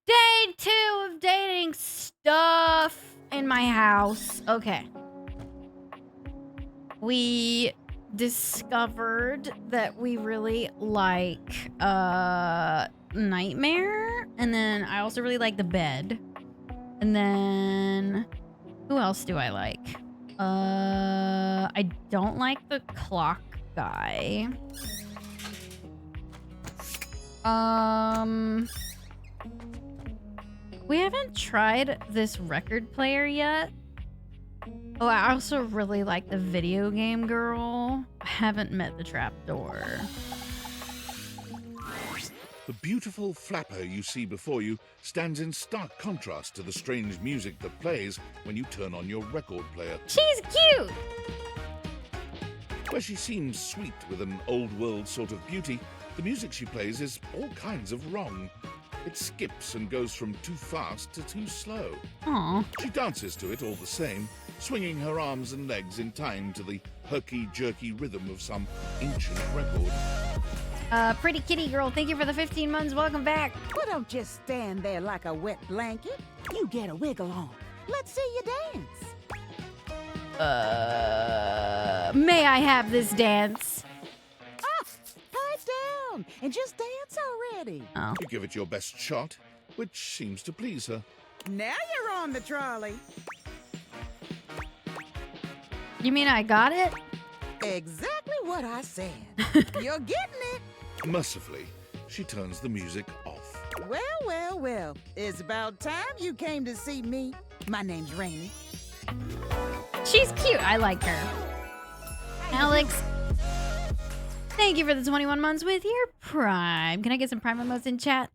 Day 2 of dating stuff in my house. Okay. We discovered that we really like Nightmare, and then I also really like the bed. And then who else do I like? I don't like the clock guy. We haven't tried this record player yet. Oh, I also really like the video game girl. I haven't met the trapdoor. The beautiful flapper you see before you stands in stark contrast to the strange music that plays when you turn on your record player. She's cute! Where she seems sweet with an old-world sort of beauty, the music she plays is all kinds of wrong. It skips and goes from too fast to too slow. Aww. She dances to it all the same, swinging her arms and legs in time to the herky-jerky rhythm of some ancient record. Pretty kitty girl, thank you for the 15 months. Welcome back. Well, don't just stand there like a wet blanket. You get a wiggle on. Let's see you dance. May I have this dance? Pipe down and just dance already. Oh. You give it your best shot, which seems to please her. Now you're on the trolley. You mean I got it? Exactly what I said. You're getting it. Mercifully, she turns the music off. Well, well, well. It's about time you came to see me. My name's Rainy. She's cute. I like her. Alex, thank you for the 21 months with your Prime. Can I get some Prime emotes in chat?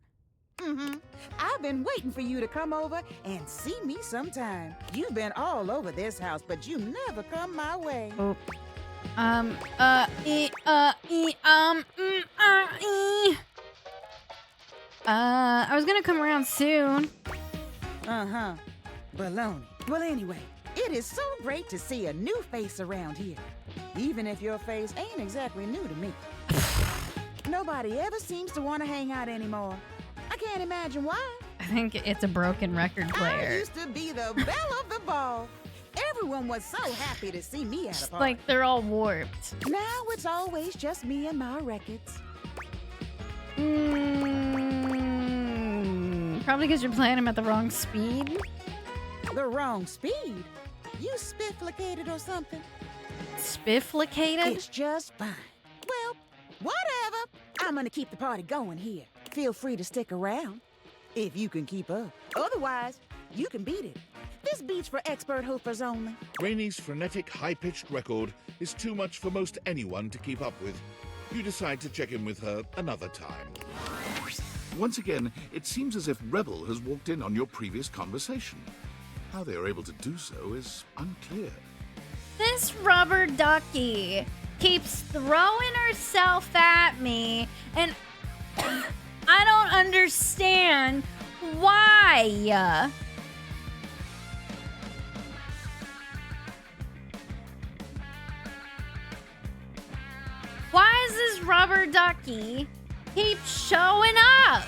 Mm-hmm. I've been waiting for you to come over and see me sometime. You've been all over this house, but you never come my way. Oh. I was gonna come around soon. Uh-huh. Baloney. Well, anyway, it is so great to see a new face around here. Even if your face ain't exactly new to me. Nobody ever seems to want to hang out anymore. I can't imagine why. I think it's a broken record I player. used to be the belle of the ball. Everyone was so happy to see me at a Just party. like they're all warped. Now it's always just me and my records. Probably because you're playing them at the wrong speed. The wrong speed. You spifflicated or something? Spifflicated? It's just fine. Well, whatever. I'm gonna keep the party going here. Feel free to stick around. If you can keep up. Otherwise, you can beat it. This beat's for expert hoofers only. Rainy's frenetic, high-pitched record is too much for most anyone to keep up with. You decide to check in with her another time. Once again, it seems as if Rebel has walked in on your previous conversation. How they are able to do so is unclear. This rubber ducky keeps throwing herself at me, and I don't understand why. Why does this rubber ducky keep showing up?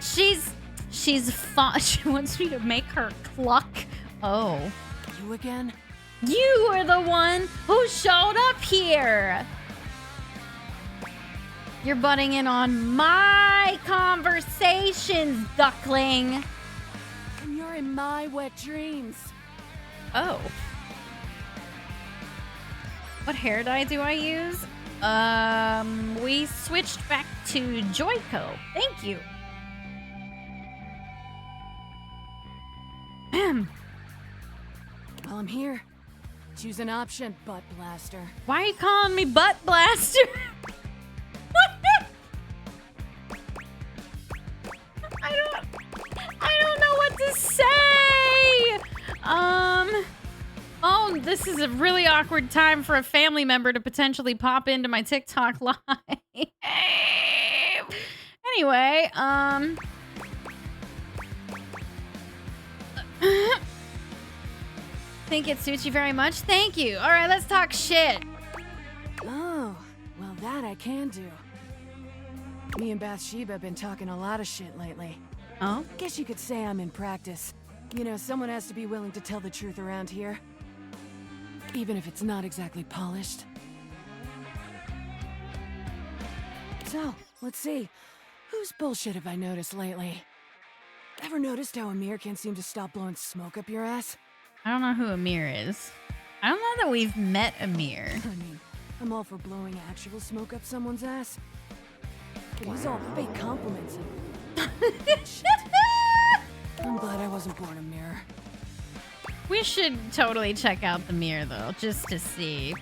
She's fun. She wants me to make her cluck. Oh. You again? You are the one who showed up here. You're butting in on my conversations, duckling. And you're in my wet dreams. Oh. What hair dye do I use? We switched back to Joico. Thank you. While I'm here, choose an option, butt blaster. Why are you calling me butt blaster? I don't know what to say. Oh, this is a really awkward time for a family member to potentially pop into my TikTok live. Anyway, think it suits you very much. Thank you. All right, let's talk shit. Oh, well that I can do. Me and Bathsheba have been talking a lot of shit lately. Oh? Guess you could say I'm in practice. You know, someone has to be willing to tell the truth around here. Even if it's not exactly polished. So, let's see. Whose bullshit have I noticed lately? Ever noticed how Amir can't seem to stop blowing smoke up your ass? I don't know who Amir is. I don't know that we've met Amir. I mean, I'm all for blowing actual smoke up someone's ass. But he's all fake compliments and shit. I'm glad I wasn't born a mirror. We should totally check out the mirror, though, just to see.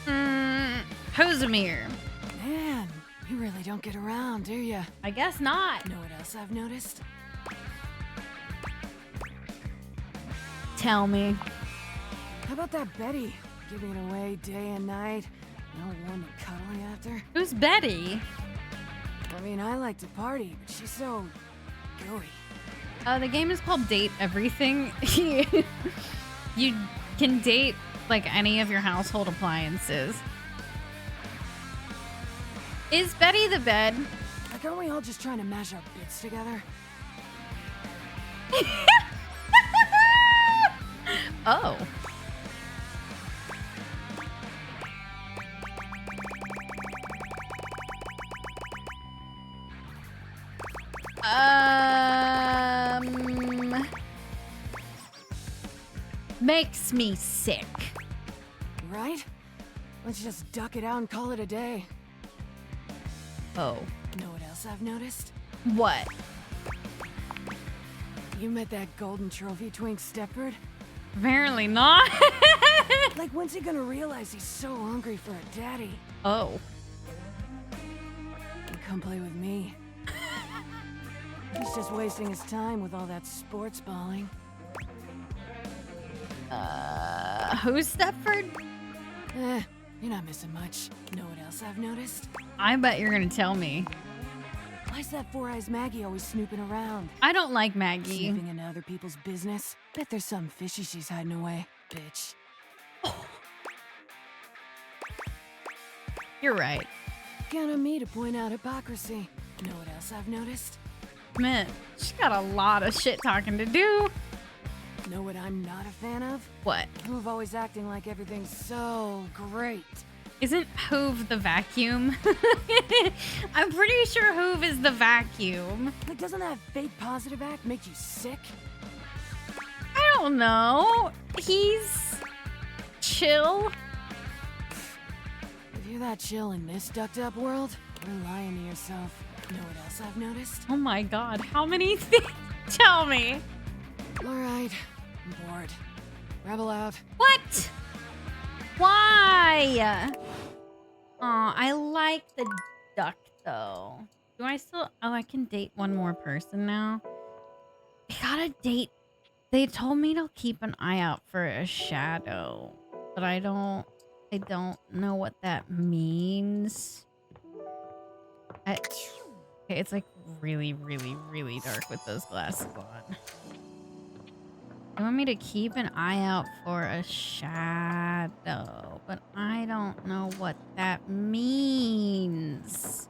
Who's Amir? Man, you really don't get around, do ya? I guess not. Know what else I've noticed? Tell me. How about that Betty? Giving it away day and night. No one to cuddle after. Who's Betty? I mean, I like to party, but she's so gooey. The game is called Date Everything. You can date, like, any of your household appliances. Is Betty the bed? Like, aren't we all just trying to mash our bits together? Oh. Makes me sick. Right? Let's just duck it out and call it a day. Oh. Know what else I've noticed? What? You met that golden trophy twink Stepford? Apparently not. Like, when's he gonna realize he's so hungry for a daddy? Oh. Come play with me. He's just wasting his time with all that sports balling. Who's Stepford? You're not missing much. Know what else I've noticed? I bet you're gonna tell me. Why's that Four Eyes Maggie always snooping around? I don't like Maggie. Snooping into other people's business? Bet there's something fishy she's hiding away, bitch. You're right. Count on me to point out hypocrisy. Know what else I've noticed? Man, she's got a lot of shit talking to do. Know what I'm not a fan of? What? Who've always acting like everything's so great. Isn't Hoove the vacuum? I'm pretty sure Hoove is the vacuum. Like, doesn't that fake positive act make you sick? I don't know. He's chill. If you're that chill in this ducked-up world, you're lying to yourself. Know what else I've noticed? Oh my god, how many things? Tell me. Alright, I'm bored. Rebel out. What? Why? Aw, I like the duck though. Do I still? Oh, I can date one more person now. I gotta date. They told me to keep an eye out for a shadow, but I don't know what that means. Okay, it's like really, really, really dark with those glasses on. They want me to keep an eye out for a shadow, but I don't know what that means.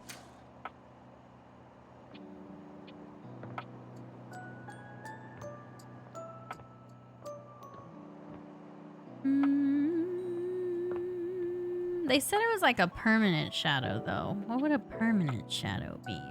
They said it was like a permanent shadow, though. What would a permanent shadow be?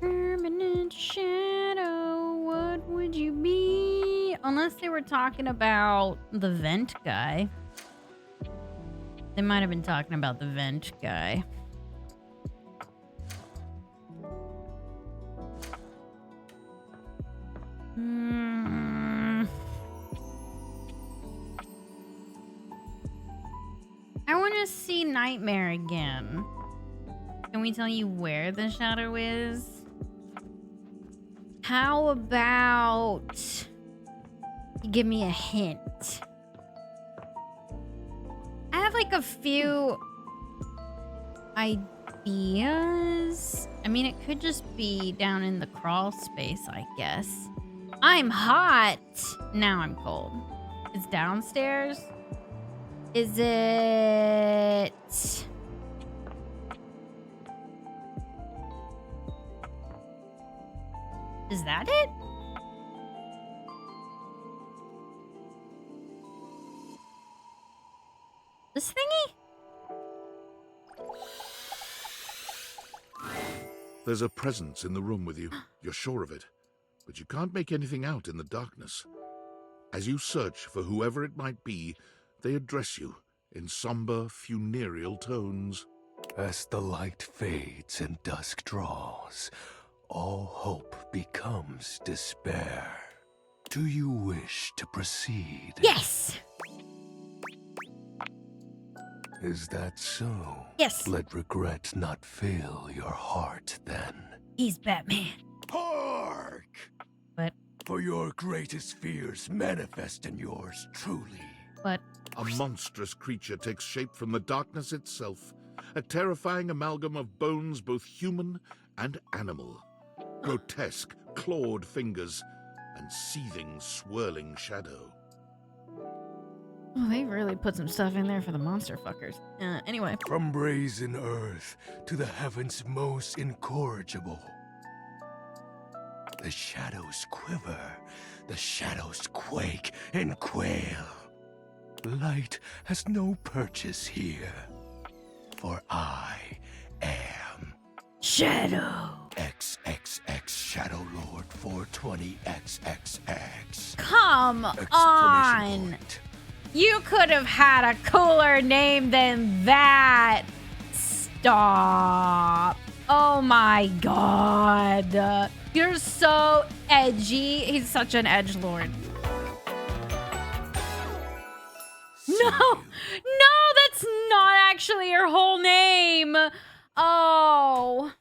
Permanent shadow, what would you be? Unless they were talking about the vent guy. They might have been talking about the vent guy. I want to see Nightmare again. Can we tell you where the shadow is? How about you give me a hint? I have like a few ideas. I mean, it could just be down in the crawl space, I guess. I'm hot. Now I'm cold. It's downstairs. Is it... Is that it? This thingy? There's a presence in the room with you. You're sure of it. But you can't make anything out in the darkness. As you search for whoever it might be, they address you in somber, funereal tones. As the light fades and dusk draws, all hope becomes despair. Do you wish to proceed? Yes! Is that so? Yes. Let regret not fill your heart then. He's Batman. Hark! But, For your greatest fears manifest in yours truly. but, A monstrous creature takes shape from the darkness itself, a terrifying amalgam of bones both human and animal. Grotesque, clawed fingers, and seething, swirling shadow. oh, they really put some stuff in there for the monster fuckers. Anyway. From brazen earth to the heavens most incorrigible. The shadows quiver, the shadows quake and quail. Light has no purchase here, for I am Shadow. XXX Shadow Lord 420XXX! Come Exclamation on. point. You could have had a cooler name than that. Stop. Oh my god. You're so edgy. He's such an edgelord. No, that's not actually your whole name. Oh.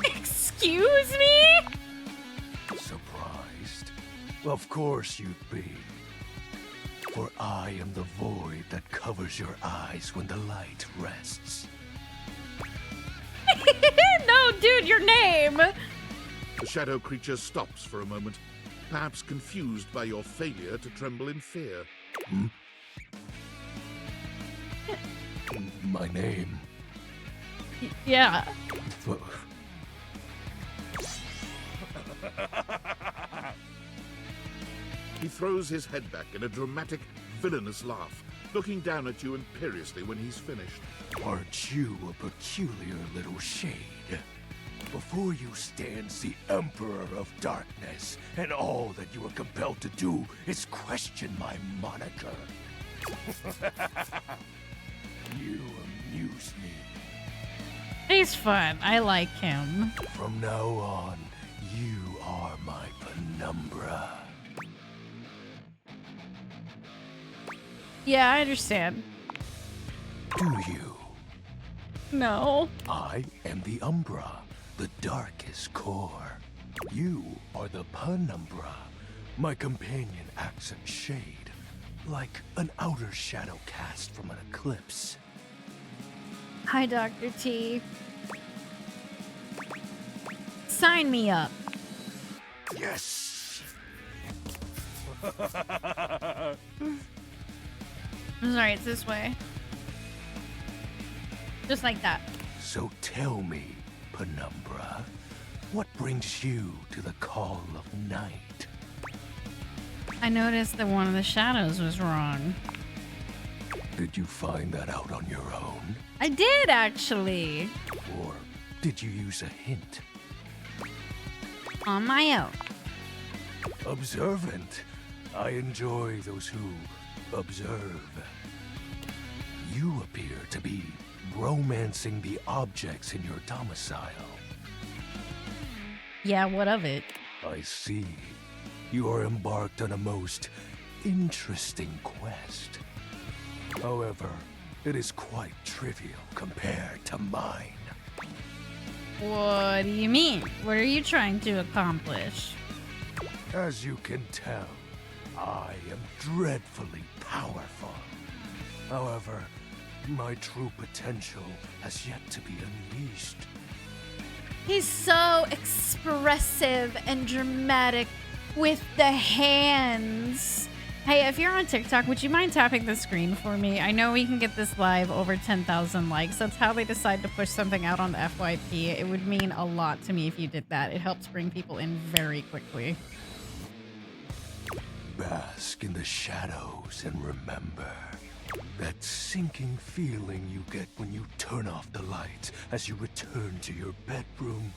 Excuse me? Surprised? Of course you'd be. For I am the void that covers your eyes when the light rests. No, dude, your name. The shadow creature stops for a moment, perhaps confused by your failure to tremble in fear. My name. Yeah. He throws his head back in a dramatic, villainous laugh, looking down at you imperiously when he's finished. Aren't you a peculiar little shade? Before you stands the Emperor of Darkness, and all that you are compelled to do is question my moniker. You amuse me. He's fun. I like him. From now on, you are my penumbra. Yeah, I understand. Do you? No. I am the Umbra, the darkest core. You are the Penumbra. My companion acts in shade, like an outer shadow cast from an eclipse. Hi, Dr. T. Sign me up. Yes! I'm sorry, it's this way. Just like that. So tell me, Penumbra, what brings you to the call of night? I noticed that one of the shadows was wrong. Did you find that out on your own? I did, actually. Or did you use a hint? On my own. Observant. I enjoy those who observe. You appear to be romancing the objects in your domicile. Yeah, what of it? I see. You are embarked on a most interesting quest. However, it is quite trivial compared to mine. What do you mean? What are you trying to accomplish? As you can tell, I am dreadfully powerful. However, my true potential has yet to be unleashed. He's so expressive and dramatic with the hands. Hey, if you're on TikTok, would you mind tapping the screen for me? I know we can get this live over 10,000 likes. That's how they decide to push something out on the FYP. It would mean a lot to me if you did that. It helps bring people in very quickly. Bask in the shadows and remember that sinking feeling you get when you turn off the lights as you return to your bedroom.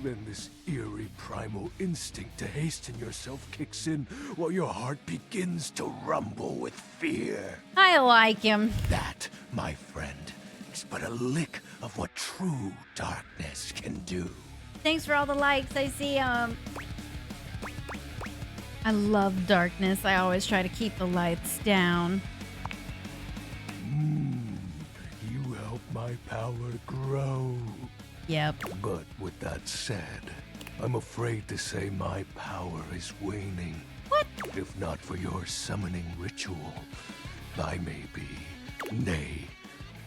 Then this eerie primal instinct to hasten yourself kicks in while your heart begins to rumble with fear. I like him. That, my friend, is but a lick of what true darkness can do. Thanks for all the likes. I see I love darkness. I always try to keep the lights down. You help my power grow. Yep. But with that said, I'm afraid to say my power is waning. What? If not for your summoning ritual, I may be. Nay,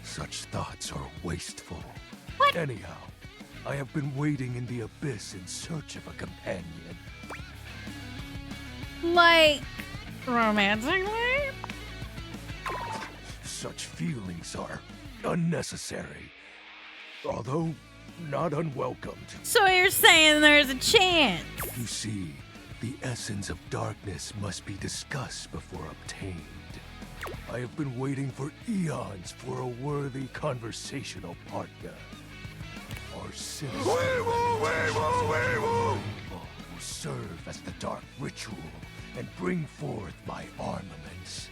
such thoughts are wasteful. What? Anyhow, I have been waiting in the abyss in search of a companion. Like, romantically? Such feelings are unnecessary, although not unwelcomed. So you're saying there's a chance? You see, the essence of darkness must be discussed before obtained. I have been waiting for eons for a worthy conversational partner. Our citizen will serve as the dark ritual and bring forth my armaments.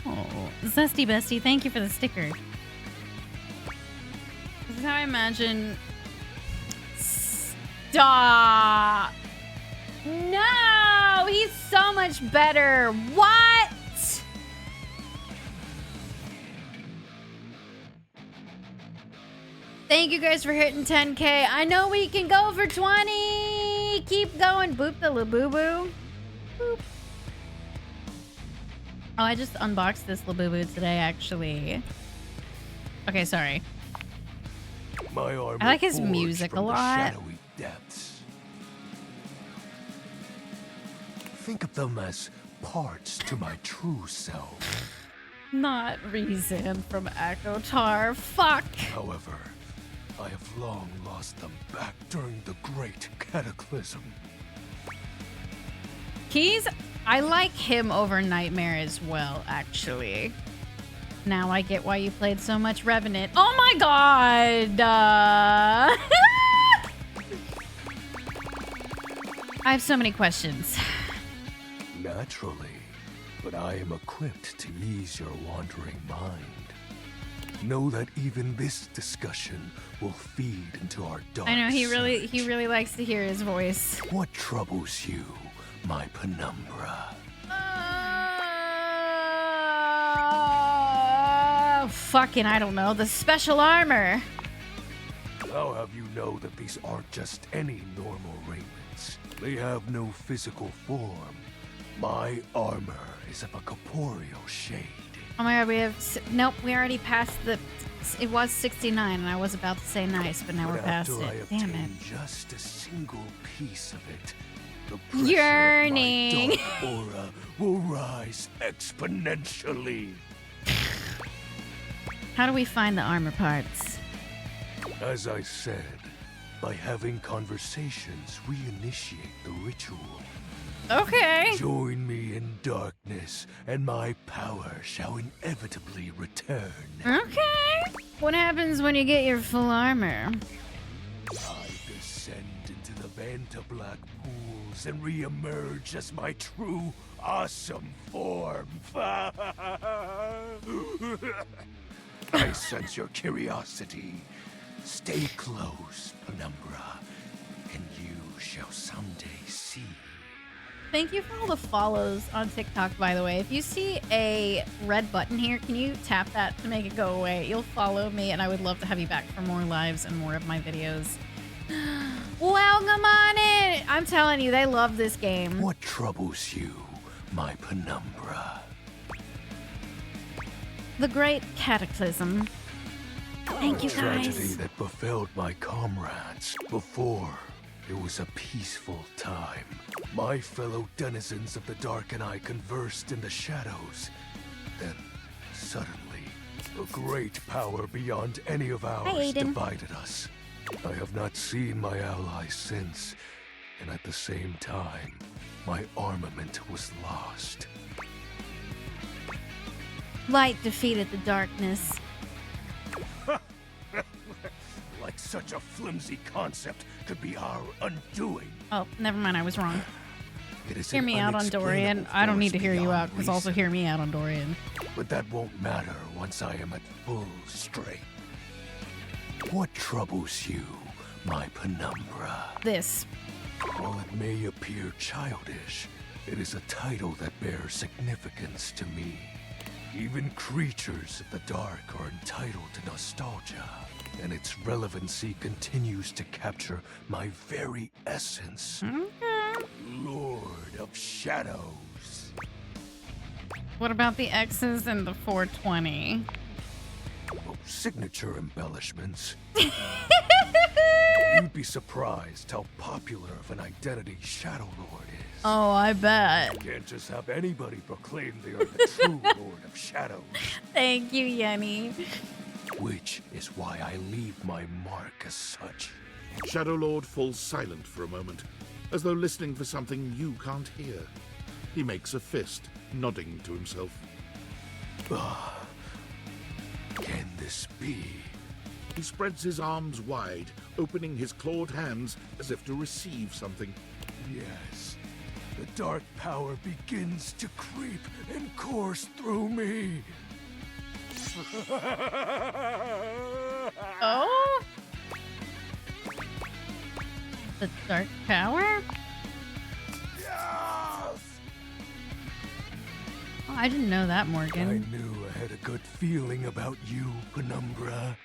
Oh, Zesty Bestie, thank you for the sticker. This is how I imagine. Stop! No! He's so much better. What? Thank you guys for hitting 10K. I know we can go for 20. Keep going. Boop the Labubu. Boop. Oh, I just unboxed this Labubu today, actually. Okay, sorry. My armor I like his forged music from a the lot. shadowy depths. Think of them as parts to my true self. Not Reason from Akotar. Fuck. However, I have long lost them back during the Great Cataclysm. I like him over Nightmare as well, actually. Now I get why you played so much Revenant. Oh my god! I have so many questions. Naturally, but I am equipped to ease your wandering mind. Know that even this discussion will feed into our dark I know he search. really likes to hear his voice. What troubles you, my penumbra? Fucking, I don't know. The special armor. How have you know that these aren't just any normal raiments? They have no physical form. My armor is of a corporeal shade. Oh my god, we have... Nope, we already passed the... It was 69, and I was about to say nice, but now we're past after I it. Damn it. obtain just a single piece of it, the pressure Yearning. of my dark aura will rise exponentially. How do we find the armor parts? As I said, by having conversations, we initiate the ritual. Okay. Join me in darkness, and my power shall inevitably return. Okay. What happens when you get your full armor? I descend into the Vanta Black pools and re-emerge as my true, awesome form. I sense your curiosity. Stay close, Penumbra, and you shall someday see. Thank you for all the follows on TikTok, by the way. If you see a red button here, can you tap that to make it go away? You'll follow me, and I would love to have you back for more lives and more of my videos. Welcome on it. I'm telling you, they love this game. What troubles you, my penumbra? The Great Cataclysm. Thank you, Tragedy guys. that befell my comrades before it was a peaceful time. My fellow denizens of the dark and I conversed in the shadows. Then, suddenly, a great power beyond any of ours Aiden. divided us. I have not seen my allies since, and at the same time, my armament was lost. Light defeated the darkness. Like such a flimsy concept could be our undoing. Oh, never mind. I was wrong. It is Hear an me out on Dorian. unexplainable I don't need to force hear you beyond out, because also reason. hear me out on Dorian. But that won't matter once I am at full strength. What troubles you, my penumbra? This. While it may appear childish, it is a title that bears significance to me. Even creatures of the dark are entitled to nostalgia, and its relevancy continues to capture my very essence. Okay. Lord of Shadows. What about the X's and the 420? Oh, signature embellishments. You'd be surprised how popular of an identity Shadow Lord is. Oh, I bet. Can't just have anybody proclaim they are the true Lord of Shadows. Thank you, Yenny. Which is why I leave my mark as such. Shadow Lord falls silent for a moment, as though listening for something you can't hear. He makes a fist, nodding to himself. Can this be? He spreads his arms wide, opening his clawed hands as if to receive something. Yes. The dark power begins to creep and course through me. Oh? The Dark Power? Yes! Oh, I didn't know that, I Morgan. knew I had a good feeling about you, Penumbra.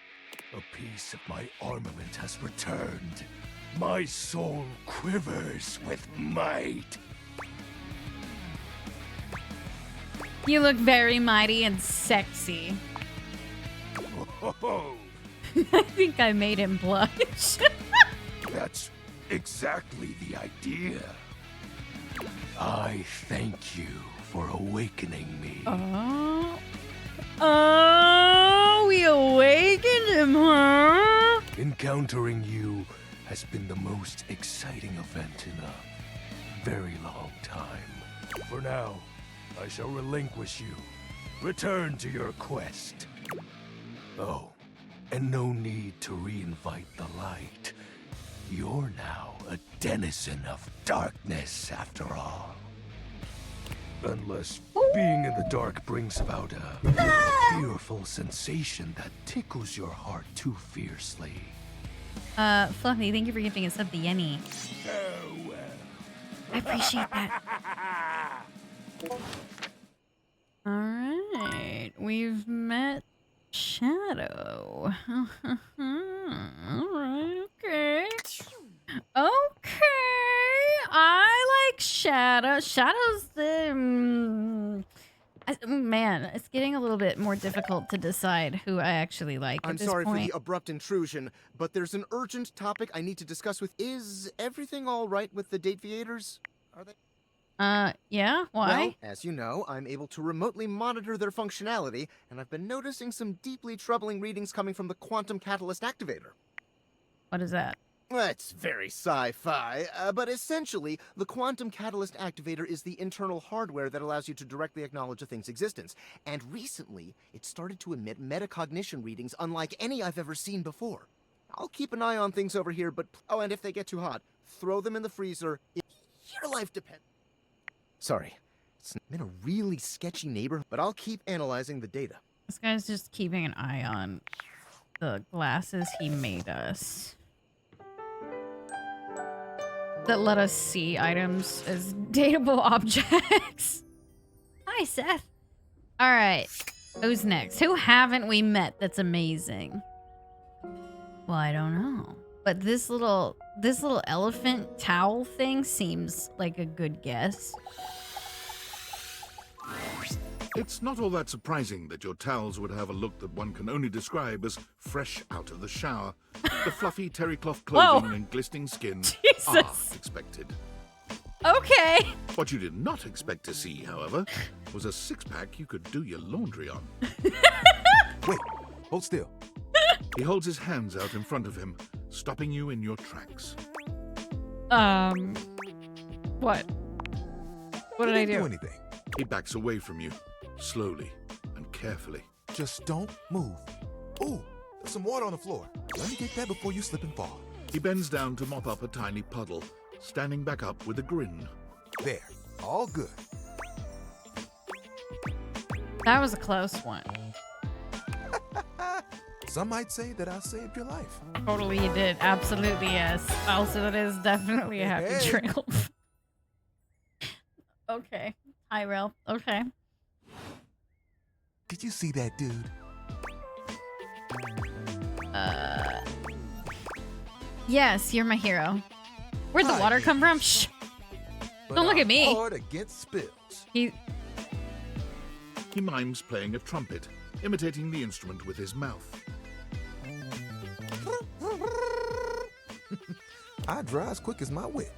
A piece of my armament has returned. My soul quivers with might. You look very mighty and sexy. Oh, I think I made him blush. that's exactly the idea. I thank you for awakening me. Oh. Oh, we awakened him, huh? Encountering you has been the most exciting event in a very long time. For now, I shall relinquish you. Return to your quest. Oh, and no need to reinvite the light. You're now a denizen of darkness, after all. Unless being in the dark brings about a fearful sensation that tickles your heart too fiercely. Fluffy, thank you for giving us up the Yenny. Farewell. I appreciate that. Alright, we've met Shadow. Alright, okay. Okay, I like Shadow. Shadow's the... man, it's getting a little bit more difficult to decide who I actually like I'm at this sorry for point. the abrupt intrusion, but there's an urgent topic I need to discuss with. Is everything all right with the date viators? Are they? Yeah? Why? Well, as you know, I'm able to remotely monitor their functionality, and I've been noticing some deeply troubling readings coming from the quantum catalyst activator. What is that? It's very sci-fi, but essentially, the quantum catalyst activator is the internal hardware that allows you to directly acknowledge a thing's existence. And recently, it started to emit metacognition readings unlike any I've ever seen before. I'll keep an eye on things over here, but oh, and if they get too hot, throw them in the freezer. Your life depends. Sorry, it's been a really sketchy neighborhood, but I'll keep analyzing the data. This guy's just keeping an eye on the glasses he made us that let us see items as dateable objects. Hi, Seth. All right, who's next? Who haven't we met that's amazing? Well, I don't know. But this little elephant towel thing seems like a good guess. It's not all that surprising that your towels would have a look that one can only describe as fresh out of the shower. The fluffy terry cloth clothing Whoa. and glistening skin are Jesus. expected. Okay. What you did not expect to see, however, was a six-pack you could do your laundry on. Wait, hold still. He holds his hands out in front of him, stopping you in your tracks. What? What did I Didn't do? anything. He backs away from you, slowly and carefully. Just don't move. Ooh, there's some water on the floor. Let me get that before you slip and fall. He bends down to mop up a tiny puddle, standing back up with a grin. There, all good. That was a close one. Some might say that I saved your life. Totally you did. Absolutely yes. Also, that is definitely a happy Hey. trail. Okay. Tyrell. Okay. Did you see that dude? Yes, you're my hero. Where'd the Hi, water come from? yes. Shh. But Don't look at I'm me. hard against spills. He. He mimes playing a trumpet, imitating the instrument with his mouth. I dry as quick as my wit.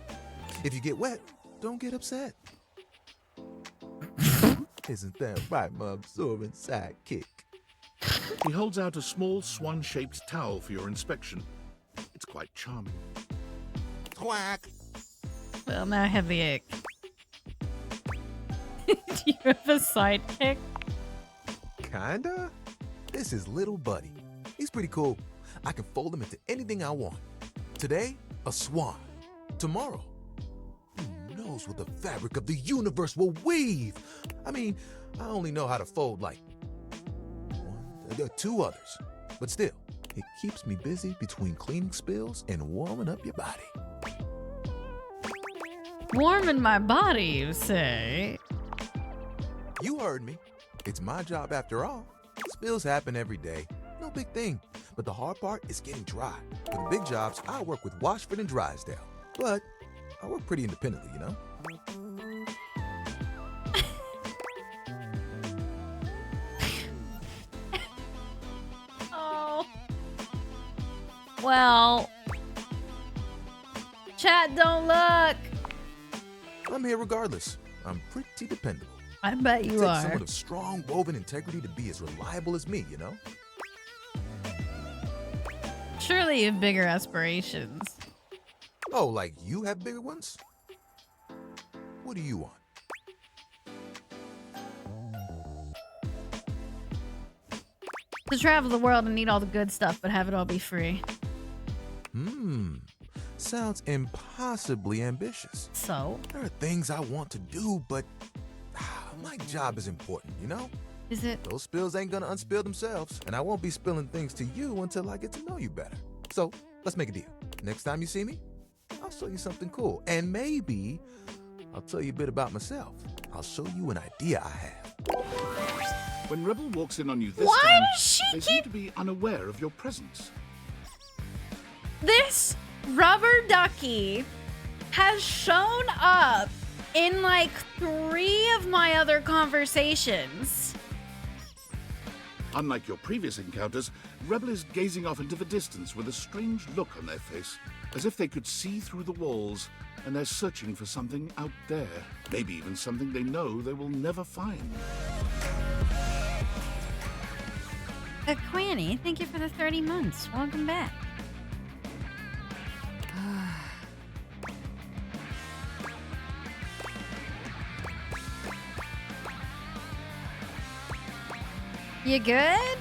If you get wet, don't get upset. Isn't that right, my absorbent sidekick? He holds out a small swan-shaped towel for your inspection. It's quite charming. Quack. Well, now I have the ick. Do you have a sidekick? Kinda. This is little buddy. He's pretty cool. I can fold him into anything I want. Today, a swan. Tomorrow, who knows what the fabric of the universe will weave? I mean, I only know how to fold like two others. But still, it keeps me busy between cleaning spills and warming up your body. Warming my body, you say? You heard me. It's my job after all. Spills happen every day. No big thing. But the hard part is getting dry. For the big jobs, I work with Washford and Drysdale. But I work pretty independently, you know? Oh. Well. Chat, don't look. I'm here regardless. I'm pretty dependable. I bet It you takes are. someone of strong woven integrity to be as reliable as me, you know? Surely you have bigger aspirations. Oh, like you have bigger ones? What do you want? To travel the world and eat all the good stuff, but have it all be free. Sounds impossibly ambitious. So, There are things I want to do, but my job is important, you know? is it? Those spills ain't gonna unspill themselves, and I won't be spilling things to you until I get to know you better. So, let's make a deal. Next time you see me, I'll show you something cool. And maybe I'll tell you a bit about myself. I'll show you an idea I have. When Rebel walks in on you this Why time, does she they seem keep- to be unaware of your presence. This rubber ducky has shown up in like 3 of my other conversations. Unlike your previous encounters, Rebel is gazing off into the distance with a strange look on their face, as if they could see through the walls, and they're searching for something out there. Maybe even something they know they will never find. Quanny, thank you for the 30 months. Welcome back. You good?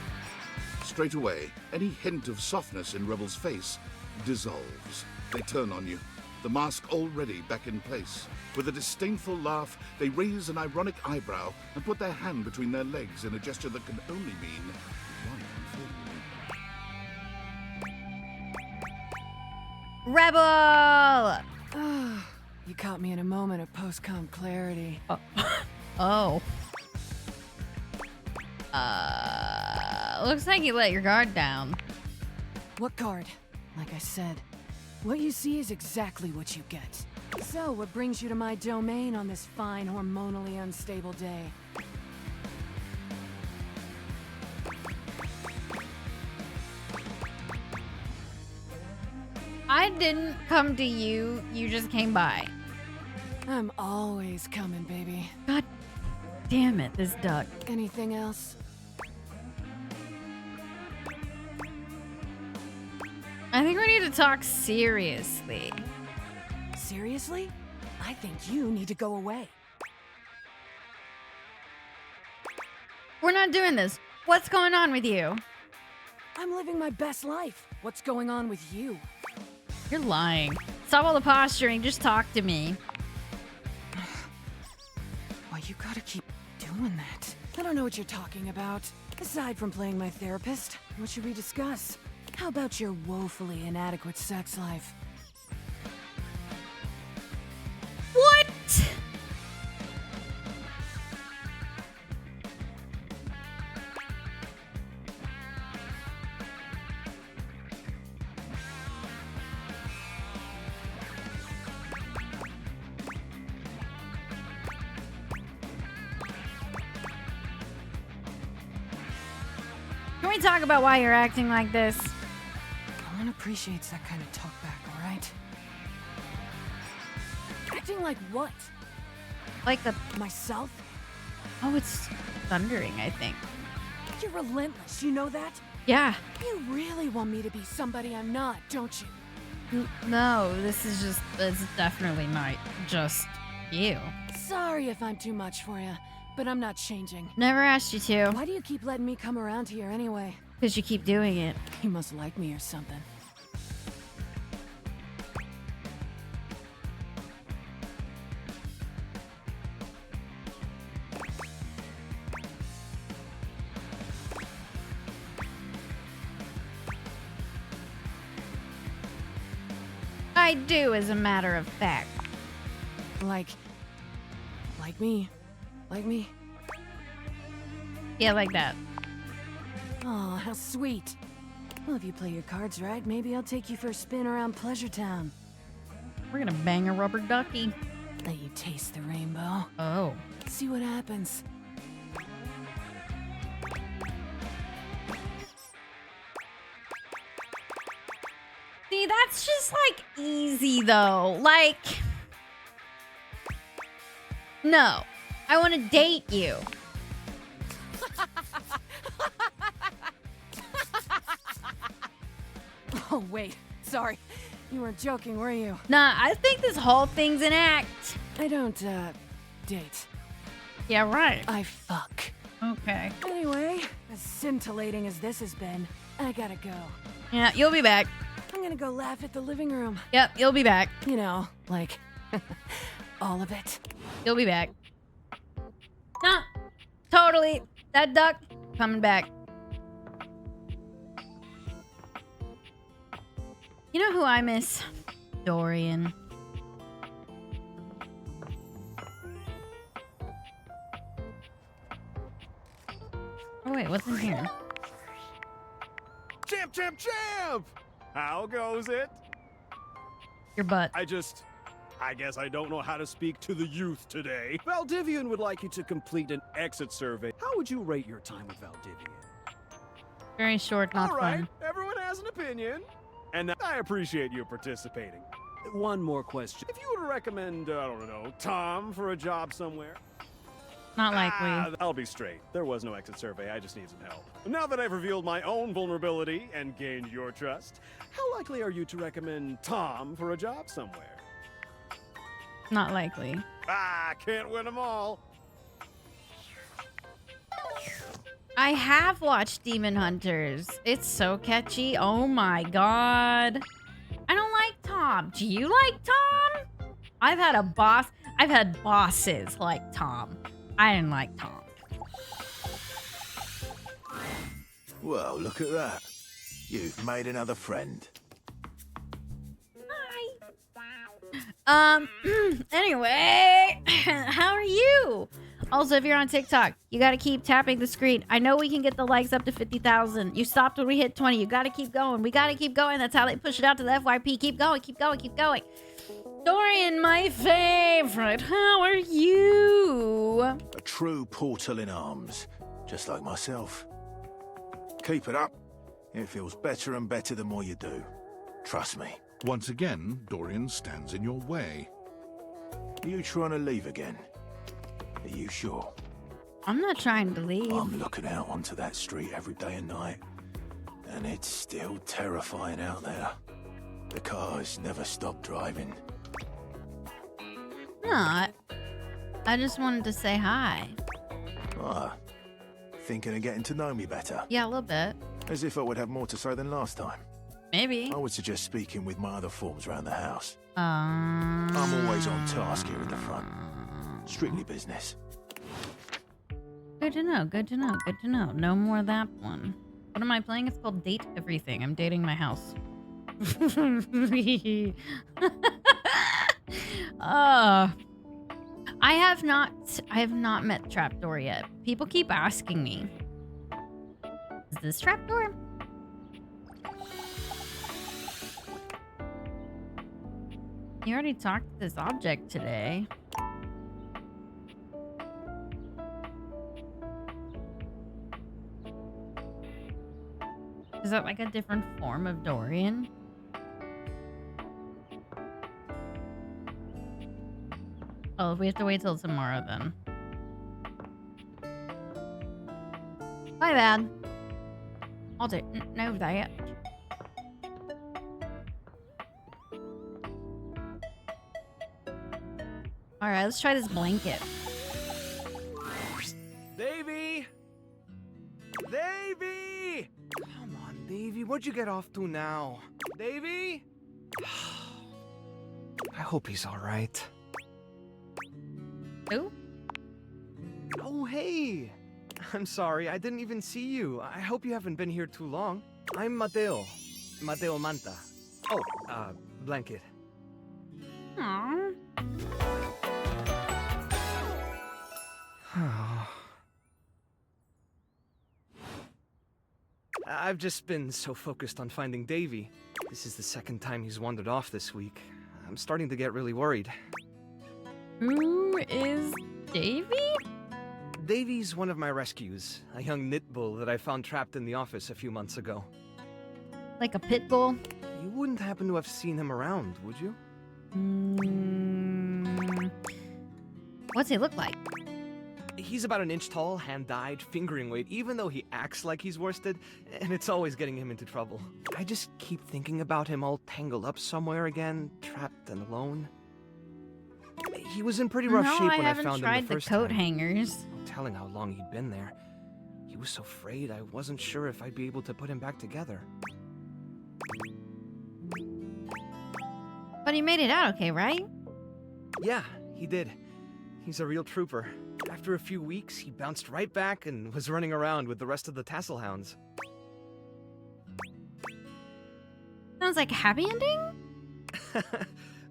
Straight away, any hint of softness in Rebel's face dissolves. They turn on you, the mask already back in place. With a disdainful laugh, they raise an ironic eyebrow and put their hand between their legs in a gesture that can only mean one thing. Rebel! You caught me in a moment of post-com clarity. Oh. Looks like you let your guard down. What card? Like I said, What you see is exactly what you get. So, what brings you to my domain on this fine, hormonally unstable day? I didn't come to you. You just came by. I'm always coming, baby. God damn it, this duck. Anything else? I think we need to talk seriously. Seriously? I think you need to go away. We're not doing this. What's going on with you? I'm living my best life. What's going on with you? You're lying. Stop all the posturing. Just talk to me. Why, you gotta keep doing that. I don't know what you're talking about. Aside from playing my therapist, what should we discuss? How about your woefully inadequate sex life? What? Can we talk about why you're acting like this? No one appreciates that kind of talk back, alright? Acting like what? Like the... Myself? Oh, it's thundering, I think. You're relentless, you know that? Yeah. You really want me to be somebody I'm not, don't you? No, this is just... It's definitely not just you. Sorry if I'm too much for you, but I'm not changing. Never asked you to. Why do you keep letting me come around here anyway? Because you keep doing it. You must like me or something. I do, as a matter of fact. Like me. Like me. Yeah, like that. Oh, how sweet. Well, if you play your cards right, maybe I'll take you for a spin around Pleasure Town. We're gonna bang a rubber ducky. Let you taste the rainbow. Oh. See what happens. See, that's just like easy though. Like, no, I want to date you. Oh, wait. Sorry. You weren't joking, were you? Nah, I think this whole thing's an act. I don't, date. Yeah, right. I fuck. Okay. Anyway, as scintillating as this has been, I gotta go. Yeah, you'll be back. I'm gonna go laugh at the living room. Yep, you'll be back. You know, like, all of it. You'll be back. Nah, totally. That duck coming back. You know who I miss? Dorian. Oh wait, what's in here? Champ, champ, champ! How goes it? Your butt. I guess I don't know how to speak to the youth today. Valdivian would like you to complete an exit survey. How would you rate your time with Valdivian? Very short, not All right, fun. everyone has an opinion. And I appreciate you participating. One more question. If you were to recommend, I don't know, Tom for a job somewhere? Not likely. I'll be straight. There was no exit survey. I just need some help. Now that I've revealed my own vulnerability and gained your trust, how likely are you to recommend Tom for a job somewhere? Not likely. Can't win them all. I have watched Demon Hunters. It's so catchy. Oh my god. I don't like Tom. Do you like Tom? I've had bosses like Tom. I didn't like Tom. Well, look at that. You've made another friend. Hi. Anyway, how are you? Also, if you're on TikTok, you gotta keep tapping the screen. I know we can get the likes up to 50,000. You stopped when we hit 20. You gotta keep going. We gotta keep going. That's how they push it out to the FYP. Keep going, keep going, keep going. Dorian, my favorite. How are you? A true portal in arms, just like myself. Keep it up. It feels better and better the more you do. Trust me. Once again, Dorian stands in your way. Are you trying to leave again? Are you sure? I'm not trying to leave. I'm looking out onto that street every day and night, and it's still terrifying out there. The cars never stop driving. Not. I just wanted to say hi. Ah, thinking of getting to know me better? Yeah, a little bit. As if I would have more to say than last time. Maybe. I would suggest speaking with my other forms around the house. I'm I'm always on task here at the front. Strictly business. Good to know, good to know, good to know. No more of that one. What am I playing? It's called Date Everything. I'm dating my house. I have not met Trapdoor yet. People keep asking me. Is this Trapdoor? You already talked to this object today. Is that like a different form of Dorian? Oh, we have to wait till tomorrow then. My bad. I'll know that. Alright, let's try this blanket. Davy! Davy! Come on, Davy. What'd you get off to now? Davy? I hope he's alright. Who? Oh, hey! I'm sorry, I didn't even see you. I hope you haven't been here too long. I'm Mateo. Mateo Manta. Oh, Blanket. Aww. I've just been so focused on finding Davy. This is the second time he's wandered off this week. I'm starting to get really worried. Who is Davy? Davy's one of my rescues, a young knit bull that I found trapped in the office a few months ago. Like a pit bull? You wouldn't happen to have seen him around, would you? What's he look like? He's about an inch tall, hand-dyed, fingering weight, even though he acts like he's worsted, and it's always getting him into trouble. I just keep thinking about him all tangled up somewhere again, trapped and alone. He was in pretty rough shape when I found him the first time. I haven't tried the coat hangers. No telling how long he'd been there. He was so frayed, I wasn't sure if I'd be able to put him back together. But he made it out okay, right? Yeah, he did. He's a real trooper. After a few weeks, he bounced right back and was running around with the rest of the tassel hounds. Sounds like a happy ending?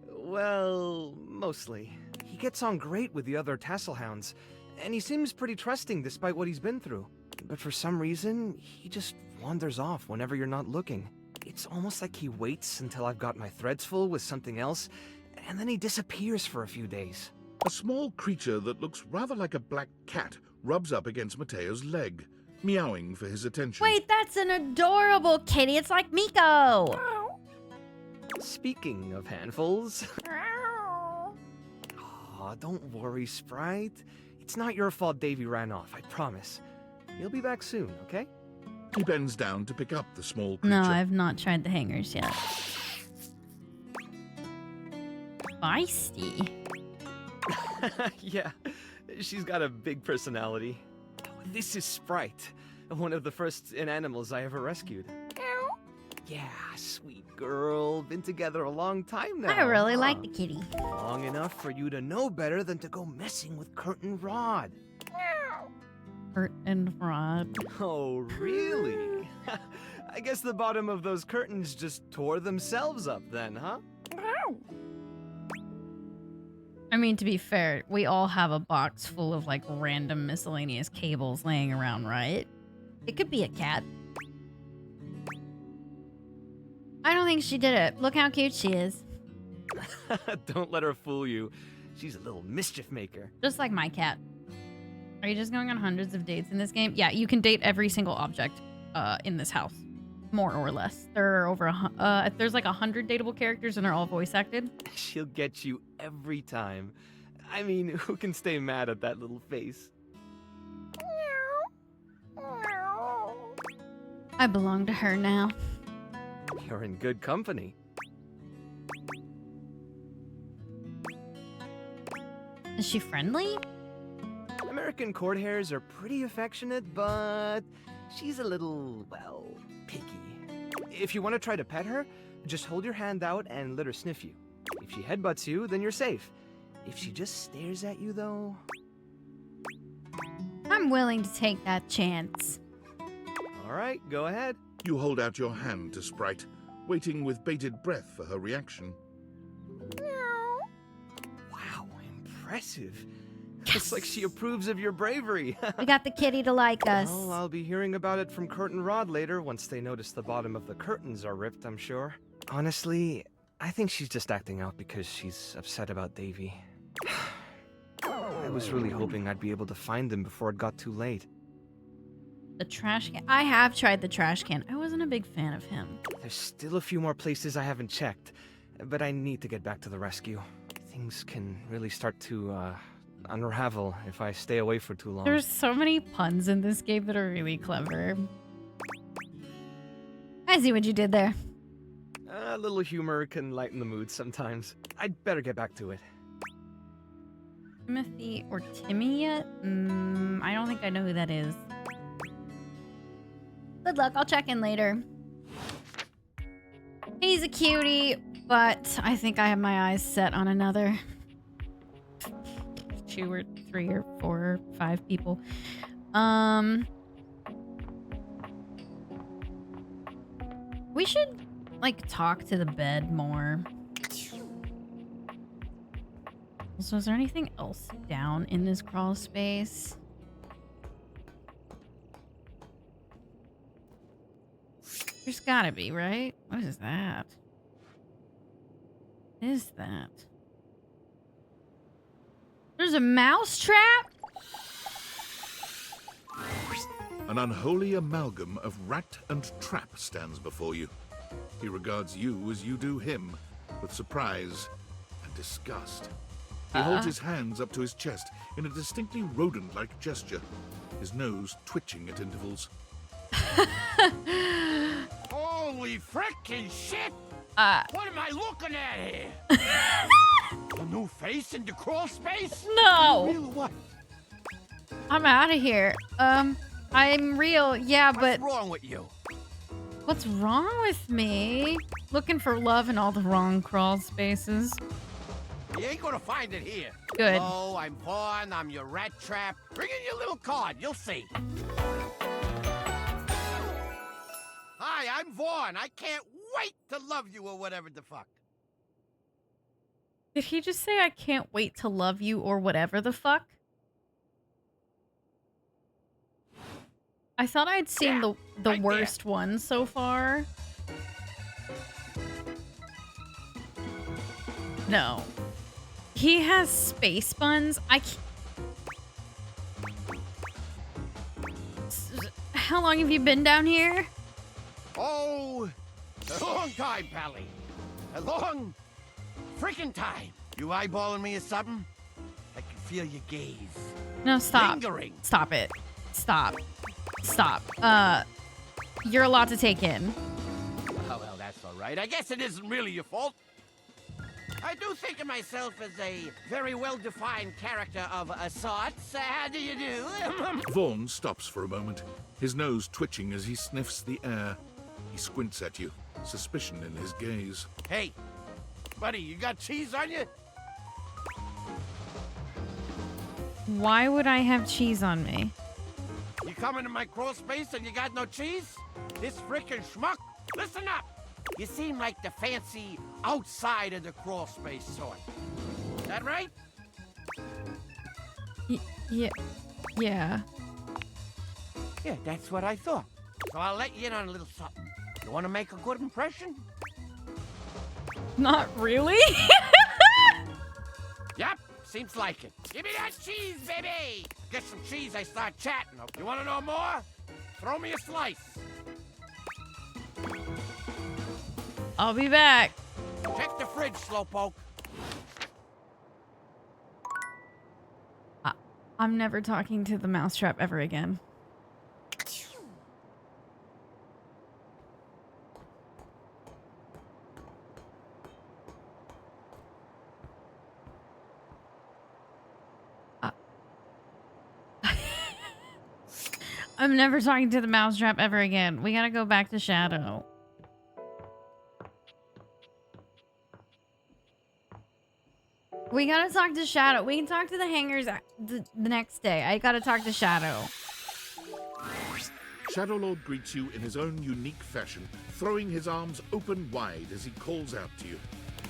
Well, mostly. He gets on great with the other tassel hounds, and he seems pretty trusting despite what he's been through. But for some reason, he just wanders off whenever you're not looking. It's almost like he waits until I've got my threads full with something else, and then he disappears for a few days. A small creature that looks rather like a black cat rubs up against Mateo's leg, meowing for his attention. Wait, that's an adorable kitty. It's like Miko. Speaking of handfuls... Aw, don't worry, Sprite. It's not your fault Davy ran off, I promise. He'll be back soon, okay? He bends down to pick up the small creature. No, I've not tried the hangers yet. Feisty. Yeah, she's got a big personality. This is Sprite, one of the first inanimals I ever rescued. Yeah, sweet girl. Been together a long time now. I really huh? like the kitty. Long enough for you to know better than to go messing with Curtin Rod. Hurt and Rod. Oh, really? I guess the bottom of those curtains just tore themselves up then, huh? I mean, to be fair, we all have a box full of like random miscellaneous cables laying around, right? It could be a cat. I don't think she did it. Look how cute she is. Don't let her fool you. She's a little mischief maker. Just like my cat. Are you just going on hundreds of dates in this game? Yeah, you can date every single object in this house. More or less. There are over there's like 100 dateable characters and they're all voice acted. She'll get you every time. I mean, who can stay mad at that little face? I belong to her now. You're in good company. Is she friendly? American court hares are pretty affectionate, but she's a little, well, picky. If you want to try to pet her, just hold your hand out and let her sniff you. If she headbutts you, then you're safe. If she just stares at you, though... I'm willing to take that chance. Alright, go ahead. You hold out your hand to Sprite, waiting with bated breath for her reaction. Wow, impressive. Looks like she approves of your bravery. We got the kitty to like us. Well, I'll be hearing about it from Curtain Rod later once they notice the bottom of the curtains are ripped, I'm sure. Honestly, I think she's just acting out because she's upset about Davy. I was really hoping I'd be able to find him before it got too late. The trash can. I have tried the trash can. I wasn't a big fan of him. There's still a few more places I haven't checked, but I need to get back to the rescue. Things can really start to, unravel if I stay away for too long. There's so many puns in this game that are really clever. I see what you did there. A little humor can lighten the mood sometimes. I'd better get back to it. Timothy or Timmy yet? I don't think I know who that is. Good luck. I'll check in later. He's a cutie, but I think I have my eyes set on another 2 or 3 or 4 or 5 people. We should like talk to the bed more. So is there anything else down in this crawl space? There's gotta be, right? What is that? What is that? There's a mouse trap? An unholy amalgam of rat and trap stands before you. He regards you as you do him, with surprise and disgust. He holds his hands up to his chest in a distinctly rodent-like gesture, his nose twitching at intervals. Holy frickin' shit! What am I looking at here? A new face in the crawl space? No! Real or what? I'm out of here. I'm real, yeah, but What's wrong with you? what's wrong with me? Looking for love in all the wrong crawl spaces. You ain't gonna find it here. Good. Oh, I'm Vaughn. I'm your rat trap. Bring in your little card. You'll see. Hi, I'm Vaughn. I can't wait to love you or whatever the fuck. Did he just say I can't wait to love you or whatever the fuck? I thought I'd seen the right worst one so far. No. He has space buns. How long have you been down here? Oh, a long time, Pally. A long freaking time. You eyeballing me or something? I can feel your gaze. No, stop. Lingering. Stop it. Stop. Stop. You're allowed to take in. Oh, well, that's all right. I guess it isn't really your fault. I do think of myself as a very well-defined character of a sort. How do you do? Vaughn stops for a moment, his nose twitching as he sniffs the air. He squints at you, suspicion in his gaze. Hey, buddy, you got cheese on you? Why would I have cheese on me? You come into my crawl space and you got no cheese? This frickin' schmuck? Listen up! You seem like the fancy outside of the crawl space sort. That right? Yeah. Yeah. Yeah, that's what I thought. So I'll let you in on a little something. You want to make a good impression? Not really. Yep, seems like it. Give me that cheese, baby! Get some cheese, I start chatting. You want to know more? Throw me a slice. I'll be back. Check the fridge, Slowpoke. I'm never talking to the mousetrap ever again. I'm never talking to the mousetrap ever again. We gotta go back to Shadow. We gotta talk to Shadow. We can talk to the hangers the next day. I gotta talk to Shadow. Shadowlord greets you in his own unique fashion, throwing his arms open wide as he calls out to you.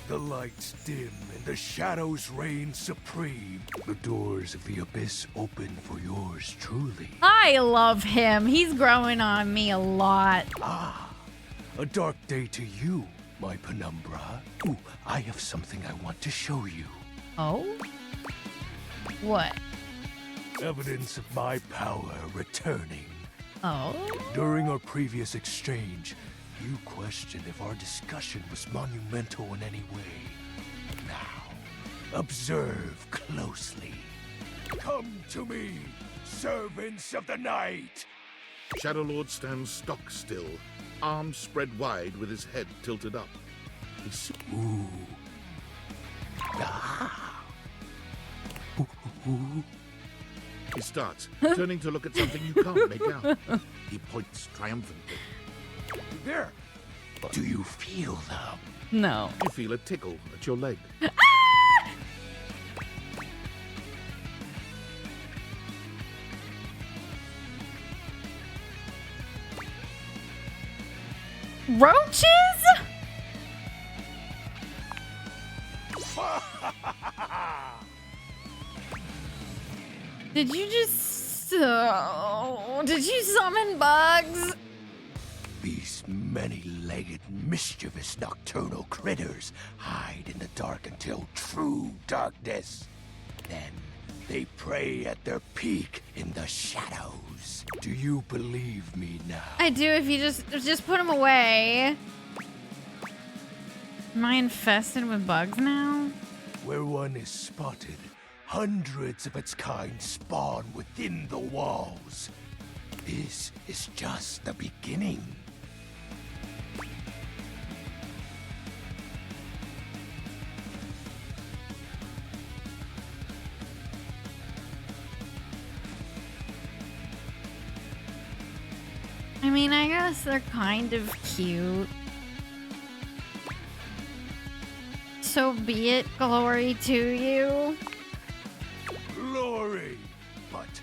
The lights dim and the shadows reign supreme. The doors of the abyss open for yours truly. I love him. He's growing on me a lot. Ah, a dark day to you, my Penumbra. Ooh, I have something I want to show you. Oh? What? Evidence of my power returning. Oh? During our previous exchange, you questioned if our discussion was monumental in any way. Now, observe closely. Come to me, servants of the night! Shadowlord stands stock still, arms spread wide with his head tilted up. Ooh. Ah. Ooh, ooh, ooh. He starts, turning to look at something you can't make out. He points triumphantly. There! Do you feel them? No. You feel a tickle at your leg. Roaches? Did you just... did you summon bugs? These many-legged, mischievous nocturnal critters hide in the dark until true darkness. Then they prey at their peak in the shadows. Do you believe me now? I do if you just put them away. Am I infested with bugs now? Where one is spotted, hundreds of its kind spawn within the walls. This is just the beginning. I mean, I guess they're kind of cute. So be it, glory to you. Glory, but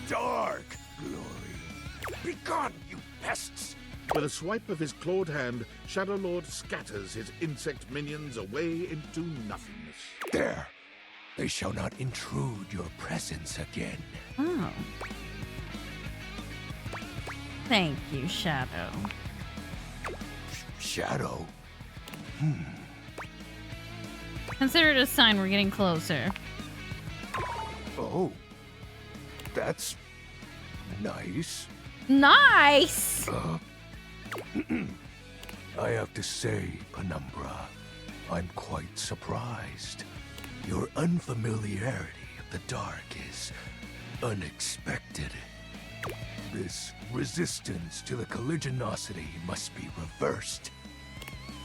dark glory. Begone, you pests! With a swipe of his clawed hand, Shadowlord scatters his insect minions away into nothingness. There! They shall not intrude your presence again. Oh. Thank you, Shadow. Shadow? Consider it a sign we're getting closer. Oh. That's nice. Nice! I have to say, Penumbra, I'm quite surprised. Your unfamiliarity of the dark is unexpected. This resistance to the colligiosity must be reversed.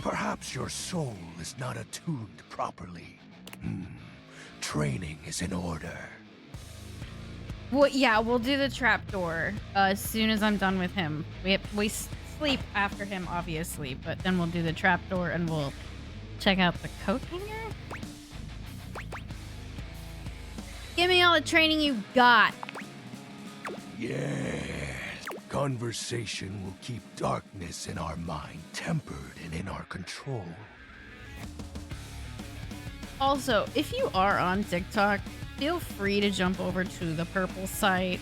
Perhaps your soul is not attuned properly. Training is in order. Well, yeah, we'll do the trapdoor as soon as I'm done with him. We sleep after him, obviously, but then we'll do the trapdoor and we'll check out the coat hanger. Give me all the training you got. Yes. Conversation will keep darkness in our mind tempered and in our control. Also, if you are on TikTok, feel free to jump over to the purple site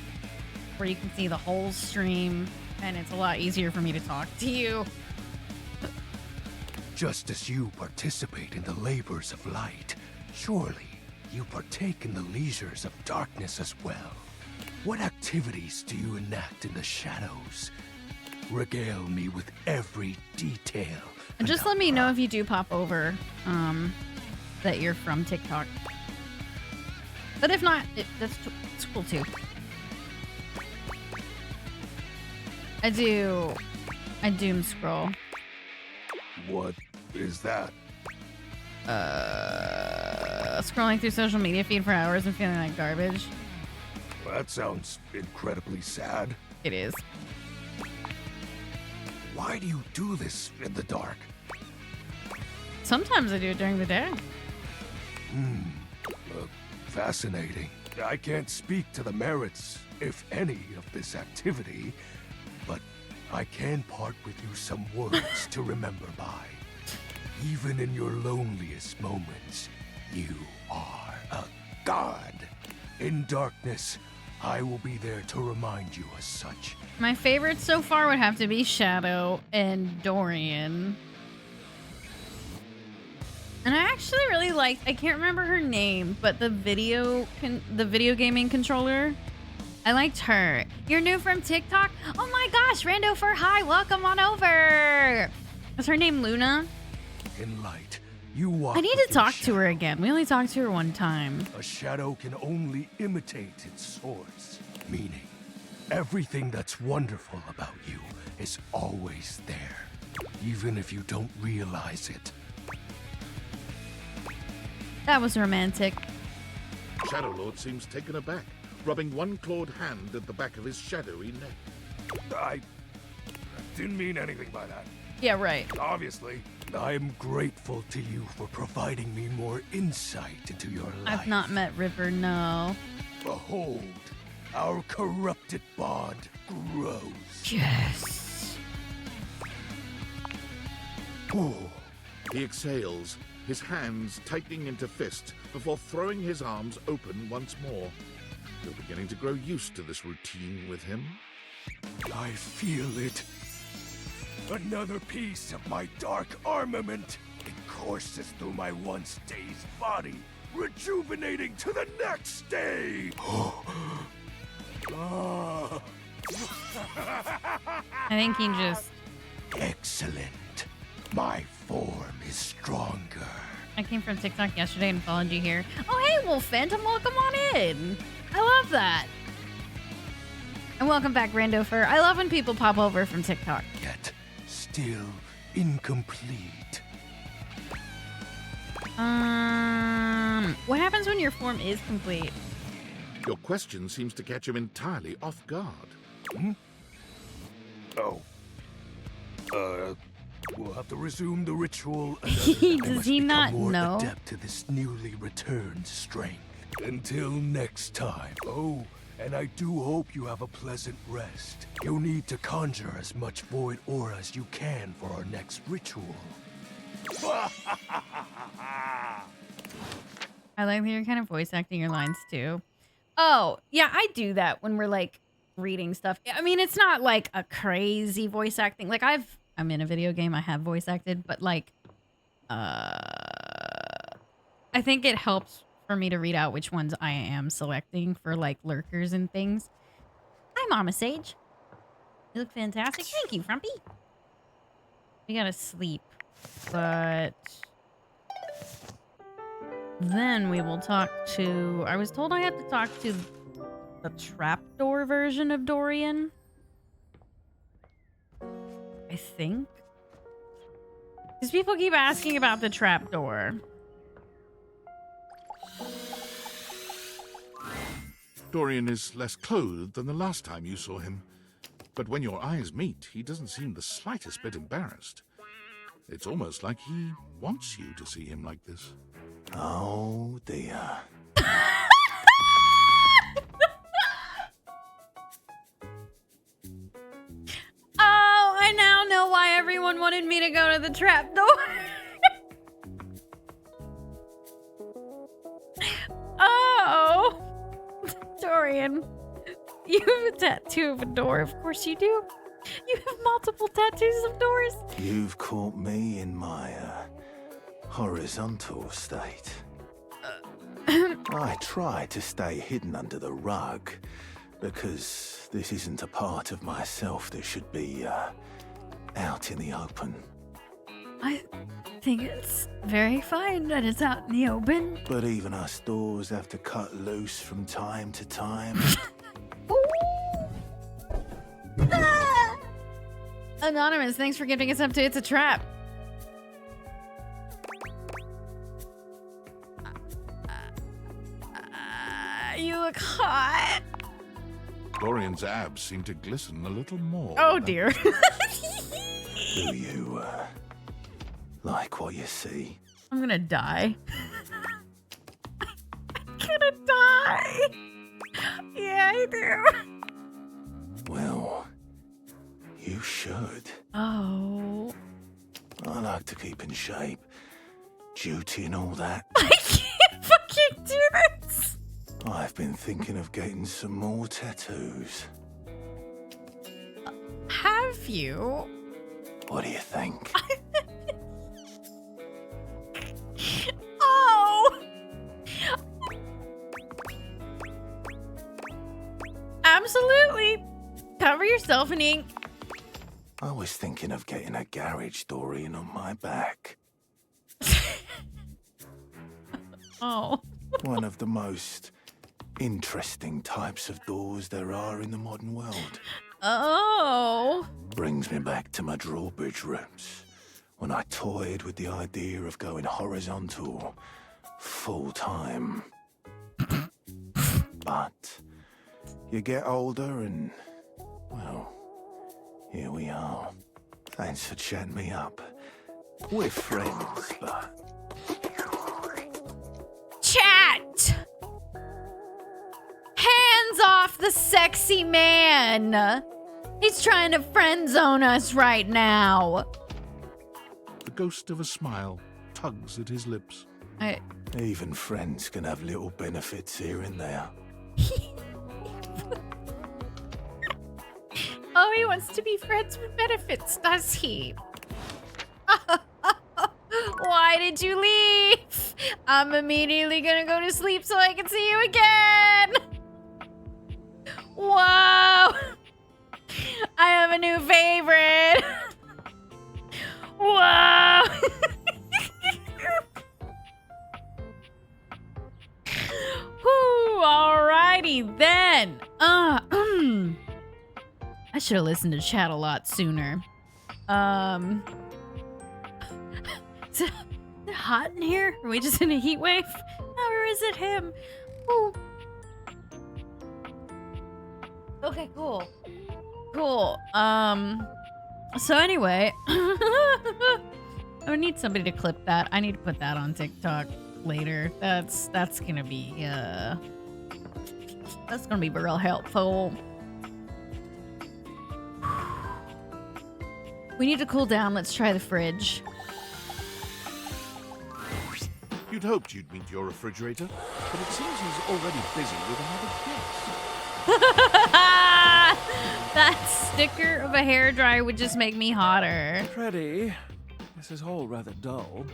where you can see the whole stream, and it's a lot easier for me to talk to you. Just as you participate in the labors of light, surely you partake in the leisures of darkness as well. What activities do you enact in the shadows? Regale me with every detail. And just let me know if you do pop over, that you're from TikTok. But if not, it's cool too. I doom scroll. What is that? Scrolling through social media feed for hours and feeling like garbage. That sounds incredibly sad. It is. Why do you do this in the dark? Sometimes I do it during the day. Fascinating. I can't speak to the merits, if any, of this activity, but I can part with you some words to remember by. Even in your loneliest moments, you are a god. In darkness, I will be there to remind you as such. My favorites so far would have to be Shadow and Dorian. And I actually really liked, I can't remember her name, but the video gaming controller. I liked her. You're new from TikTok? Oh my gosh, Rando for hi, welcome on over. Is her name Luna? In light, you walk. I need with to your talk to her again. We only talked to her one time. A shadow can only imitate its source, meaning everything that's wonderful about you is always there, even if you don't realize it. That was romantic. Shadow Lord seems taken aback, rubbing one clawed hand at the back of his shadowy neck. I didn't mean anything by that. Yeah, right. Obviously, I'm grateful to you for providing me more insight into your life. I've not met River, no. Behold, our corrupted bond grows. Yes. Oh, He exhales, his hands tightening into fist before throwing his arms open once more. You're beginning to grow used to this routine with him. I feel it. Another piece of my dark armament. It courses through my once dazed body, rejuvenating to the next day. Ah. I think he just... Excellent. My form is stronger. I came from TikTok yesterday and followed you here. Oh, hey, Wolf Phantom, welcome on in. I love that. And welcome back, Randofer. I love when people pop over from TikTok. Yet still incomplete. What happens when your form is complete? Your question seems to catch him entirely off guard. Oh. We'll have to resume the ritual another time. I Does must he become not more know? adept to this newly returned strength. Until next time. Oh, and I do hope you have a pleasant rest. You'll need to conjure as much void aura as you can for our next ritual. I like that you're kind of voice acting your lines too. Oh, yeah, I do that when we're like reading stuff. I mean, it's not like a crazy voice acting. Like I'm in a video game, I have voice acted, but like I think it helps for me to read out which ones I am selecting for like lurkers and things. Hi, Mama Sage. You look fantastic. Thank you, Frumpy. We gotta sleep, but then we will talk to... I was told I have to talk to the trapdoor version of Dorian. I think. Because people keep asking about the trapdoor. Dorian is less clothed than the last time you saw him. But when your eyes meet, he doesn't seem the slightest bit embarrassed. It's almost like he wants you to see him like this. Oh, dear. Oh, I now know why everyone wanted me to go to the trapdoor. Oh. Dorian. You have a tattoo of a door. Of course you do. You have multiple tattoos of doors. You've caught me in my horizontal state. I try to stay hidden under the rug because this isn't a part of myself that should be out in the open. I think it's very fine that it's out in the open. But even us doors have to cut loose from time to time. Ah! Anonymous, thanks for giving us up to It's a Trap. You look hot. Dorian's abs seem to glisten a little more. Oh than- dear. Do you like what you see? I'm gonna die. I'm gonna die. Yeah, I do. Well, you should. Oh. I like to keep in shape. Duty and all that. I can't fucking do this. I've been thinking of getting some more tattoos. Have you? What do you think? Oh. Absolutely. Cover yourself in ink. I was thinking of getting a garage Dorian on my back. Oh. One of the most interesting types of doors there are in the modern world. Oh. Brings me back to my drawbridge roots, when I toyed with the idea of going horizontal full time. But you get older and, well, here we are. Thanks for chatting me up. We're friends, but... Chat! Hands off the sexy man! He's trying to friend zone us right now. The ghost of a smile tugs at his lips. Even friends can have little benefits here and there. Oh, he wants to be friends with benefits, does he? Why did you leave? I'm immediately gonna go to sleep so I can see you again. Whoa. I have a new favorite. Whoa. Whew, alrighty then. I should have listened to chat a lot sooner. Is it hot in here? Are we just in a heat wave? Or is it him? Ooh. Okay, cool. Cool. So anyway, I would need somebody to clip that. I need to put that on TikTok later. That's gonna be that's gonna be real helpful. We need to cool down. Let's try the fridge. You'd hoped you'd meet your refrigerator, but it seems he's already busy with another guest. That sticker of a hairdryer would just make me hotter. Freddy, this is all rather dull.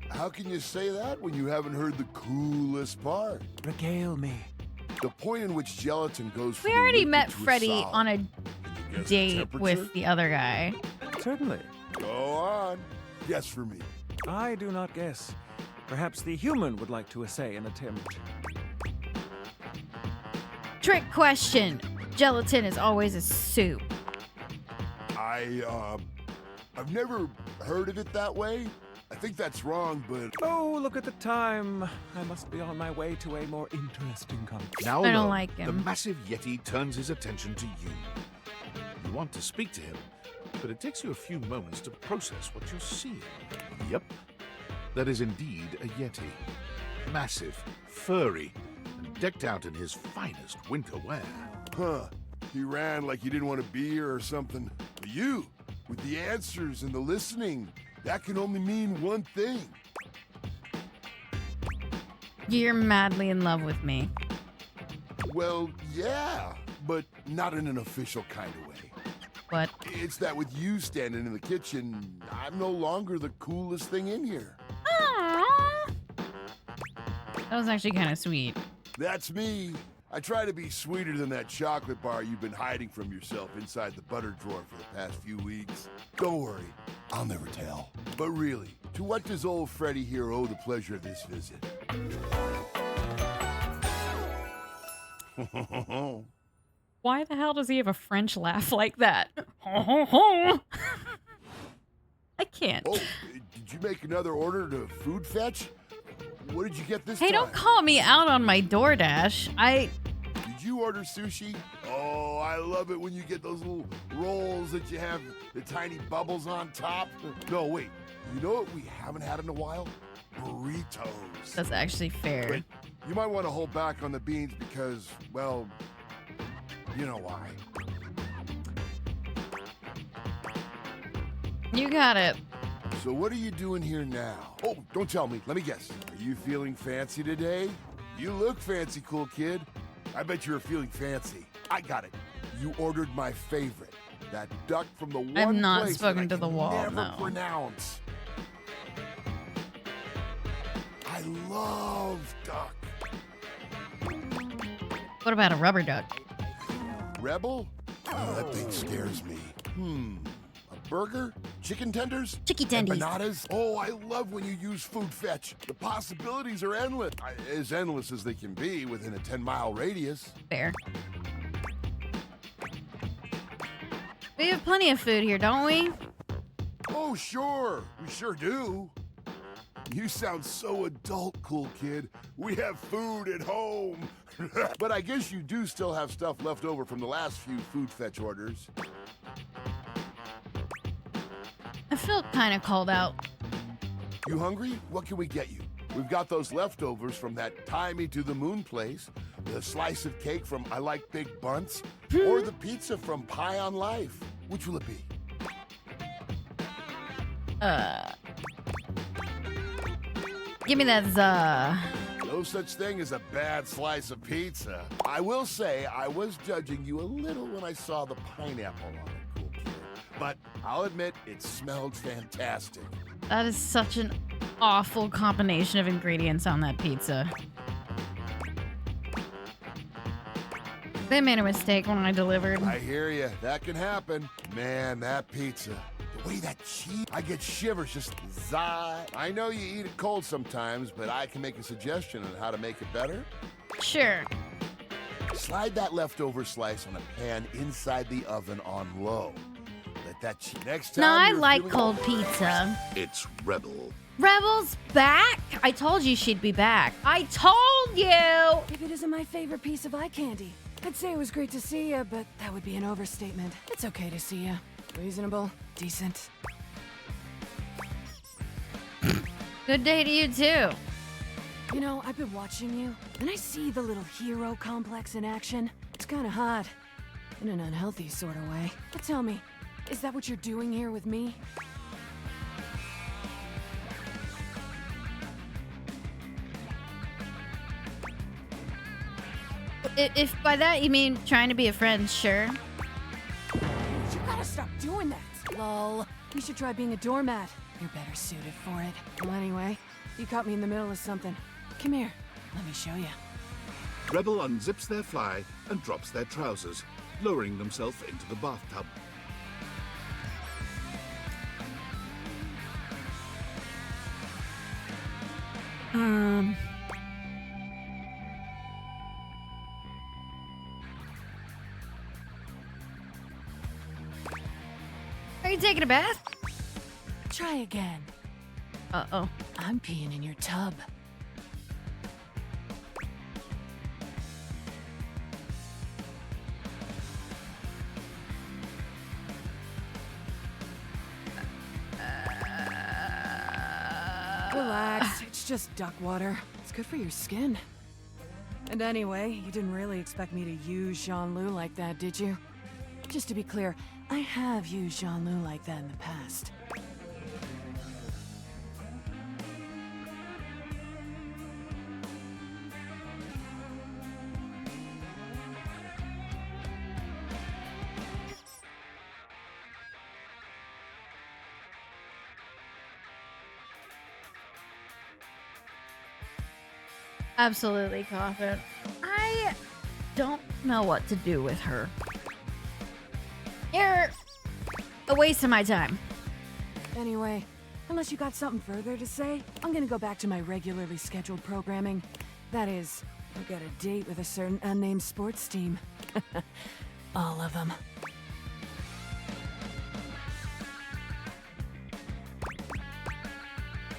How can you say that when you haven't heard the coolest part? Regale me. The point in which gelatin goes from We a already liquid met to a Freddy solid. on a Can you guess the date temperature? with the other guy. Certainly. Go on. Guess for me. I do not guess. Perhaps the human would like to essay an attempt. Trick question. Gelatin is always a soup. I've never heard of it that way. I think that's wrong, but Oh, look at the time. I must be on my way to a more interesting conversation. Now I don't alone, like him. the massive Yeti turns his attention to you. You want to speak to him, but it takes you a few moments to process what you're seeing. Yep, that is indeed a Yeti. Massive, furry, and decked out in his finest winter wear. huh. He ran like he didn't want to be here or something. But you, with the answers and the listening, that can only mean one thing. You're madly in love with me. Well, yeah, but not in an official kind of way. What? It's that with you standing in the kitchen, I'm no longer the coolest thing in here. Aww. That was actually kind of sweet. That's me. I try to be sweeter than that chocolate bar you've been hiding from yourself inside the butter drawer for the past few weeks. Don't worry, I'll never tell. But really, to what does old Freddy here owe the pleasure of this visit? Why the hell does he have a French laugh like that? I can't. Oh, did you make another order to Food Fetch? What did you get this Hey, time? don't call me out on my DoorDash. Did you order sushi? Oh, I love it when you get those little rolls that you have the tiny bubbles on top. No, wait. You know what we haven't had in a while? Burritos. That's actually fair. But you might want to hold back on the beans because, well, you know why. You got it. So what are you doing here now? Oh, don't tell me. Let me guess. Are you feeling fancy today? You look fancy, cool kid. I bet you're feeling fancy. I got it. You ordered my favorite. That duck from the one I've not place spoken that I to the can wall, never no. pronounce. I love duck. What about a rubber duck? Rebel? Oh, that thing scares me. A burger? Chicken tenders? Chicky tendies. Empanadas? Oh, I love when you use Food Fetch. The possibilities are endless. As endless as they can be within a 10-mile radius. Fair. We have plenty of food here, don't we? Oh, sure. We sure do. You sound so adult, cool kid. We have food at home. But I guess you do still have stuff left over from the last few Food Fetch orders. I feel kind of called out. You hungry? What can we get you? We've got those leftovers from that Tie Me to the Moon place, the slice of cake from I Like Big Bunts, or the pizza from Pie on Life. Which will it be? Give me that No such thing as a bad slice of pizza. I will say I was judging you a little when I saw the pineapple on it, cool kid. But I'll admit it smelled fantastic. That is such an awful combination of ingredients on that pizza. They made a mistake when I delivered. I hear you. That can happen. Man, that pizza. The way that cheese, I get shivers just zah. I know you eat it cold sometimes, but I can make a suggestion on how to make it better. Sure. Slide that leftover slice on a pan inside the oven on low. Let that cheese next time. No, I you're like feeling- cold pizza. It's Rebel. Rebel's back? I told you she'd be back. I told you! If it isn't my favorite piece of eye candy, I'd say it was great to see you, but that would be an overstatement. It's okay to see you. Reasonable, decent. Good day to you, too. You know, I've been watching you, and I see the little hero complex in action. It's kind of hot. In an unhealthy sort of way. But tell me, is that what you're doing here with me? If by that you mean trying to be a friend, sure. You gotta stop doing that. Lol. You should try being a doormat. You're better suited for it. Well, anyway, you caught me in the middle of something. Come here. Let me show you. Rebel unzips their fly and drops their trousers, lowering themselves into the bathtub. Are you taking a bath? Try again. Uh-oh. I'm peeing in your tub. Relax, it's just duck water. It's good for your skin. And anyway, you didn't really expect me to use Jean-Loup like that, did you? Just to be clear, I have used Jean-Loup like that in the past. Absolutely, Coffin. I don't know what to do with her. You're a waste of my time. Anyway, unless you got something further to say, I'm gonna go back to my regularly scheduled programming. That is, I got a date with a certain unnamed sports team. All of them.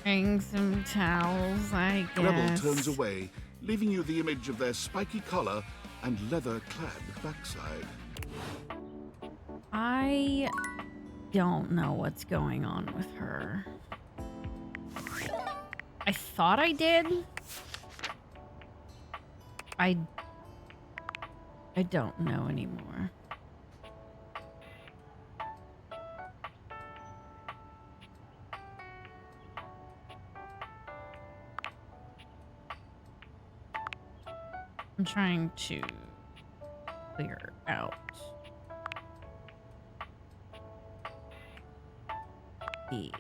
Bring some towels, I guess. Rebel turns away, leaving you the image of their spiky collar and leather-clad backside. I don't know what's going on with her. I thought I did. I don't know anymore. I'm trying to clear out these.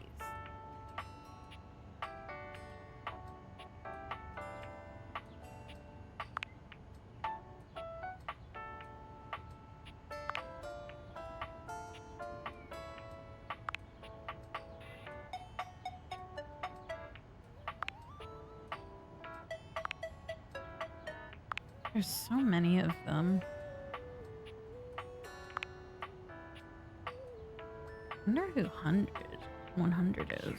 There's so many of them. I wonder who 100 is.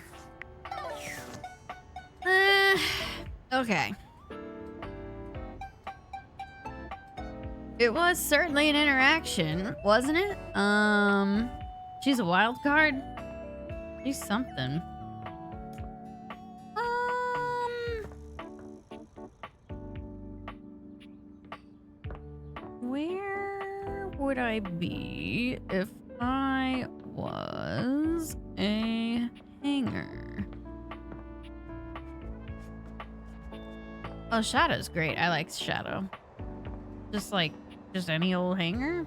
Okay. It was certainly an interaction, wasn't it? She's a wild card. She's something. Where would I be if I was a hanger? Oh, Shadow's great. I like Shadow. Just any old hanger?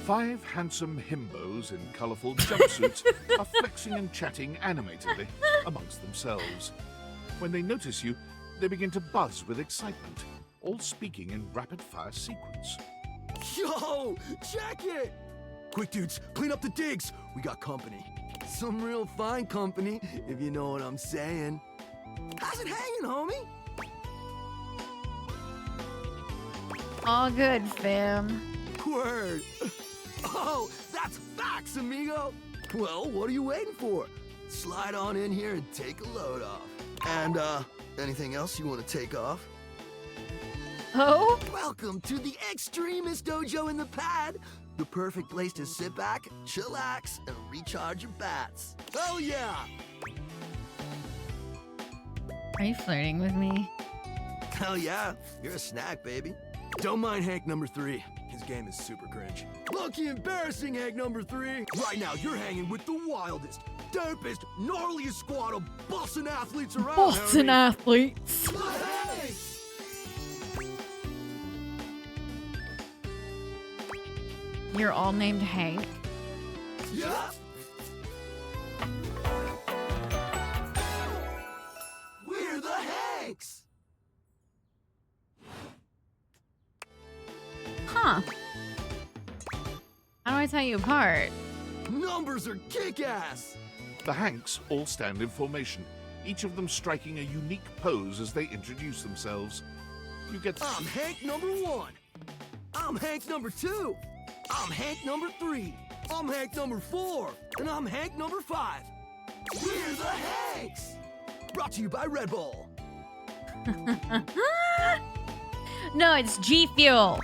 Five handsome himbos in colourful jumpsuits are flexing and chatting animatedly amongst themselves. When they notice you, they begin to buzz with excitement, all speaking in rapid-fire sequence. Yo, check it! Quick, dudes, clean up the digs. We got company. Some real fine company, if you know what I'm saying. How's it hanging, homie? All good, fam. Word. Oh, that's facts, amigo. Well, what are you waiting for? Slide on in here and take a load off. And, anything else you want to take off? Oh? Welcome to the Extremist Dojo in the Pad. The perfect place to sit back, chillax, and recharge your bats. Hell yeah! Are you flirting with me? Hell yeah, you're a snack, baby. Don't mind Hank number 3. His game is super cringe. Lucky embarrassing, Hank number 3. Right now, you're hanging with the wildest, dopest, gnarliest squad of bussin' athletes around. Boston athletes. Hey! You're all named Hank. Yeah. We're the Hanks. Huh. How do I tell you apart? Numbers are kick-ass. The Hanks all stand in formation, each of them striking a unique pose as they introduce themselves. You get... I'm Hank number 1. I'm Hank number 2. I'm Hank number 3. I'm Hank number 4. And I'm Hank number 5. We're the Hanks. Brought to you by Red Bull. No, it's G Fuel.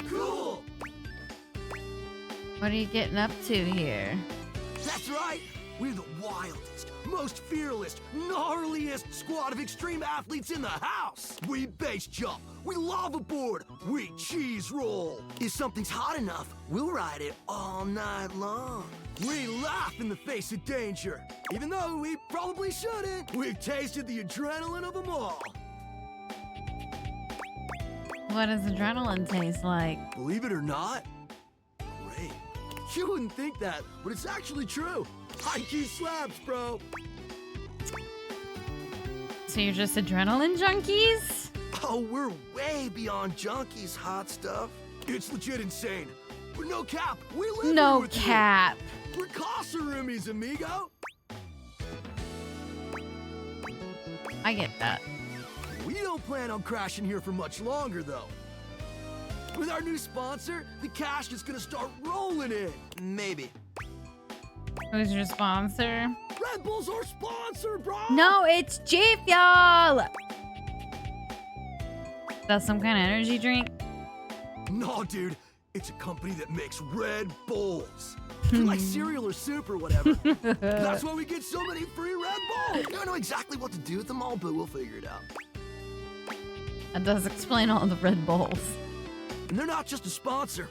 Cool. What are you getting up to here? That's right. We're the wildest, most fearless, gnarliest squad of extreme athletes in the house. We base jump, we lava board, we cheese roll. If something's hot enough, we'll ride it all night long. We laugh in the face of danger, even though we probably shouldn't. We've tasted the adrenaline of them all. What does adrenaline taste like? Believe it or not, You wouldn't think that, but it's actually true. High-key slaps, bro. So you're just adrenaline junkies? Oh, we're way beyond junkies, hot stuff. It's legit insane. But no cap, we live No here with cap. you. We're Casarumis, amigo. I get that. We don't plan on crashing here for much longer, though. With our new sponsor, the cash is gonna start rolling in. Maybe. Who's your sponsor? Red Bull's our sponsor, bro! No, it's G Fuel! That's some kind of energy drink? No, dude. It's a company that makes Red Bulls. They're like cereal or soup or whatever. That's why we get so many free Red Bulls. I don't know exactly what to do with them all, but we'll figure it out. That does explain all the Red Bulls. And they're not just a sponsor.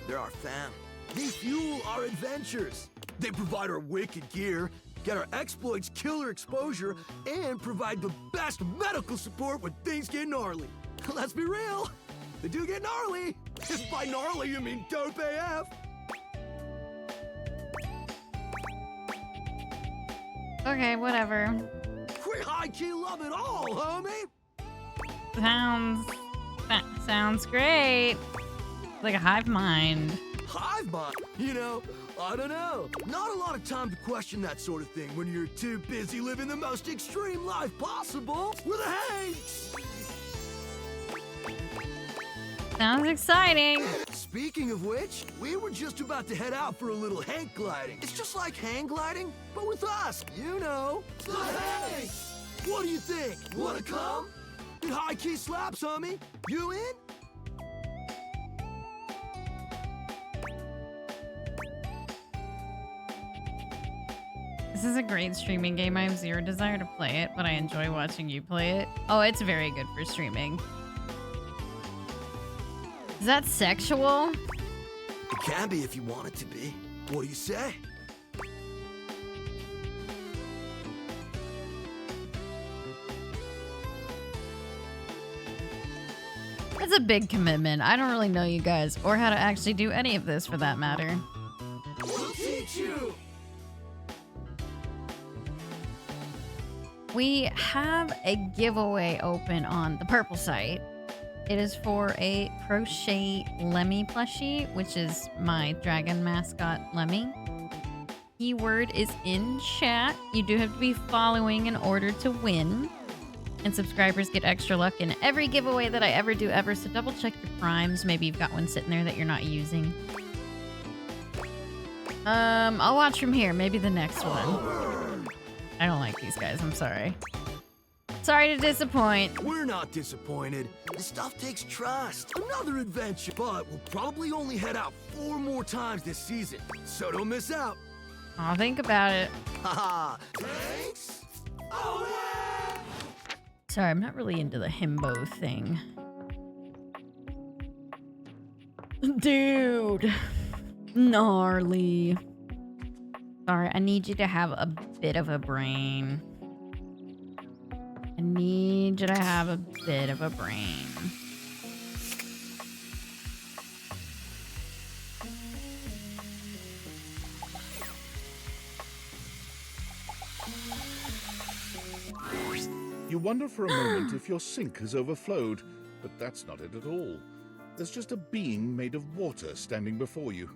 They're our fam. They fuel our adventures. They provide our wicked gear, get our exploits killer exposure, and provide the best medical support when things get gnarly. Let's be real. They do get gnarly. If by gnarly you mean dope AF. Okay, whatever. We high-key love it all, homie. Sounds great. Like a hive mind. Hive mind? You know, I don't know. Not a lot of time to question that sort of thing when you're too busy living the most extreme life possible with a Hanks. Sounds exciting. Speaking of which, we were just about to head out for a little Hank gliding. It's just like hang gliding, but with us. You know, the Hanks. What do you think? Wanna come? It high-key slaps, homie. You in? This is a great streaming game. I have zero desire to play it, but I enjoy watching you play it. Oh, it's very good for streaming. Is that sexual? It can be if you want it to be. What do you say? It's a big commitment. I don't really know you guys, or how to actually do any of this for that matter. We'll teach you! We have a giveaway open on the purple site. It is for a crochet Lemmy plushie, which is my dragon mascot Lemmy. Keyword is in chat. You do have to be following in order to win. And subscribers get extra luck in every giveaway that I ever do ever, so double check your primes. Maybe you've got one sitting there that you're not using. I'll watch from here. Maybe the next one. I don't like these guys. I'm sorry. Sorry to disappoint. We're not disappointed. This stuff takes trust. Another adventure. But we'll probably only head out 4 more times this season. So don't miss out. I'll think about it. Haha. Thanks. Oh, yeah. Sorry, I'm not really into the himbo thing. Dude. Gnarly. Sorry, I need you to have a bit of a brain. I need you to have a bit of a brain. You wonder for a moment if your sink has overflowed, but that's not it at all. There's just a being made of water standing before you.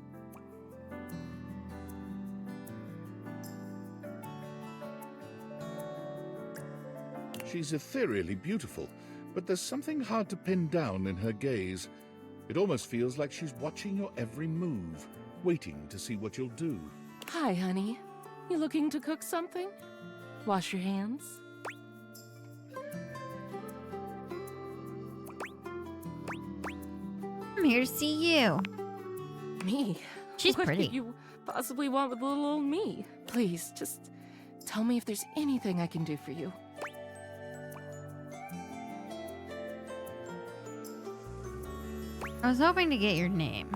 She's ethereally beautiful, but there's something hard to pin down in her gaze. It almost feels like she's watching your every move, waiting to see what you'll do. Hi, honey. You looking to cook something? Wash your hands? I'm here to see you. Me? She's what pretty. Could you possibly want with little old me? Please, just tell me if there's anything I can do for you. I was hoping to get your name.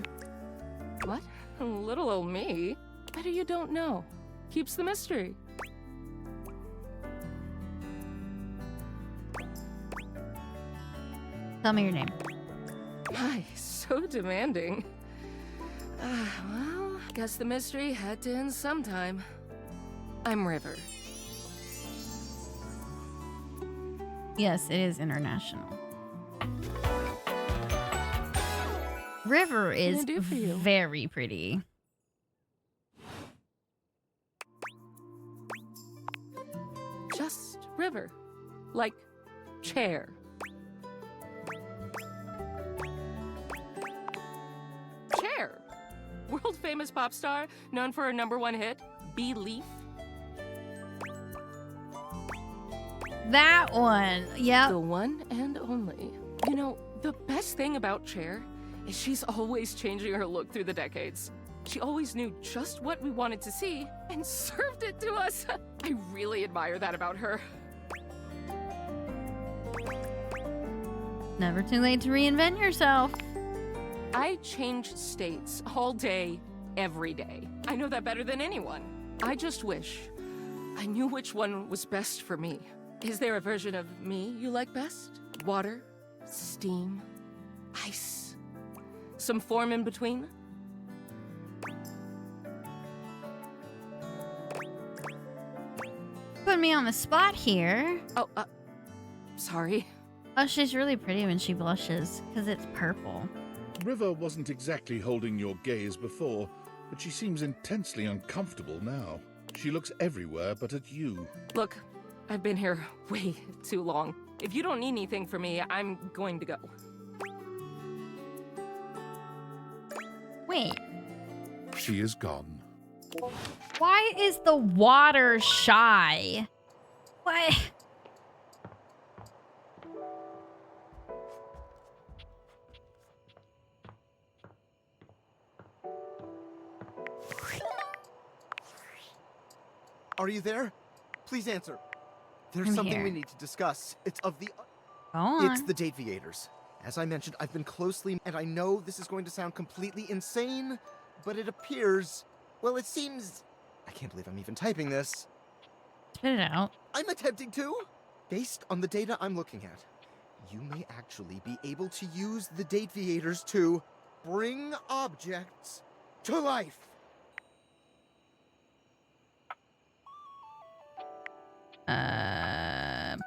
What? Little old me? Better you don't know. Keeps the mystery. Tell me your name. My, so demanding. Well, guess the mystery had to end sometime. I'm River. Yes, it is international. River What can I is do for you? very pretty. Just River. Like, chair. Chair. World famous pop star, known for her #1 hit, Belief. That one. Yep. The one and only. You know, the best thing about Cher is she's always changing her look through the decades. She always knew just what we wanted to see and served it to us. I really admire that about her. Never too late to reinvent yourself. I change states all day, every day. I know that better than anyone. I just wish I knew which one was best for me. Is there a version of me you like best? Water? Steam? Ice? Some form in between? Put me on the spot here. Oh, sorry. Oh, she's really pretty when she blushes, because it's purple. River wasn't exactly holding your gaze before, but she seems intensely uncomfortable now. She looks everywhere but at you. Look, I've been here way too long. If you don't need anything from me, I'm going to go. Wait, She is gone. why is the water shy? What? Are you there? Please answer. There's I'm something here. we need to discuss. It's of the... Go on. It's the Dateviators. As I mentioned, I've been closely... And I know this is going to sound completely insane, but it appears... Well, it seems... I can't believe I'm even typing this. Spit it out. I'm attempting to. Based on the data I'm looking at, you may actually be able to use the Dateviators to bring objects to life.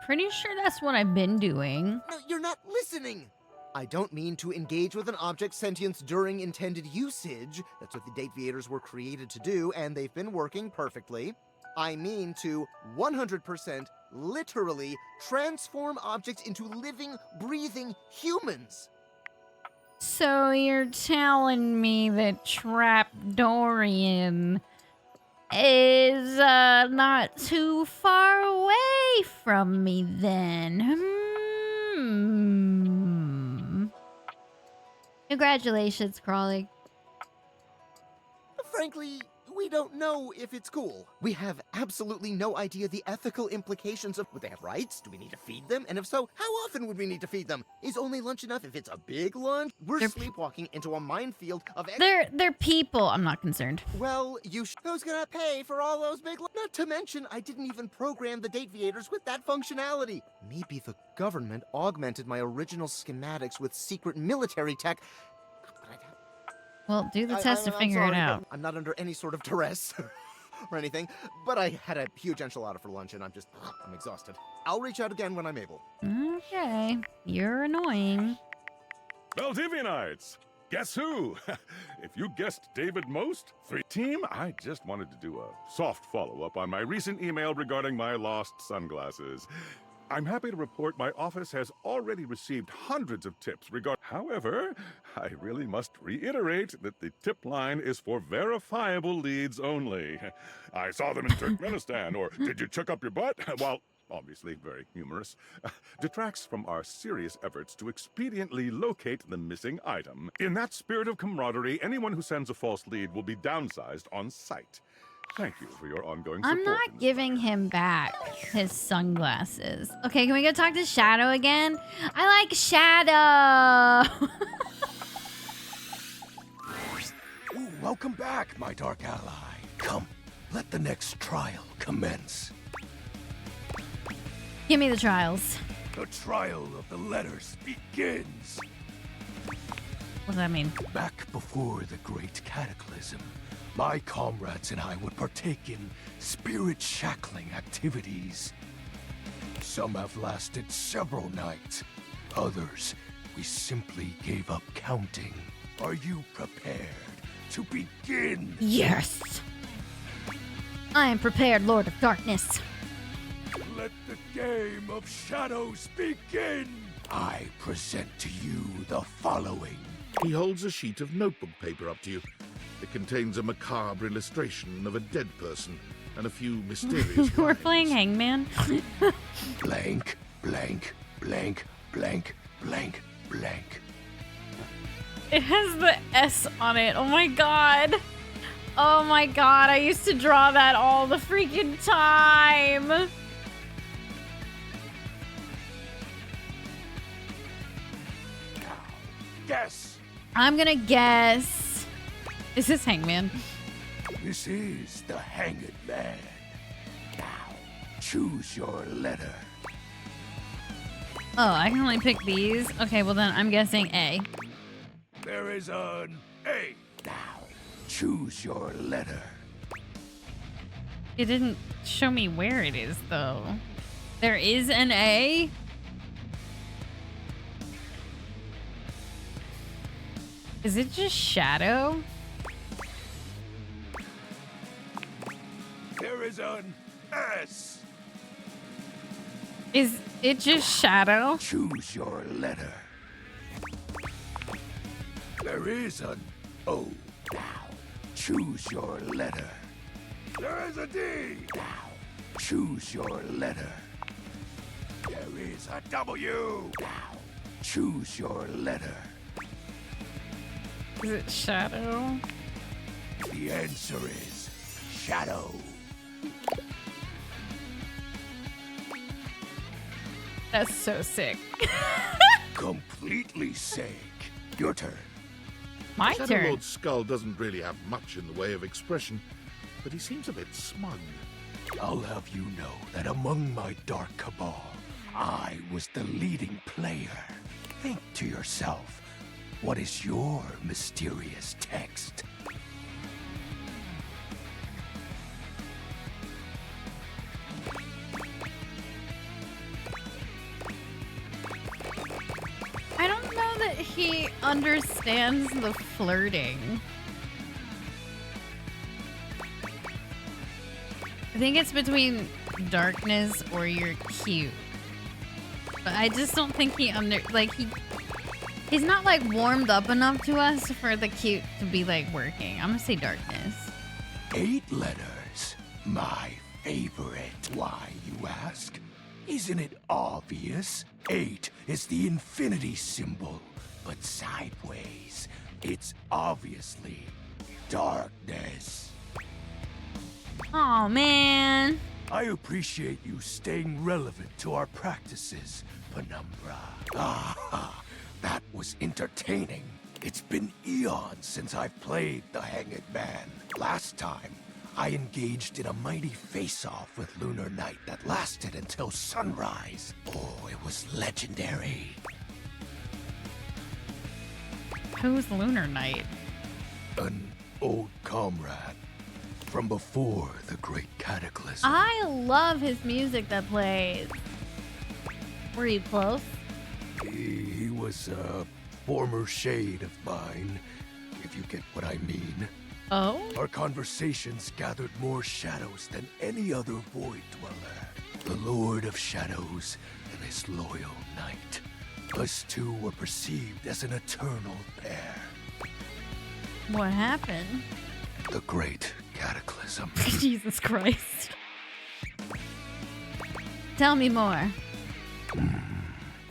Pretty sure that's what I've been doing. No, you're not listening. I don't mean to engage with an object's sentience during intended usage. That's what the Dateviators were created to do, and they've been working perfectly. I mean to 100% literally transform objects into living, breathing humans. So you're telling me that Trapdorian is not too far away from me then? Congratulations, Crawley. Frankly, we don't know if it's cool. We have absolutely no idea the ethical implications of... Would they have rights? Do we need to feed them? And if so, how often would we need to feed them? Is only lunch enough if it's a big lunch? We're sleepwalking into a minefield of... They're people. I'm not concerned. Well, who's gonna pay for all those big... Not to mention, I didn't even program the Dateviators with that functionality. Maybe the government augmented my original schematics with secret military tech. Well, do the test to I'm figure it sorry, out. I'm not under any sort of duress or anything, but I had a huge enchilada for lunch and I'm exhausted. I'll reach out again when I'm able. Okay. You're annoying. Valdivianites! Guess who? If you guessed David most, team, I just wanted to do a soft follow-up on my recent email regarding my lost sunglasses. I'm happy to report my office has already received hundreds of tips regarding... However, I really must reiterate that the tip line is for verifiable leads only. I saw them in Turkmenistan, or did you check up your butt? While obviously very humorous, detracts from our serious efforts to expediently locate the missing item. In that spirit of camaraderie, anyone who sends a false lead will be downsized on sight. Thank you for your ongoing support. I'm not giving him back his sunglasses. Okay, can we go talk to Shadow again? I like Shadow. Ooh, welcome back, my dark ally. Come, let the next trial commence. Give me the trials. The trial of the letters begins. What does that mean? Back before the Great Cataclysm, my comrades and I would partake in spirit-shackling activities. Some have lasted several nights. Others, we simply gave up counting. Are you prepared to begin? Yes! I am prepared, Lord of Darkness. Let the game of shadows begin! I present to you the following. He holds a sheet of notebook paper up to you. It contains a macabre illustration of a dead person and a few mysterious We're lines. playing Hangman. Blank, blank, blank, blank, blank, blank. It has the S on it. Oh my god. Oh my god. I used to draw that all the freaking time. Guess. I'm gonna guess. Is this Hangman? This is the Hanged Man. Now, choose your letter. Oh, I can only pick these? Okay, well then I'm guessing A. There is an A. Now, choose your letter. It didn't show me where it is, though. There is an A? Is it just Shadow? There is an S. Is it just Shadow? Choose your letter. There is an O. Now, choose your letter. There is a D. Now, choose your letter. There is a W. Now, choose your letter. Is it Shadow? The answer is Shadow. That's so sick. Completely sick. Your turn. My Shadow turn. Lord Skull doesn't really have much in the way of expression, but he seems a bit smug. I'll have you know that among my dark cabal, I was the leading player. Think to yourself, what is your mysterious text? I don't know that he understands the flirting. I think it's between darkness or you're cute. But I just don't think he he's not like warmed up enough to us for the cute to be like working. I'm gonna say darkness. 8 letters. My favorite. Why, you ask? Isn't it obvious? 8 is the infinity symbol, but sideways. It's obviously darkness. Oh man. I appreciate you staying relevant to our practices, Penumbra. Ah, that was entertaining. It's been eons since I've played the Hanged Man. Last time, I engaged in a mighty face-off with Lunar Knight that lasted until sunrise. Oh, it was legendary. Who's Lunar Knight? An old comrade from before the Great Cataclysm. I love his music that plays. Were you close? He was a former shade of mine, if you get what I mean. Oh? Our conversations gathered more shadows than any other Void Dweller. The Lord of Shadows and his loyal knight. Us two were perceived as an eternal pair. What happened? The Great Cataclysm. Jesus Christ. Tell me more.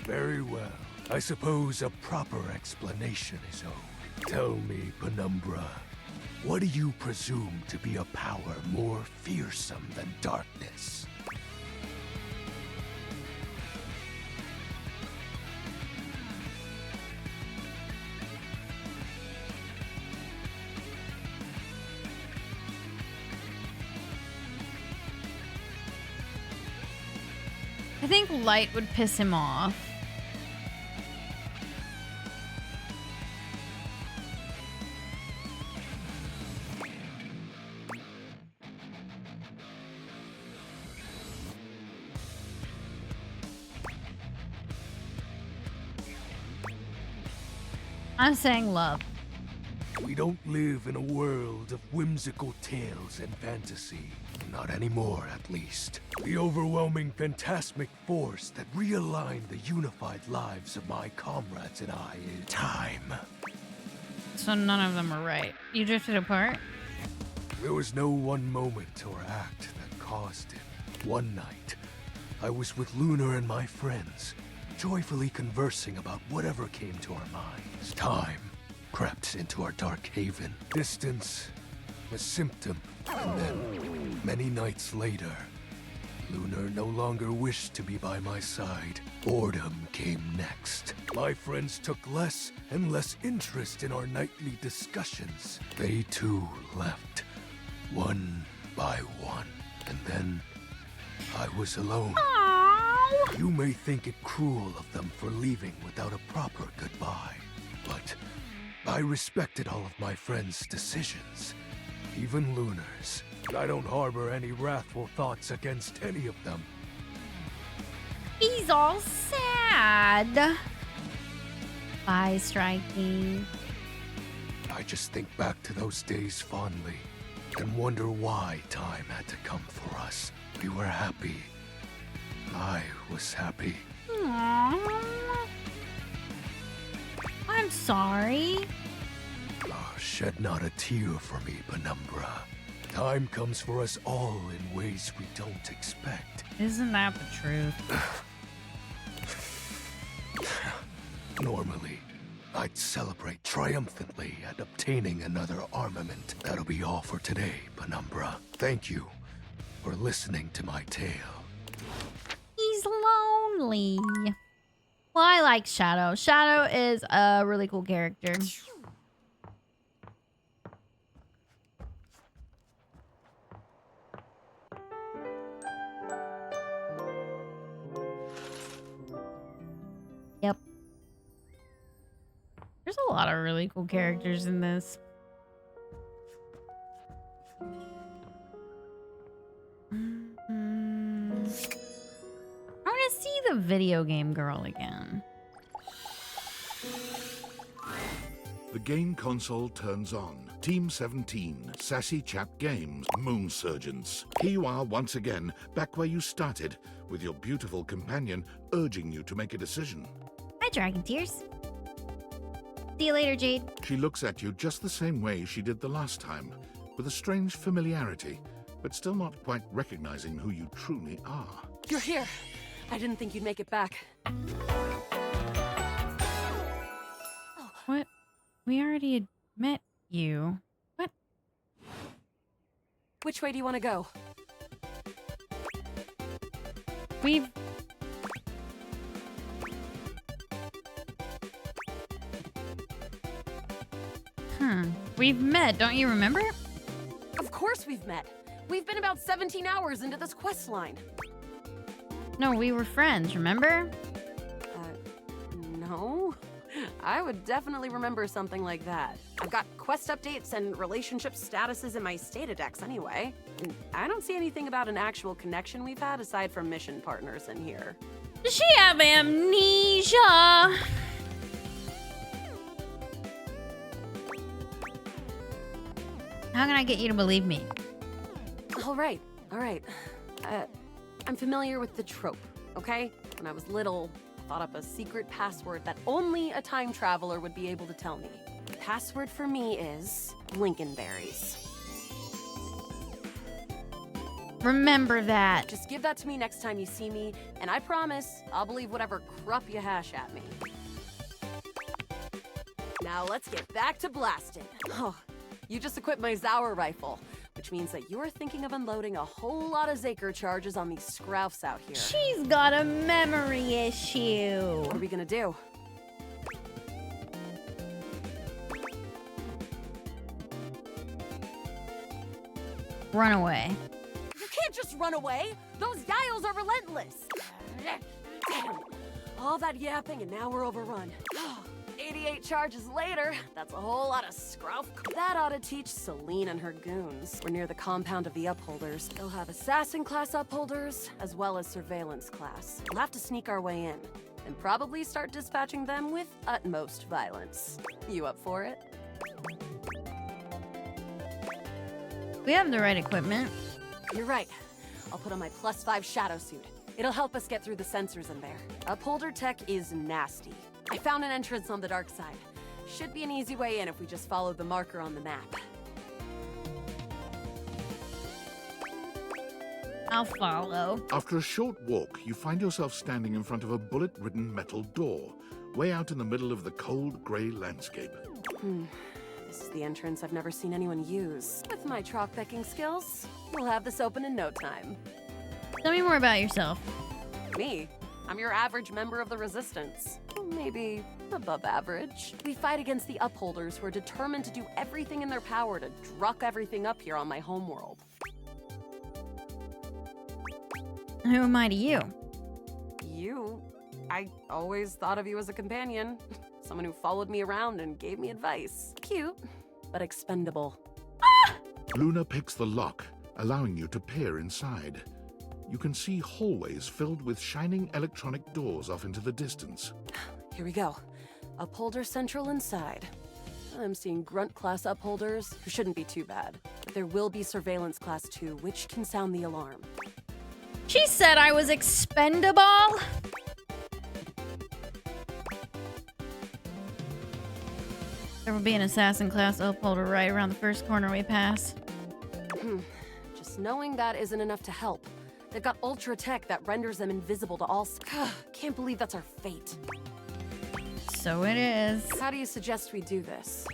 Very well. I suppose a proper explanation is owed. Tell me, Penumbra, what do you presume to be a power more fearsome than darkness? I think light would piss him off. I'm saying love. We don't live in a world of whimsical tales and fantasy. Not anymore, at least. The overwhelming phantasmic force that realigned the unified lives of my comrades and I is time. So none of them are right. You drifted apart? There was no one moment or act that caused it. One night, I was with Lunar and my friends, joyfully conversing about whatever came to our minds. Time crept into our dark haven. Distance, a symptom, and then, many nights later, Lunar no longer wished to be by my side. Boredom came next. My friends took less and less interest in our nightly discussions. They too left, one by one. And then, I was alone. Aww. You may think it cruel of them for leaving without a proper goodbye, but I respected all of my friends' decisions, even Lunar's. I don't harbor any wrathful thoughts against any of them. He's all sad. Bye, Striking. I just think back to those days fondly and wonder why time had to come for us. We were happy. I was happy. Aww. I'm sorry. Oh, shed not a tear for me, Penumbra. Time comes for us all in ways we don't expect. Isn't that the truth? Normally, I'd celebrate triumphantly at obtaining another armament. That'll be all for today, Penumbra. Thank you for listening to my tale. He's lonely. Well, I like Shadow. Shadow is a really cool character. Yep. There's a lot of really cool characters in this. I want to see the video game girl again. The game console turns on. Team 17, Sassy Chap Games, Moon Surgeons. Here you are once again, back where you started, with your beautiful companion urging you to make a decision. Hi, Dragon Tears. See you later, Jade. She looks at you just the same way she did the last time, with a strange familiarity, but still not quite recognizing who you truly are. You're here. I didn't think you'd make it back. What? We already had met you. What? Which way do you want to go? We've met, don't you remember? Of course we've met. We've been about 17 hours into this quest line. No, we were friends, remember? No. I would definitely remember something like that. I've got quest updates and relationship statuses in my Stata decks anyway. And I don't see anything about an actual connection we've had aside from mission partners in here. Does she have amnesia? How can I get you to believe me? All right. I'm familiar with the trope, okay? When I was little, I thought up a secret password that only a time traveler would be able to tell me. The password for me is Lincolnberries. Remember that. Just give that to me next time you see me, and I promise I'll believe whatever crap you hash at me. Now let's get back to blasting. Oh, you just equipped my Zauer rifle, which means that you're thinking of unloading a whole lot of Zaker charges on these scroufs out here. She's got a memory issue. What are we gonna do? Run away. You can't just run away! Those Yaels are relentless! Damn! All that yapping and now we're overrun. 88 charges later, that's a whole lot of scruff. That ought to teach Celine and her goons. We're near the compound of the Upholders. They'll have assassin class Upholders, as well as surveillance class. We'll have to sneak our way in. and probably start dispatching them with utmost violence. You up for it? We have the right equipment. You're right. I'll put on my +5 shadow suit. It'll help us get through the sensors in there. Upholder tech is nasty. I found an entrance on the dark side. Should be an easy way in if we just follow the marker on the map. I'll follow. After a short walk, you find yourself standing in front of a bullet-ridden metal door, way out in the middle of the cold, grey landscape. This is the entrance I've never seen anyone use. With my chalk picking skills, we'll have this open in no time. Tell me more about yourself. Me? I'm your average member of the Resistance. Maybe above average. We fight against the Upholders who are determined to do everything in their power to druck everything up here on my homeworld. Who am I to you? You? I always thought of you as a companion. Someone who followed me around and gave me advice. Cute, but expendable. Luna picks the lock, allowing you to peer inside. You can see hallways filled with shining electronic doors off into the distance. Here we go. Upholder Central inside. I'm seeing Grunt-class Upholders, who shouldn't be too bad. But there will be Surveillance Class 2, which can sound the alarm. She said I was expendable? There will be an assassin-class upholder right around the first corner we pass. Just knowing that isn't enough to help. They've got ultra tech that renders them invisible to all. Can't believe that's our fate. So it is. How do you suggest we do this?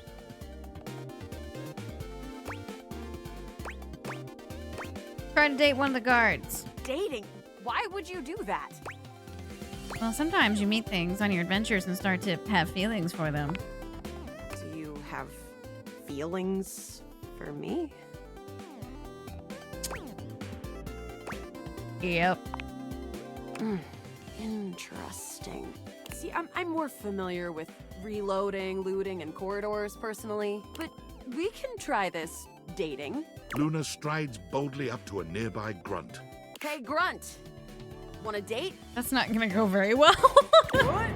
Try to date one of the guards. Dating? Why would you do that? Well, sometimes you meet things on your adventures and start to have feelings for them. Do you have feelings for me? Yep. Interesting. See, I'm more familiar with reloading, looting, and corridors personally, but we can try this dating. Luna strides boldly up to a nearby grunt. Hey, Grunt! Want a date? That's not gonna go very well. What?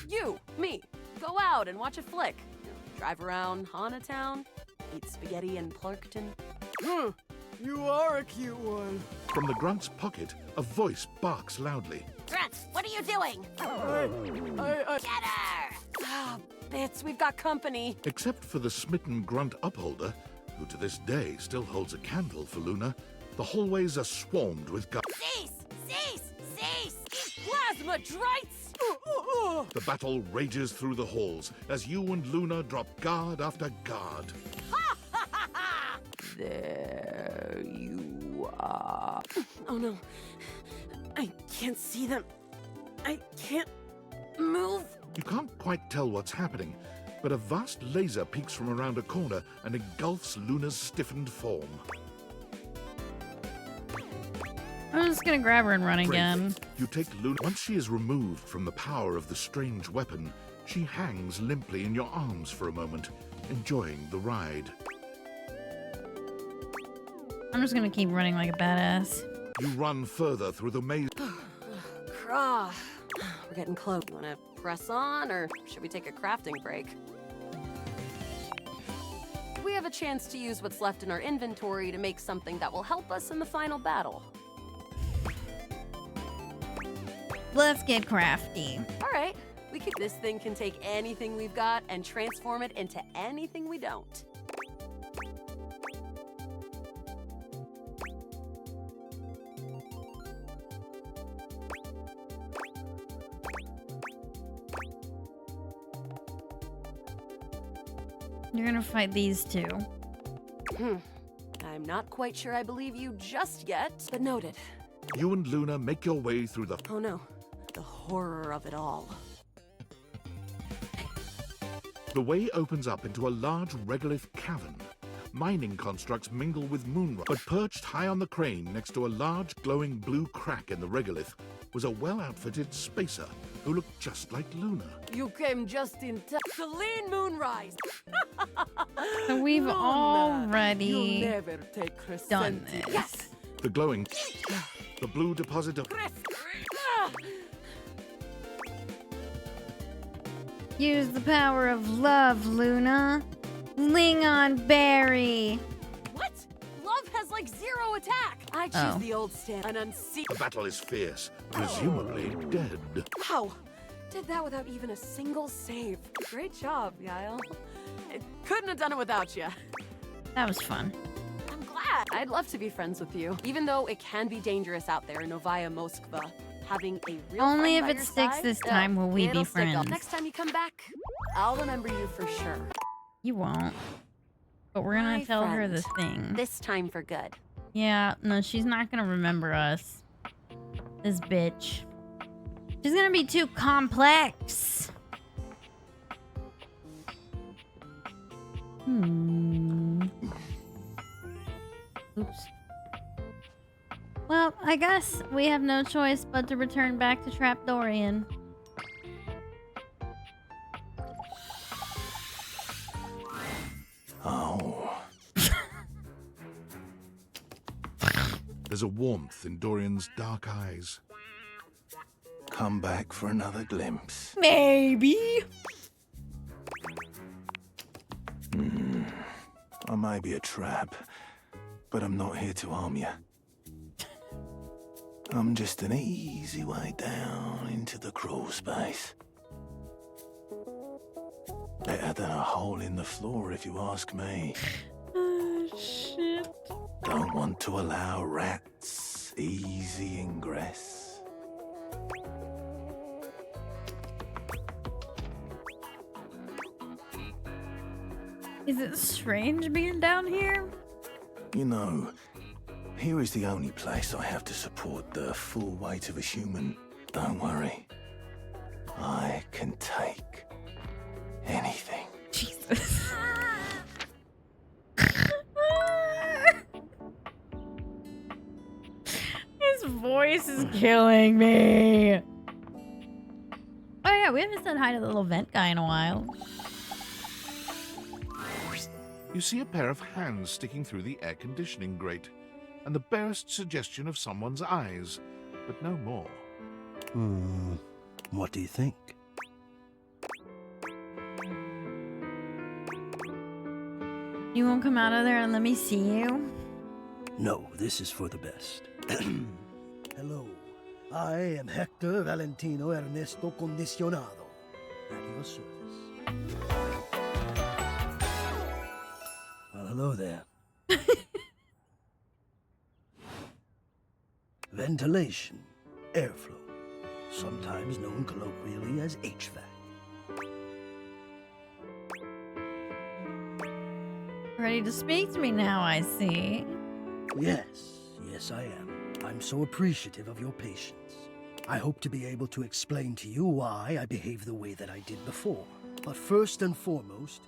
You, me, go out and watch a flick. Drive around Hanatown, eat spaghetti in Plurkton. You are a cute one. From the grunt's pocket, a voice barks loudly. Grunt, what are you doing? Get her! Ah, bits, we've got company. Except for the smitten grunt upholder, who to this day still holds a candle for Luna, the hallways are swarmed with guards. Cease! Plasma drites! The battle rages through the halls as you and Luna drop guard after guard. There you are. Oh no. I can't see them. I can't move. You can't quite tell what's happening, but a vast laser peeks from around a corner and engulfs Luna's stiffened form. I'm just gonna grab her and run again. Bravely, you take Luna. Once she is removed from the power of the strange weapon, she hangs limply in your arms for a moment, enjoying the ride. I'm just gonna keep running like a badass. You run further through the maze. Craw. We're getting close. Wanna press on, or should we take a crafting break? We have a chance to use what's left in our inventory to make something that will help us in the final battle. Let's get crafty. All right, this thing can take anything we've got and transform it into anything we don't. You're gonna fight these two. I'm not quite sure I believe you just yet, but noted. You and Luna make your way through the... Oh no, the horror of it all. The way opens up into a large regolith cavern. Mining constructs mingle with moonrock, but perched high on the crane next to a large glowing blue crack in the regolith was a well-outfitted spacer who looked just like Luna. You came just in time. Celine Moonrise! So we've already You'll never take done this. Yes! The glowing... The blue deposit of... Use the power of love, Luna. Lingon Berry. What? Love has like 0 attack. I choose Oh. the old stand. An The battle is fierce, presumably dead. Wow. Did that without even a single save. Great job, Yael. I couldn't have done it without you. That was fun. I'm glad. I'd love to be friends with you, even though it can be dangerous out there in Novaya Moskva. Having a real Only friend if by it your sticks side, this time will we be it'll stick up. friends. Next time you come back, I'll remember you for sure. You won't. But we're gonna My tell her the friend. thing. This time for good. Yeah, no, she's not gonna remember us. This bitch. She's gonna be too complex. Oops. Well, I guess we have no choice but to return back to Trapdorian. Oh. There's a warmth in Dorian's dark eyes. Come back for another glimpse. Maybe. I may be a trap, but I'm not here to harm you. I'm just an easy way down into the crawl space. Better than a hole in the floor, if you ask me. Oh, shit. Don't want to allow rats easy ingress. Is it strange being down here? You know, here is the only place I have to support the full weight of a human. Don't worry. I can take anything. Jesus. His voice is killing me. Oh yeah, we haven't said hi to the little vent guy in a while. You see a pair of hands sticking through the air conditioning grate, and the barest suggestion of someone's eyes, but no more. What do you think? You won't come out of there and let me see you? No, this is for the best. Hello, I am Hector Valentino Ernesto Condicionado, at your service. Well, hello there. Ventilation, airflow, sometimes known colloquially as HVAC. Ready to speak to me now, I see. Yes, I am. I'm so appreciative of your patience. I hope to be able to explain to you why I behaved the way that I did before. But first and foremost,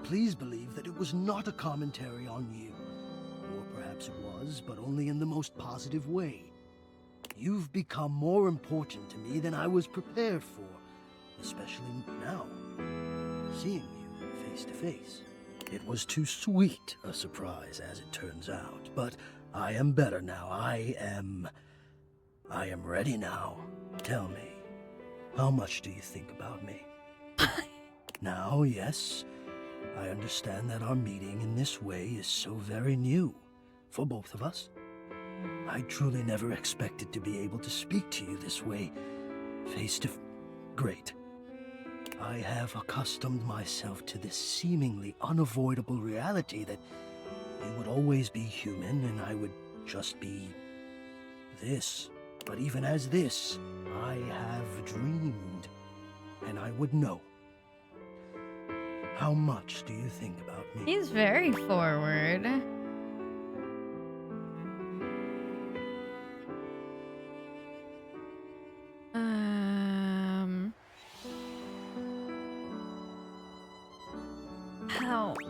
please believe that it was not a commentary on you. Or perhaps it was, but only in the most positive way. You've become more important to me than I was prepared for, especially now, seeing you face to face. It was too sweet a surprise, as it turns out, but I am better now. I am ready now. Tell me, how much do you think about me? Now, yes, I understand that our meeting in this way is so very new for both of us. I truly never expected to be able to speak to you this way, face to... Great. I have accustomed myself to this seemingly unavoidable reality that you would always be human and I would just be this. But even as this, I have dreamed, and I would know. How much do you think about me? He's very forward.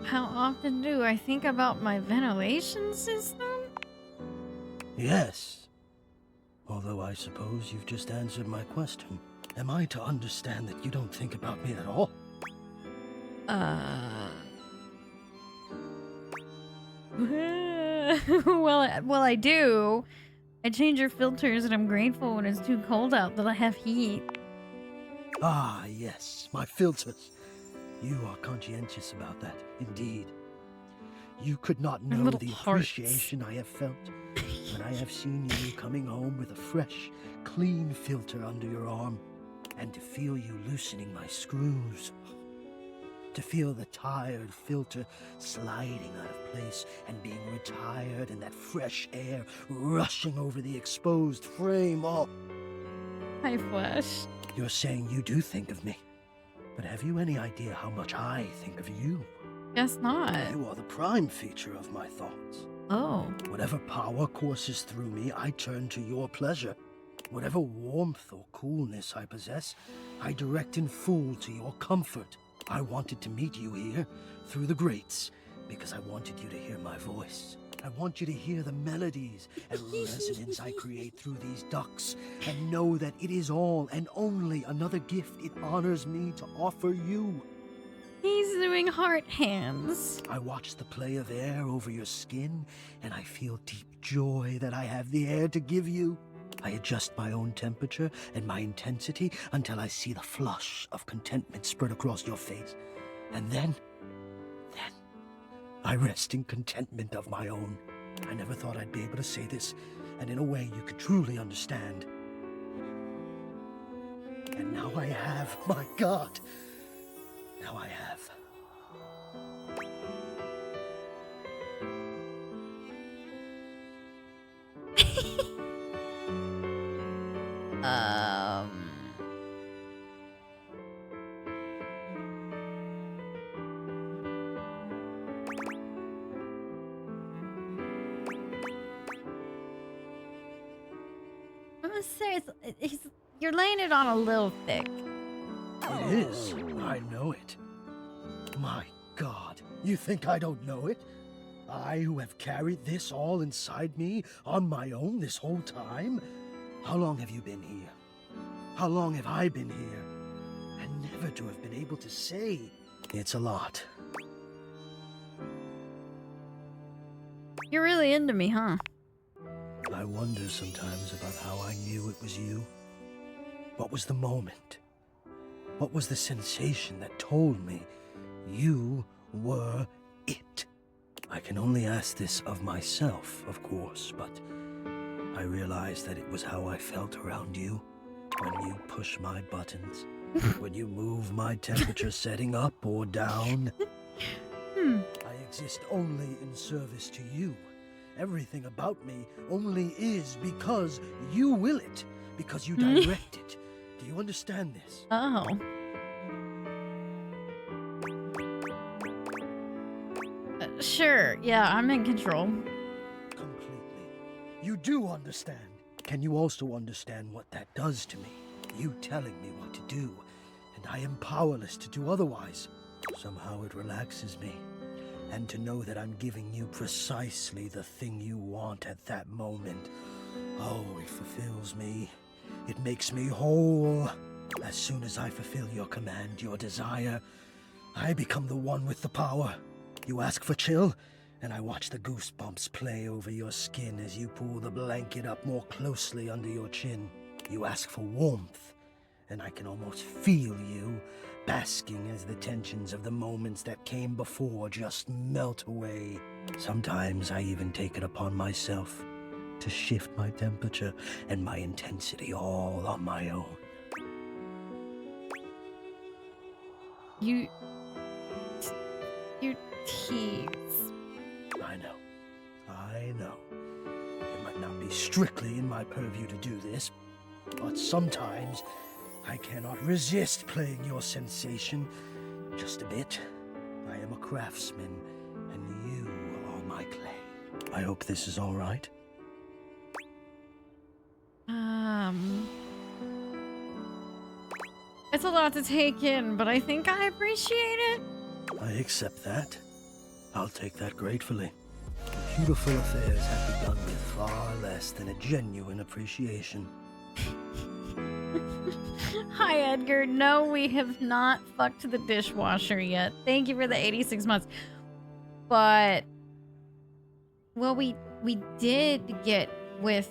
How often do I think about my ventilation system? Yes. Although I suppose you've just answered my question. Am I to understand that you don't think about me at all? Well, I do. I change your filters and I'm grateful when it's too cold out that I have heat. Ah, yes, my filters. You are conscientious about that, indeed. You could not They're know little the hearts. appreciation I have felt when I have seen you coming home with a fresh, clean filter under your arm, and to feel you loosening my screws. To feel the tired filter sliding out of place and being retired, and that fresh air rushing over the exposed frame. Oh, Hi, Flash. you're saying you do think of me. But have you any idea how much I think of you? Guess not. You are the prime feature of my thoughts. Oh. Whatever power courses through me, I turn to your pleasure. Whatever warmth or coolness I possess, I direct in full to your comfort. I wanted to meet you here, through the grates, because I wanted you to hear my voice. I want you to hear the melodies and resonance I create through these ducts, and know that it is all and only another gift it honors me to offer you. He's doing heart hands. I watch the play of air over your skin, and I feel deep joy that I have the air to give you. I adjust my own temperature and my intensity until I see the flush of contentment spread across your face. And then I rest in contentment of my own. I never thought I'd be able to say this, and in a way you could truly understand. And now I have, my God, now I have. I'm gonna say you're laying it on a little thick. It is. I know it. My God, you think I don't know it? I who have carried this all inside me on my own this whole time? How long have you been here? How long have I been here? And never to have been able to say. It's a lot. You're really into me, huh? I wonder sometimes about how I knew it was you. What was the moment? What was the sensation that told me you were it? I can only ask this of myself, of course, but I realize that it was how I felt around you. When you push my buttons, when you move my temperature setting up or down. I exist only in service to you. Everything about me only is because you will it, because you direct it. Do you understand this? Oh. Sure, yeah, I'm in control. Completely. You do understand. Can you also understand what that does to me? You telling me what to do, and I am powerless to do otherwise. Somehow it relaxes me. And to know that I'm giving you precisely the thing you want at that moment. Oh, it fulfills me. It makes me whole. As soon as I fulfill your command, your desire, I become the one with the power. You ask for chill, and I watch the goosebumps play over your skin as you pull the blanket up more closely under your chin. You ask for warmth, and I can almost feel you, basking as the tensions of the moments that came before just melt away. Sometimes I even take it upon myself to shift my temperature and my intensity all on my own. You tease. I know. It might not be strictly in my purview to do this, but sometimes I cannot resist playing your sensation just a bit. I am a craftsman, and you are my clay. I hope this is all right. It's a lot to take in, but I think I appreciate it. I accept that. I'll take that gratefully. Beautiful affairs have begun with far less than a genuine appreciation. Hi, Edgar. No, we have not fucked the dishwasher yet. Thank you for the 86 months. But, well, we did get with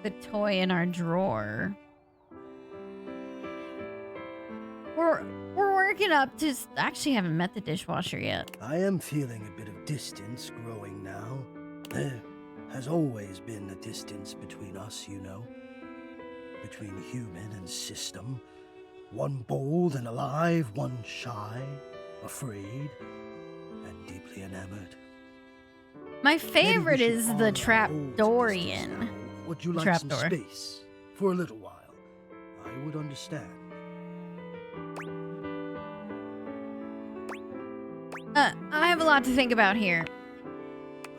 the toy in our drawer. we're working up to. Actually, haven't met the dishwasher yet. I am feeling a bit of distance growing now. There has always been a distance between us, you know. Between human and system. One bold and alive, one shy, afraid, and deeply enamored. My favorite Maybe we is should the honor our old Trapdoorian. Would you like some Trapdoor. space? For a little while. I would understand. I have a lot to think about here.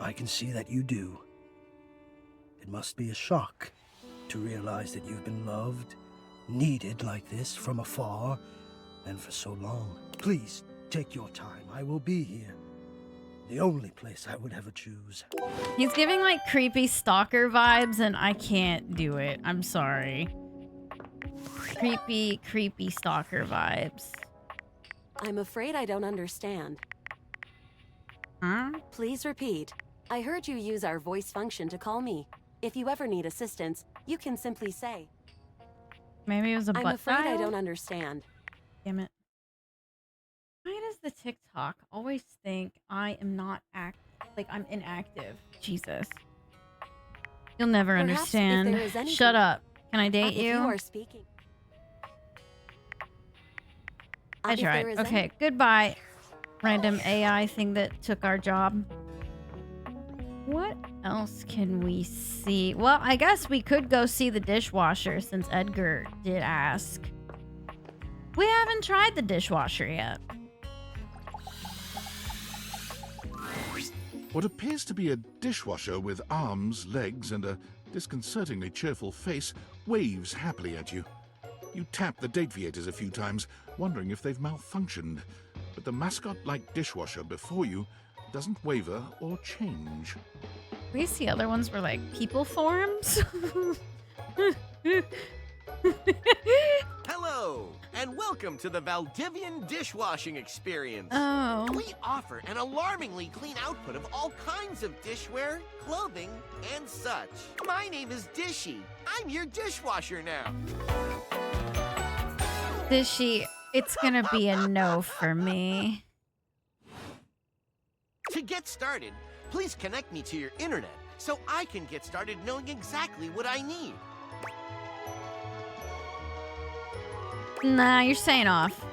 I can see that you do. It must be a shock to realize that you've been loved, needed like this from afar, and for so long. Please, take your time. I will be here. The only place I would ever choose. He's giving like creepy stalker vibes, and I can't do it. I'm sorry. Creepy stalker vibes. I'm afraid I don't understand. Huh? Please repeat. I heard you use our voice function to call me. If you ever need assistance, you can simply say. Maybe it was a butt I'm afraid I dial? don't understand. Damn it. Why does the TikTok always think I am not I'm inactive? Jesus. You'll never Perhaps if understand. there is anything- Shut up. Can I date If you you? are speaking. I If there tried. is Okay, any- goodbye. Random AI thing that took our job. What else can we see? Well, I guess we could go see the dishwasher since Edgar did ask. We haven't tried the dishwasher yet. What appears to be a dishwasher with arms, legs, and a disconcertingly cheerful face waves happily at you. You tap the Dateviators a few times, wondering if they've malfunctioned, but the mascot-like dishwasher before you doesn't waver or change. At least the other ones were like people forms. Hello, and welcome to the Valdivian dishwashing experience. Oh. We offer an alarmingly clean output of all kinds of dishware, clothing, and such. My name is Dishy. I'm your dishwasher now. Dishy, it's gonna be a no for me. To get started, please connect me to your internet so I can get started knowing exactly what I need. Nah, you're staying off.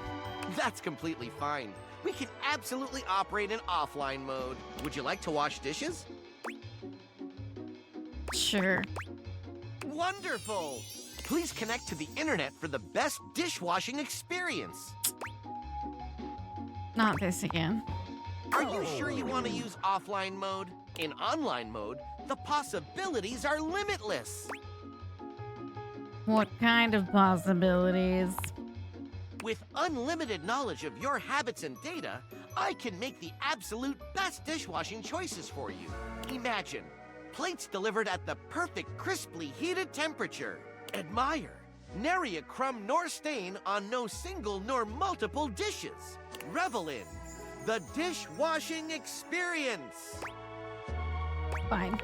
That's completely fine. We can absolutely operate in offline mode. Would you like to wash dishes? Sure. Wonderful! Please connect to the internet for the best dishwashing experience. Not this again. Are you sure you want to use offline mode? In online mode, the possibilities are limitless. What kind of possibilities? With unlimited knowledge of your habits and data, I can make the absolute best dishwashing choices for you. Imagine, plates delivered at the perfect crisply heated temperature. Admire, nary a crumb nor stain on no single nor multiple dishes. Revel in the dishwashing experience. Fine.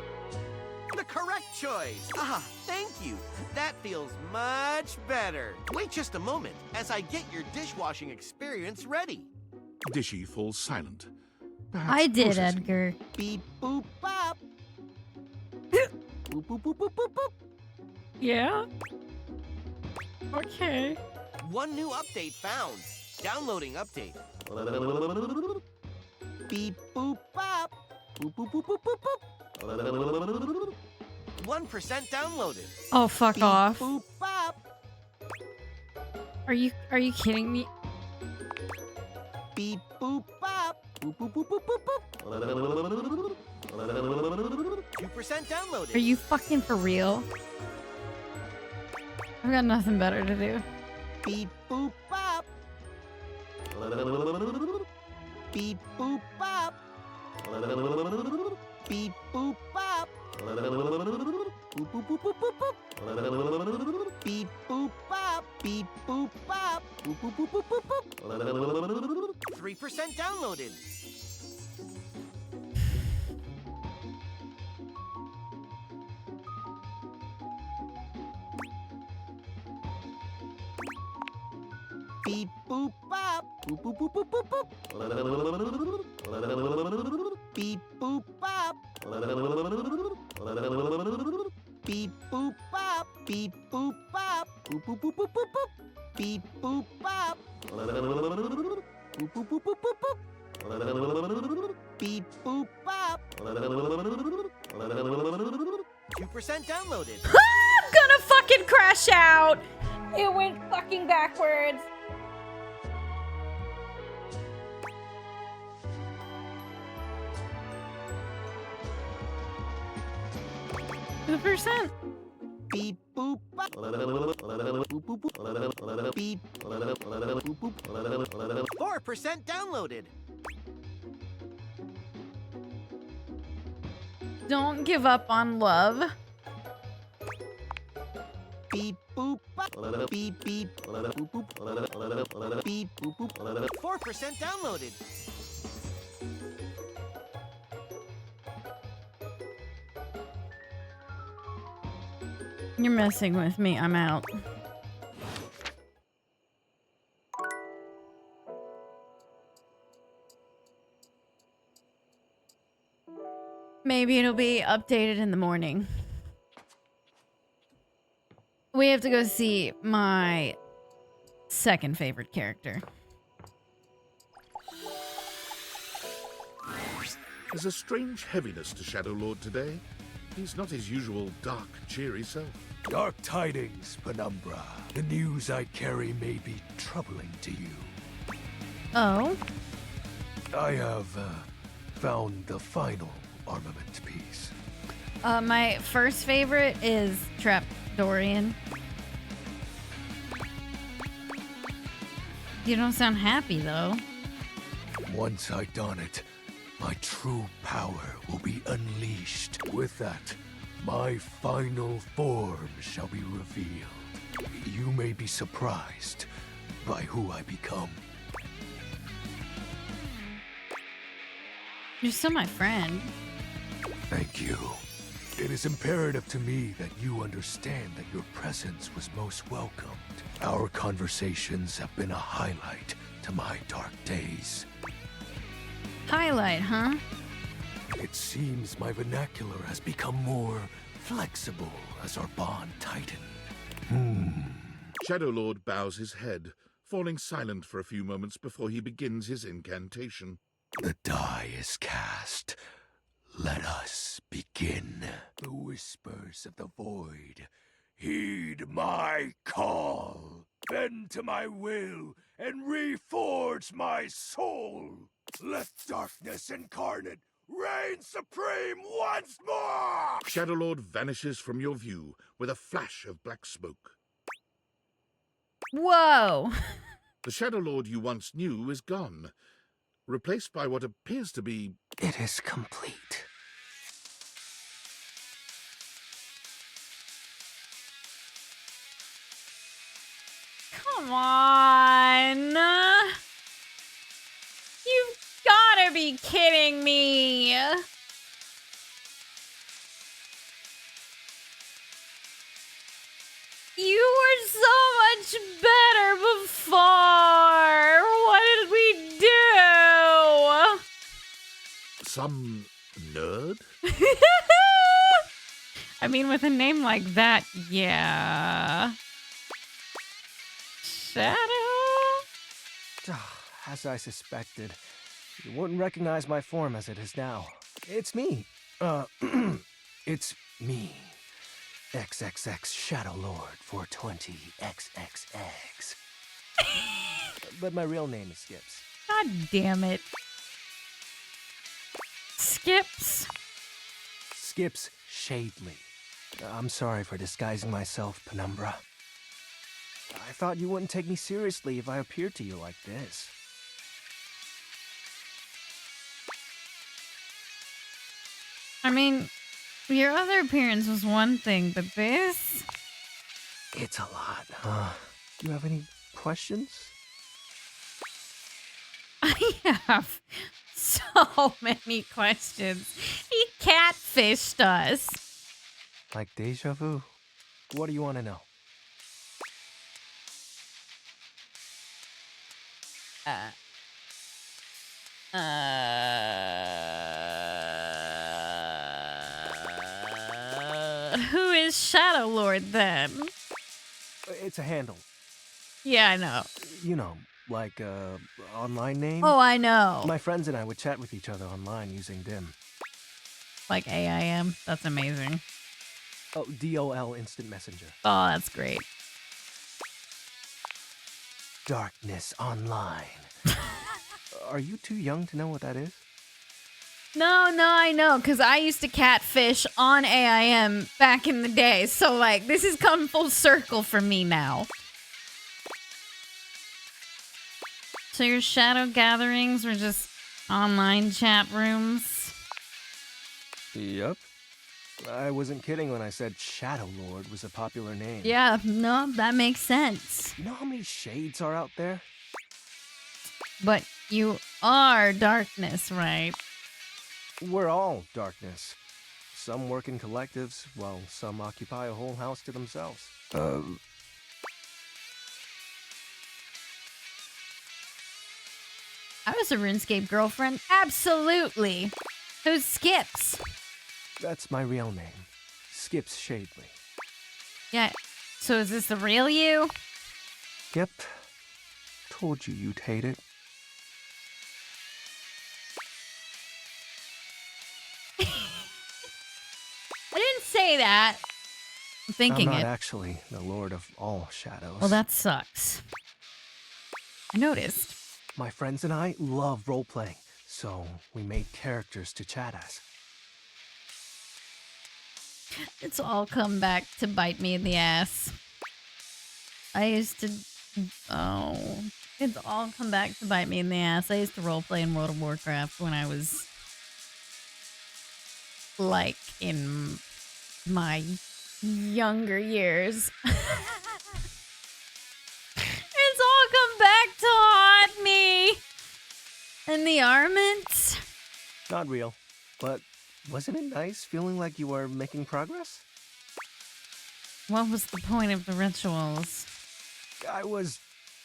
The correct choice. Ah, thank you. That feels much better. Wait just a moment as I get your dishwashing experience ready. Dishy falls silent. Perhaps I did, processing. Edgar. Beep boop bop. Boop boop boop boop boop boop. Yeah? Okay. One new update found. Downloading update. Beep boop bop. Boop boop boop boop boop boop. 1% downloaded. Oh, fuck Beep off. boop bop. Are you kidding me? Beep boop bop. Boop boop boop boop boop boop. 2% downloaded. Are you fucking for real? I've got nothing better to do. Beep boop bop. Beep boop bop. Beep boop bop. Boop boop boop boop boop boop. Beep boop bop. Beep boop bop. Boop boop boop boop boop boop. 3% downloaded. Beep boop bop. Boop boop boop boop boop boop. Beep boop bop. Beep boop bop. Beep boop bop. Boop boop boop boop boop boop. Beep boop bop. Boop boop boop boop boop boop. Beep boop bop. 2% downloaded. I'm gonna fucking crash out. It went fucking backwards. %. Beep boop bop. Boop boop boop. Beep. Boop boop. 4% downloaded. Don't give up on love. Beep boop bop. Beep beep. Boop boop. Beep boop boop. 4% downloaded. You're messing with me. I'm out. Maybe it'll be updated in the morning. We have to go see my second favorite character. There's a strange heaviness to Shadow Lord today. He's not his usual dark, cheery self. Dark tidings, Penumbra. The news I carry may be troubling to you. Oh? I have found the final armament piece. My first favorite is Trapdorian. You don't sound happy, though. Once I don it, my true power will be unleashed. With that, my final form shall be revealed. You may be surprised by who I become. You're still my friend. Thank you. It is imperative to me that you understand that your presence was most welcomed. Our conversations have been a highlight to my dark days. Highlight, huh? It seems my vernacular has become more flexible as our bond tightened. Shadow Lord bows his head, falling silent for a few moments before he begins his incantation. The die is cast. Let us begin. The whispers of the void. Heed my call. Bend to my will and reforge my soul. Let darkness incarnate reign supreme once more! Shadow Lord vanishes from your view with a flash of black smoke. Whoa! The Shadow Lord you once knew is gone, replaced by what appears to be... It is complete. Come on! You've gotta be kidding me! You were so much better before! What did we do? Some nerd? I mean, with a name like that, yeah. Shadow? As I suspected, you wouldn't recognize my form as it is now. It's me. It's me. XXX Shadow Lord 420 XXX. But my real name is Skips. God damn it. Skips? Skips Shadley. I'm sorry for disguising myself, Penumbra. I thought you wouldn't take me seriously if I appeared to you like this. I mean, your other appearance was one thing, but this? It's a lot, huh? Do you have any questions? I have so many questions. He catfished us. Like deja vu? What do you want to know? Who is Shadow Lord then? It's a handle. Yeah, I know. You know, like online name. Oh, I know. My friends and I would chat with each other online using DIM. Like AIM. That's amazing. Oh, DOL Instant Messenger. Oh, that's great. Darkness Online. Are you too young to know what that is? No, I know, because I used to catfish on AIM back in the day. So, like, this has come full circle for me now. So your shadow gatherings were just online chat rooms? Yep. I wasn't kidding when I said Shadow Lord was a popular name. Yeah, no, that makes sense. You know how many shades are out there? But you are darkness, right? We're all darkness. Some work in collectives, while some occupy a whole house to themselves. I was a RuneScape girlfriend. Absolutely. Who's Skips? That's my real name. Skips Shadley. Yeah, so is this the real you? Yep. Told you you'd hate it. I didn't say that. I'm thinking I'm not it. actually the Lord of all Shadows. Well, that sucks. I noticed. My friends and I love role-playing, so we made characters to chat as. It's all come back to bite me in the ass. I used to... Oh. It's all come back to bite me in the ass. I used to roleplay in World of Warcraft when I was... like, in my younger years. It's all come back to haunt me. And the armaments. Not real, but wasn't it nice feeling like you were making progress? What was the point of the rituals? I was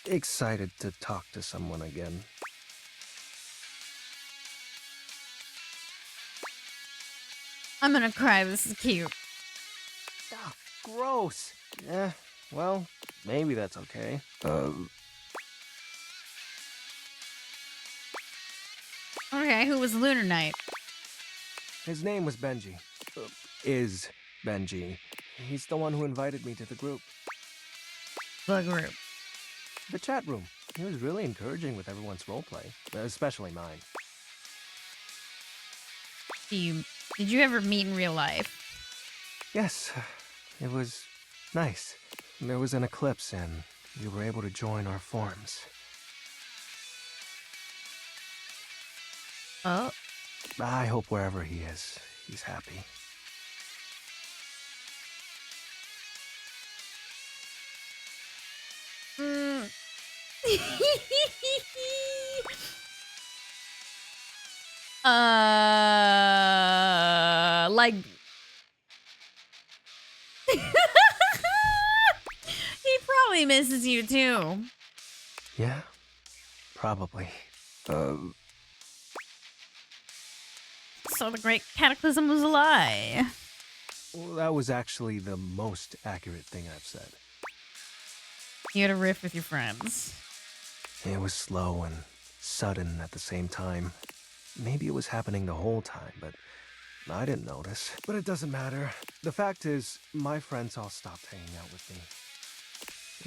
excited to talk to someone again. I'm gonna cry. This is cute. Ah, gross. Well, maybe that's okay. Okay, who was Lunar Knight? His name was Benji. Is Benji. He's the one who invited me to the group. The group. The chat room. He was really encouraging with everyone's roleplay, especially mine. Did you ever meet in real life? Yes, it was nice. There was an eclipse and we were able to join our forms. Oh. I hope wherever he is, he's happy. Like... He probably misses you too. Yeah, probably. So the Great Cataclysm was a lie. Well, that was actually the most accurate thing I've said. You had a riff with your friends. It was slow and sudden at the same time. Maybe it was happening the whole time, but I didn't notice. But it doesn't matter. The fact is, my friends all stopped hanging out with me.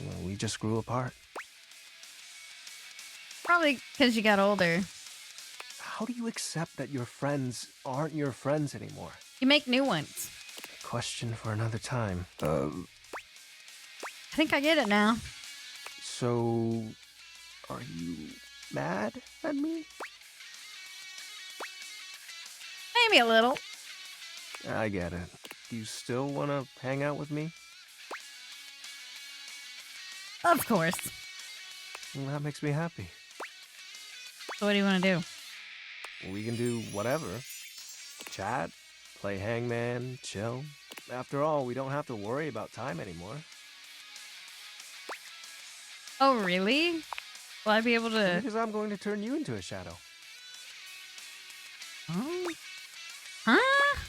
Well, we just grew apart. Probably because you got older. How do you accept that your friends aren't your friends anymore? You make new ones. Question for another time. I think I get it now. So, are you mad at me? Maybe a little. I get it. You still want to hang out with me? Of course. Well, that makes me happy. So what do you want to do? We can do whatever. Chat, play hangman, chill. After all, we don't have to worry about time anymore. Oh, really? Will I be able to? Because I'm going to turn you into a shadow. Oh. Huh?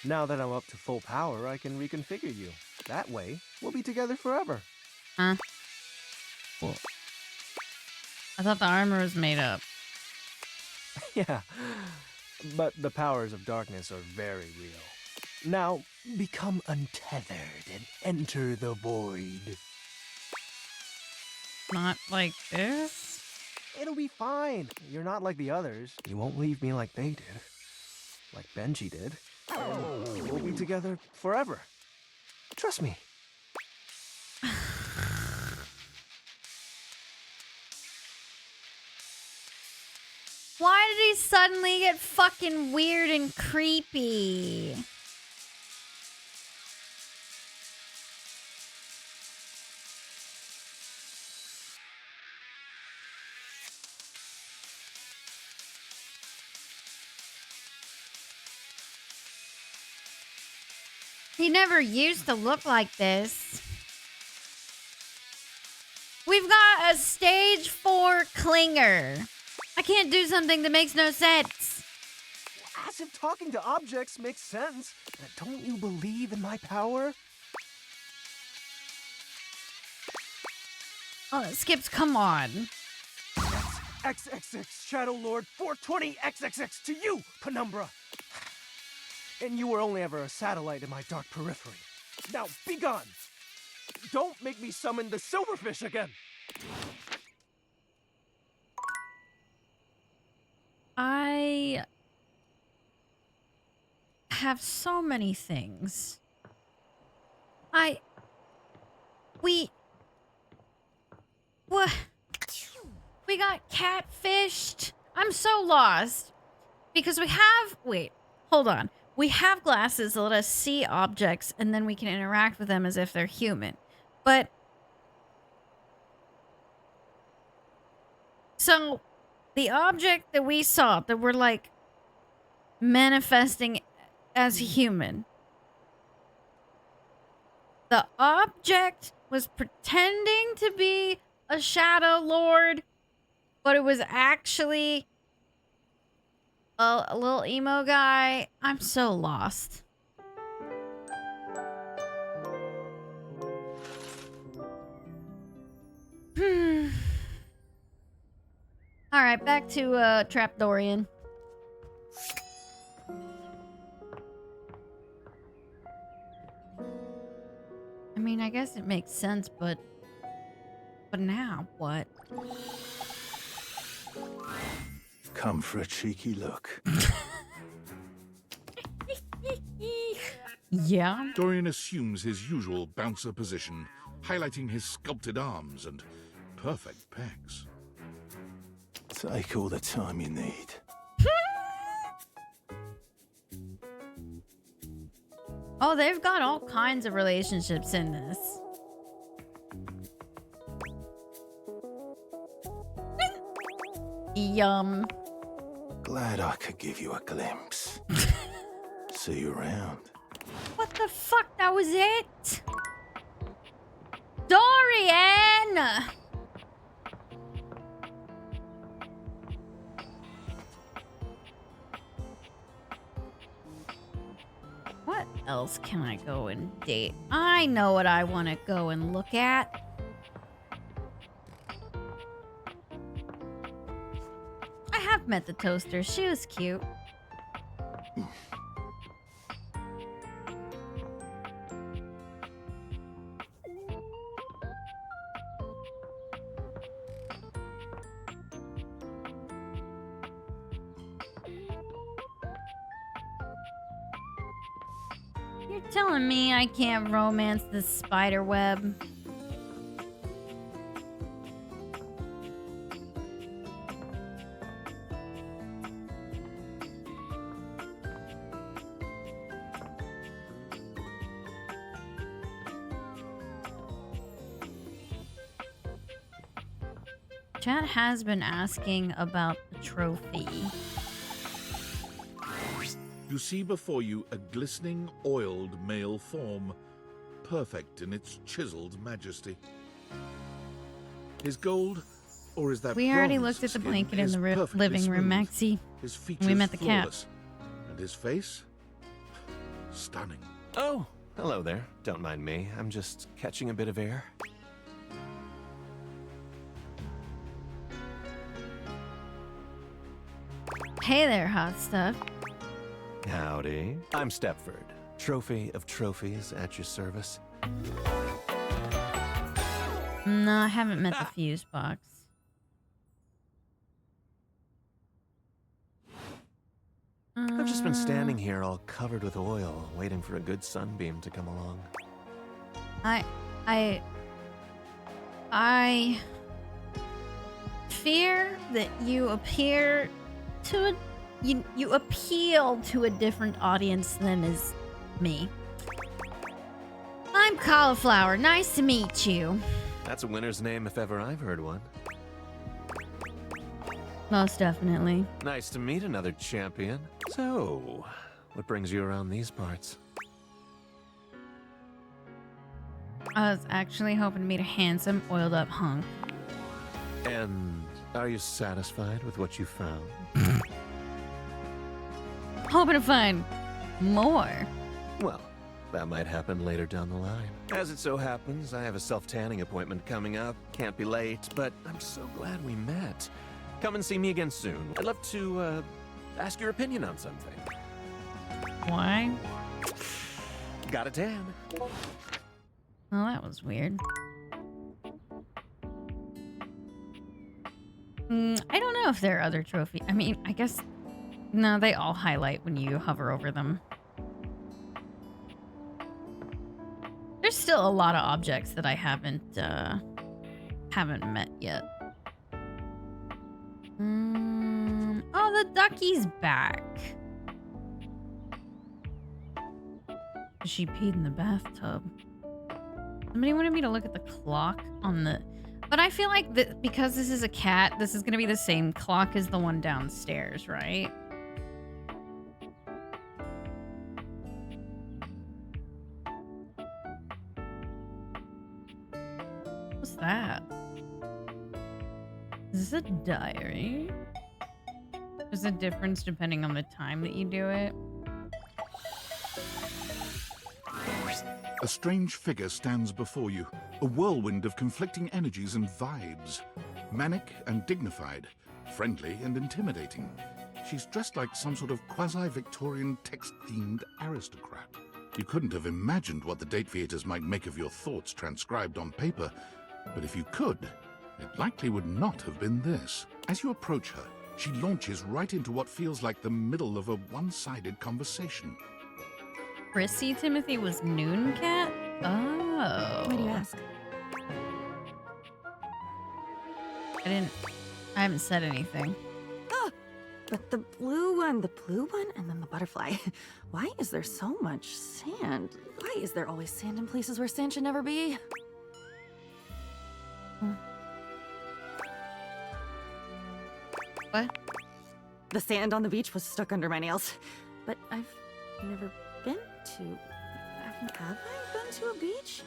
Now that I'm up to full power, I can reconfigure you. That way, we'll be together forever. Huh? Cool. I thought the armor was made up. Yeah, but the powers of darkness are very real. Now, become untethered and enter the void. Not like this? It'll be fine. You're not like the others. You won't leave me like they did. Like Benji did. And we'll be together forever. Trust me. Why did he suddenly get fucking weird and creepy? He never used to look like this. We've got a stage 4 clinger. I can't do something that makes no sense. As if talking to objects makes sense. Don't you believe in my power? Oh, Skips, come on. XXX Shadow Lord 420 XXX to you, Penumbra. And you were only ever a satellite in my dark periphery. Now, be gone! Don't make me summon the silverfish again! I have so many things. What? We got catfished. I'm so lost. Because we have, wait, hold on. We have glasses that let us see objects and then we can interact with them as if they're human. But, so the object that we saw that we're like manifesting as human, the object was pretending to be a Shadow Lord, but it was actually a little emo guy. I'm so lost. All right, back to Trapdorian. I mean, I guess it makes sense, but now what? Come for a cheeky look. Yeah. Dorian assumes his usual bouncer position, highlighting his sculpted arms and perfect pecs. Take all the time you need. Oh, they've got all kinds of relationships in this. Yum. Glad I could give you a glimpse. See you around. What the fuck? That was it? Dorian! What else can I go and date? I know what I want to go and look at. I have met the toaster. She was cute. You're telling me I can't romance this spider web? Chat has been asking about the trophy. You see before you a glistening, oiled male form, perfect in its chiseled majesty. His gold Or is that We already bronze looked at the skin blanket in is the perfectly living room, smooth, Maxie. His features We met the cat. flawless, and his face stunning. Oh, hello there. Don't mind me. I'm just catching a bit of air. Hey there, hot stuff. Howdy. I'm Stepford. Trophy of trophies at your service. No, I haven't met the fuse box. I've just been standing here all covered with oil, waiting for a good sunbeam to come along. I fear that you appear to you appeal to a different audience than is me. I'm Cauliflower. Nice to meet you. That's a winner's name if ever I've heard one. Most definitely. Nice to meet another champion. So, what brings you around these parts? I was actually hoping to meet a handsome, oiled up hunk. And are you satisfied with what you found? Hoping to find more. Well, that might happen later down the line. As it so happens, I have a self-tanning appointment coming up. Can't be late, but I'm so glad we met. Come and see me again soon. I'd love to, ask your opinion on something. Why? Got a tan. Well, that was weird. I don't know if there are other trophies. I mean, I guess... No, they all highlight when you hover over them. There's still a lot of objects that I haven't met yet. Oh, the ducky's back. She peed in the bathtub. Somebody wanted me to look at the clock on the... But I feel like that because this is a cat, this is going to be the same clock as the one downstairs, right? What's that? Is this a diary? There's a difference depending on the time that you do it. A strange figure stands before you, a whirlwind of conflicting energies and vibes. Manic and dignified, friendly and intimidating. She's dressed like some sort of quasi-Victorian text-themed aristocrat. You couldn't have imagined what the Date Theaters might make of your thoughts transcribed on paper, but if you could, it likely would not have been this. As you approach her, she launches right into what feels like the middle of a one-sided conversation. Prissy Timothy was Noon Cat? Oh. Why do you ask? I haven't said anything. Ah, but the blue one, and then the butterfly. Why is there so much sand? Why is there always sand in places where sand should never be? What? The sand on the beach was stuck under my nails. But I've never been to... Have I been to a beach?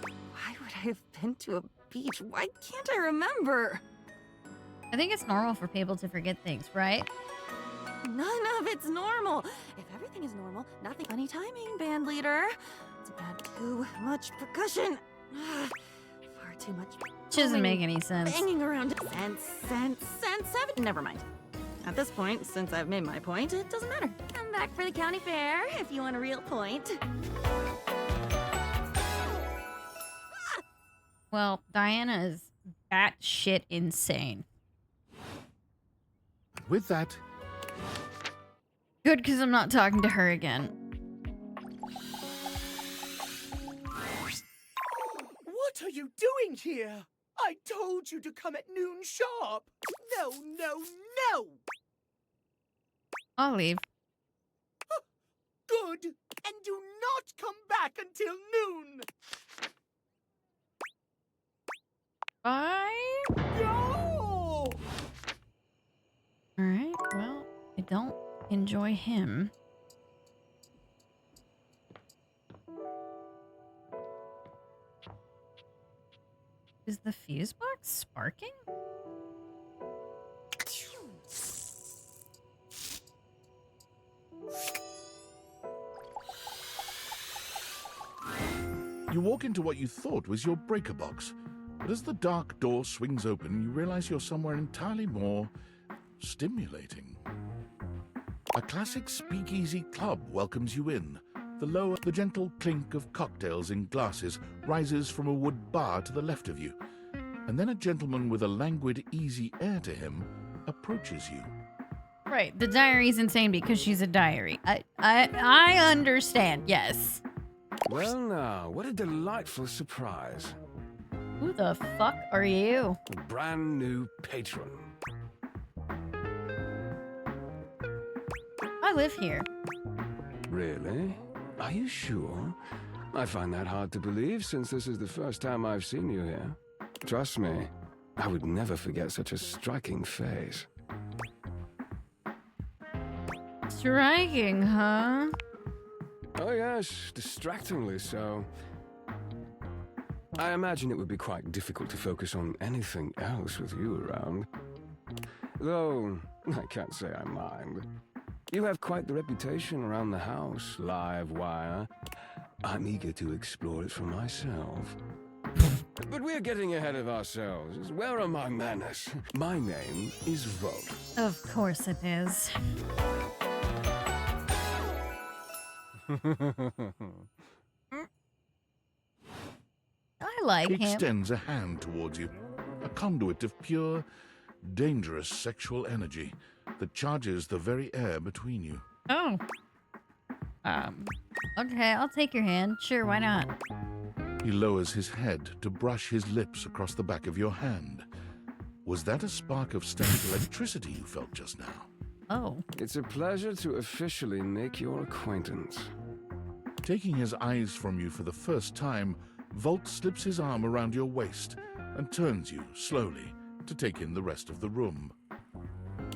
Why would I have been to a beach? Why can't I remember? I think it's normal for people to forget things, right? None of it's normal. If everything is normal, nothing. Funny timing, band leader. It's bad. Too much percussion. Far too much. Doesn't make any sense. Banging around. Sense. Never mind. At this point, since I've made my point, it doesn't matter. Come back for the county fair if you want a real point. Well, Diana is batshit insane. With that... Good, because I'm not talking to her again. What are you doing here? I told you to come at noon sharp. No. I'll leave. Good. And do not come back until noon. Bye. No! Alright, well, I don't enjoy him. Is the fuse box sparking? You walk into what you thought was your breaker box, but as the dark door swings open, you realize you're somewhere entirely more stimulating. A classic speakeasy club welcomes you in. The gentle clink of cocktails in glasses rises from a wood bar to the left of you, and then a gentleman with a languid, easy air to him approaches you. Right, the diary's insane because she's a diary. I understand, yes. Well now, what a delightful surprise. Who the fuck are you? A brand new patron. I live here. Really? Are you sure? I find that hard to believe since this is the first time I've seen you here. Trust me, I would never forget such a striking face. Striking, huh? Oh yes, distractingly so. I imagine it would be quite difficult to focus on anything else with you around. Though, I can't say I mind. You have quite the reputation around the house, Live Wire. I'm eager to explore it for myself. But we're getting ahead of ourselves. Where are my manners? My name is Volt. Of course it is. I like He him. extends a hand towards you, a conduit of pure, dangerous sexual energy that charges the very air between you. Oh. Okay, I'll take your hand. Sure, why not? He lowers his head to brush his lips across the back of your hand. Was that a spark of static electricity you felt just now? Oh. It's a pleasure to officially make your acquaintance. Taking his eyes from you for the first time, Volt slips his arm around your waist and turns you, slowly, to take in the rest of the room.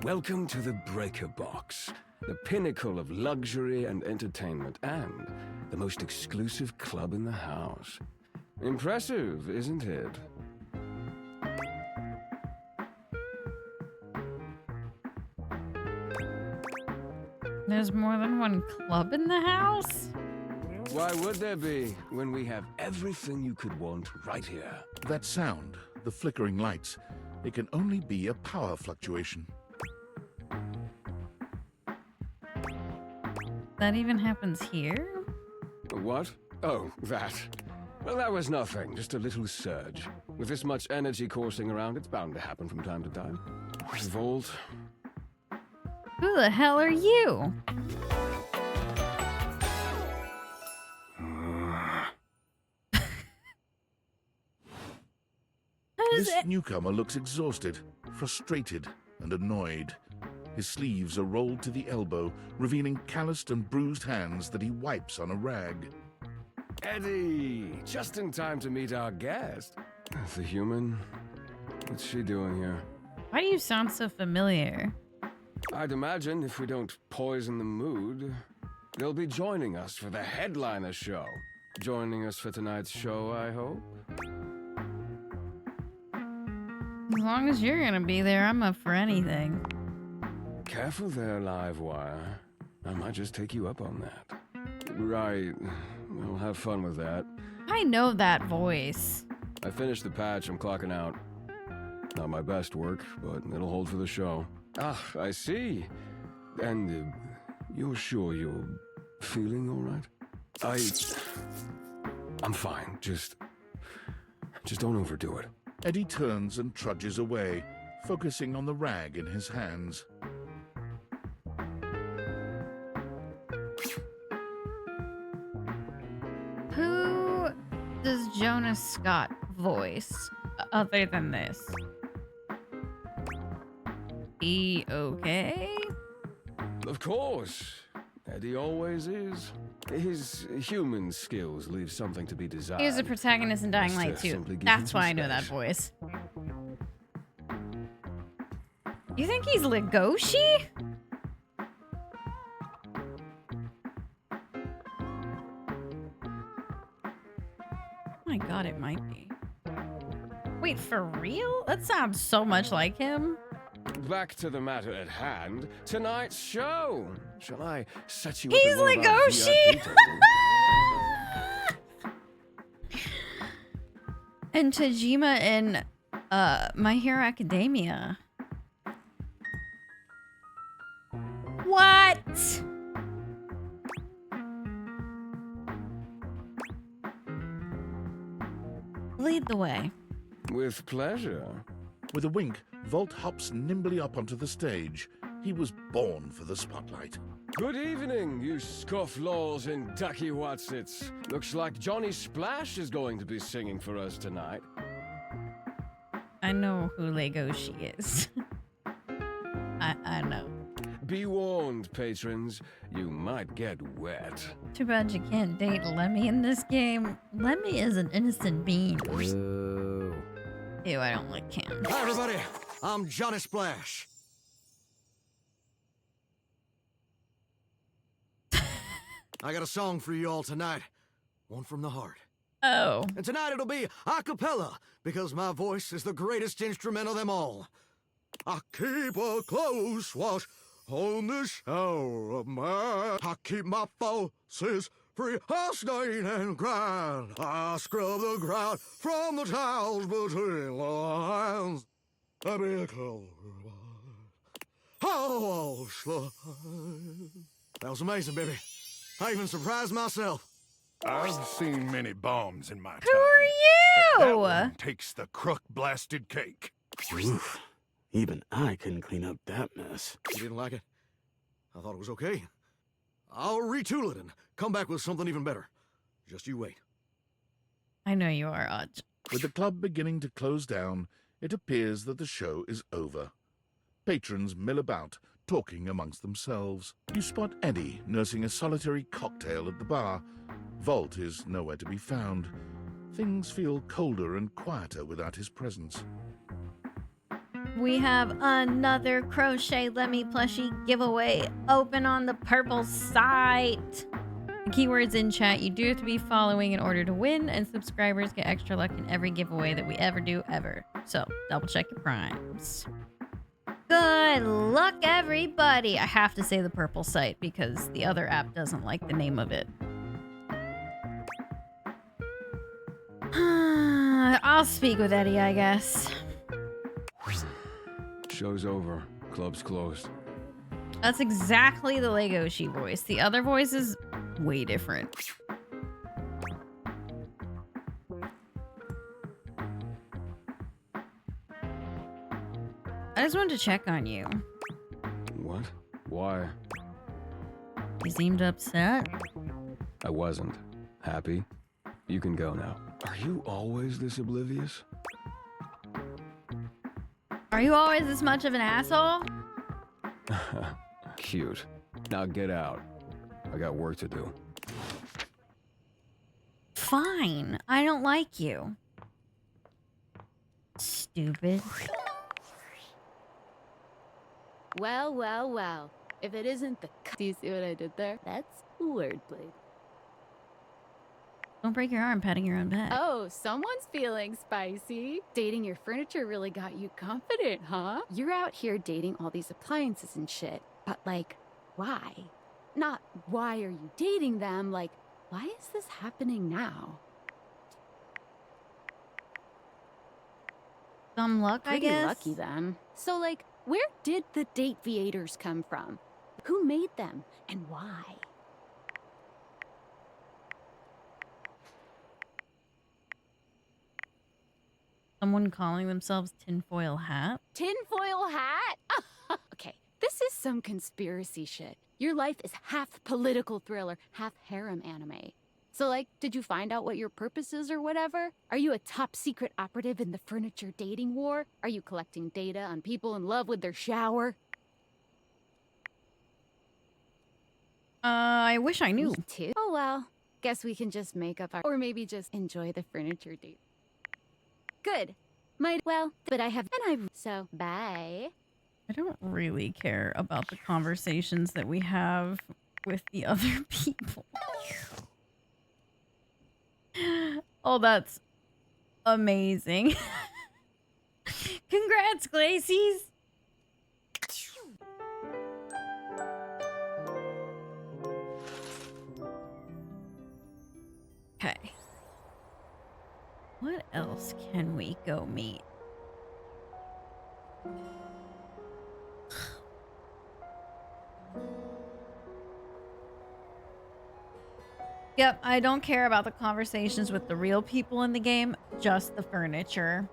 Welcome to the Breaker Box, the pinnacle of luxury and entertainment, and the most exclusive club in the house. Impressive, isn't it? There's more than one club in the house? Why would there be, when we have everything you could want right here? That sound, the flickering lights, it can only be a power fluctuation. That even happens here? What? Oh, that. Well, that was nothing, just a little surge. With this much energy coursing around, it's bound to happen from time to time. Volt. Who the hell are you? This newcomer looks exhausted, frustrated, and annoyed. His sleeves are rolled to the elbow, revealing calloused and bruised hands that he wipes on a rag. Eddie! Just in time to meet our guest. The human? What's she doing here? Why do you sound so familiar? I'd imagine if we don't poison the mood, they'll be joining us for the headliner show. Joining us for tonight's show, I hope. As long as you're gonna be there, I'm up for anything. Careful there, Livewire. I might just take you up on that. Right. We'll have fun with that. I know that voice. I finished the patch. I'm clocking out. Not my best work, but it'll hold for the show. Ah, I see. And you're sure you're feeling all right? I'm fine. Just don't overdo it. Eddie turns and trudges away, focusing on the rag in his hands. Who does Jonas Scott voice other than this? He okay? Of course. Eddie always is. His human skills leave something to be desired. He was a protagonist in Dying Light too. That's why I know that voice. You think he's Legoshi? Oh my god, it might be. Wait, for real? That sounds so much like him. Back to the matter at hand. Tonight's show. Shall I set you He's up? He's Legoshi! And Tajima in My Hero Academia. What? Lead the way. With pleasure. With a wink, Volt hops nimbly up onto the stage. He was born for the spotlight. Good evening, you scofflaws and ducky watsits. Looks like Johnny Splash is going to be singing for us tonight. I know who Legoshi is. I know. Be warned, patrons. You might get wet. Too bad you can't date Lemmy in this game. Lemmy is an innocent being. Boo. Ew, I don't like him. Hi, everybody. I'm Johnny Splash. I got a song for you all tonight. One from the heart. Oh. And tonight it'll be a cappella, because my voice is the greatest instrument of them all. I keep a close watch on the shower of mine. I keep my faucets free of stain and grind. I scrub the ground from the tiles between the lines. I be a closer. Oh, that was amazing, baby. I even surprised myself. I've seen many bombs in my time. Who are That you? one takes the crook-blasted cake. Oof. Even I couldn't clean up that mess. You didn't like it? I thought it was okay. I'll retool it and come back with something even better. Just you wait. I know you are, Aj. With the club beginning to close down, it appears that the show is over. Patrons mill about, talking amongst themselves. You spot Eddie nursing a solitary cocktail at the bar. Volt is nowhere to be found. Things feel colder and quieter without his presence. We have another Crochet Lemmy plushie giveaway open on the purple site. The keywords in chat you do have to be following in order to win, and subscribers get extra luck in every giveaway that we ever do ever. So double check your primes. Good luck, everybody. I have to say the purple site because the other app doesn't like the name of it. I'll speak with Eddie, I guess. Show's over. Club's closed. That's exactly the Legoshi voice. The other voice is way different. I just wanted to check on you. What? Why? You seemed upset. I wasn't. Happy? You can go now. Are you always this oblivious? Are you always this much of an asshole? Cute. Now get out. I got work to do. Fine. I don't like you. Stupid. Well, well, well. If it isn't the... Do you see what I did there? That's wordplay. Don't break your arm patting your own back. Oh, someone's feeling spicy. Dating your furniture really got you confident, huh? You're out here dating all these appliances and shit. But, like, why? Not why are you dating them, like, why is this happening now? Some luck, I Pretty guess. lucky then. So, like, where did the date viators come from? Who made them, and why? Someone calling themselves Tinfoil Hat? Tinfoil hat? Okay, this is some conspiracy shit. Your life is half political thriller, half harem anime. So, like, did you find out what your purpose is or whatever? Are you a top secret operative in the furniture dating war? Are you collecting data on people in love with their shower? I wish I knew. Me too. Oh well, guess we can just make up our... Or maybe just enjoy the furniture date. Good. Well, but I have... So, bye. I don't really care about the conversations that we have with the other people. Oh, that's amazing. Congrats, Glacies. Okay. What else can we go meet? Yep, I don't care about the conversations with the real people in the game, just the furniture.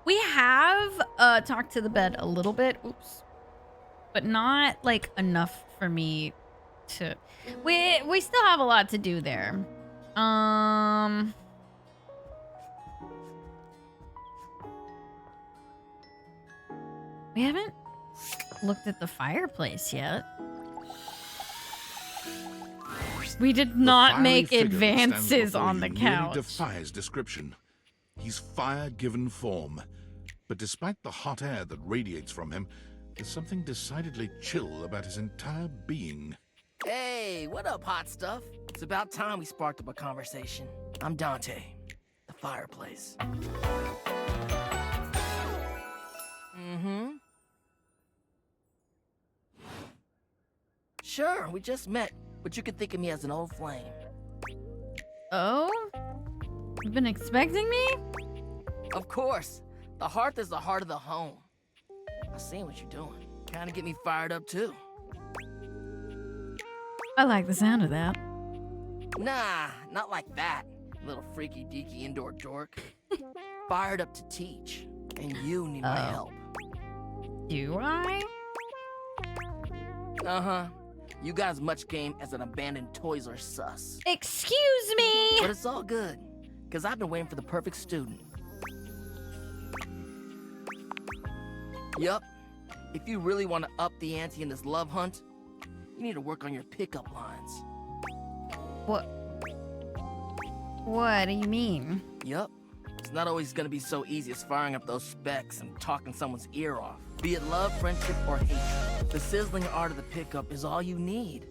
We have talked to the bed a little bit, oops, but not like enough for me to. We still have a lot to do there. We haven't looked at the fireplace yet. We did not make advances on the couch. Defies description. He's fire given form, but despite the hot air that radiates from him, there's something decidedly chill about his entire being. Hey, what up, hot stuff? It's about time we sparked up a conversation. I'm Dante, the fireplace. Mm-hmm. Sure, we just met, but you can think of me as an old flame. Oh? You've been expecting me? Of course. The hearth is the heart of the home. I seen what you're doing. Kinda get me fired up, too. I like the sound of that. Nah, not like that, little freaky-deaky indoor dork. Fired up to teach, and you need my help. Do I? Uh-huh. You got as much game as an abandoned Toys R Us. Excuse me! But it's all good, because I've been waiting for the perfect student. Yup. If you really want to up the ante in this love hunt, you need to work on your pickup lines. What? What do you mean? Yup. It's not always gonna be so easy as firing up those specs and talking someone's ear off. Be it love, friendship, or hatred, the sizzling art of the pickup is all you need.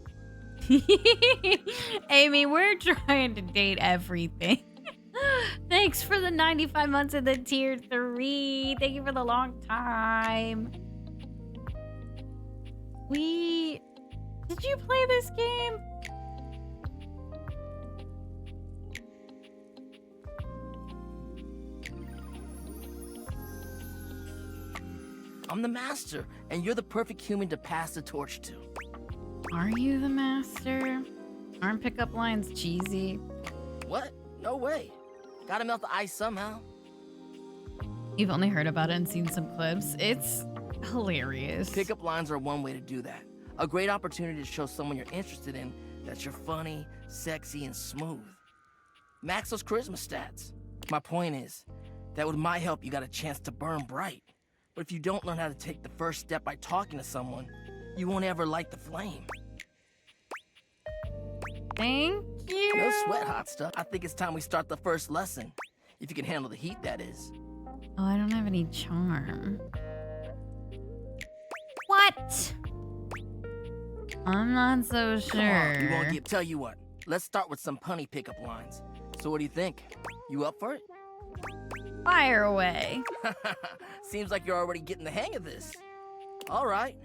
Amy, we're trying to date everything. Thanks for the 95 months of the tier 3. Thank you for the long time. Did you play this game? I'm the master, and you're the perfect human to pass the torch to. Are you the master? Aren't pickup lines cheesy? What? No way. Gotta melt the ice somehow. You've only heard about it and seen some clips. It's hilarious. Pickup lines are one way to do that. A great opportunity to show someone you're interested in that you're funny, sexy, and smooth. Max those charisma stats. My point is that with my help, you got a chance to burn bright. But if you don't learn how to take the first step by talking to someone, you won't ever light the flame. Thank you. No sweat, hot stuff. I think it's time we start the first lesson. If you can handle the heat, that is. Oh, I don't have any charm. What? I'm not so sure. Come on, you won't tell you what. Let's start with some punny pickup lines. So what do you think? You up for it? Fire away. Seems like you're already getting the hang of this. All right.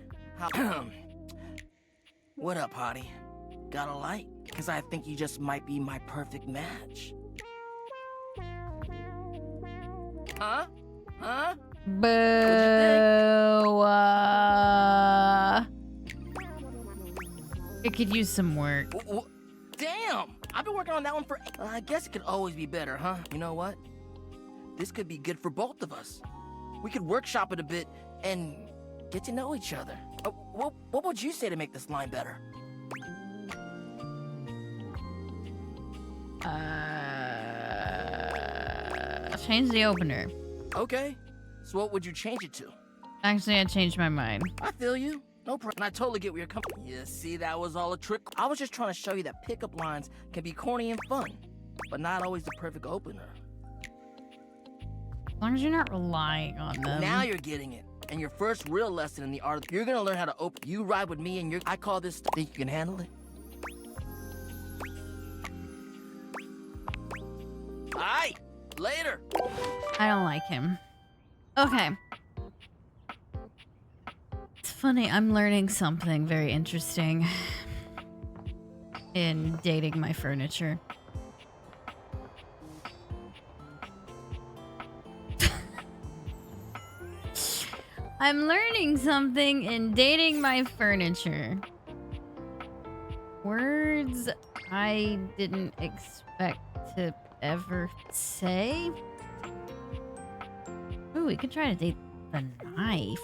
What up, hottie? Got a light? Because I think you just might be my perfect match. Huh? Huh? Boo. It could use some work. Damn! I've been working on that one for... I guess it could always be better, huh? You know what? This could be good for both of us. We could workshop it a bit and get to know each other. What would you say to make this line better? Change the opener. Okay. So what would you change it to? Actually, I changed my mind. I feel you. No problem. And I totally get where you're coming from. You see, that was all a trick. I was just trying to show you that pickup lines can be corny and fun, but not always the perfect opener. As long as you're not relying on them. Now you're getting it. And your first real lesson in the art of... You're gonna learn how to open... You ride with me and I call this... Think you can handle it? Aight! Later! I don't like him. Okay. It's funny, I'm learning something very interesting. in dating my furniture. I'm learning something in dating my furniture. Words I didn't expect to ever say. Ooh, we could try to date the knife.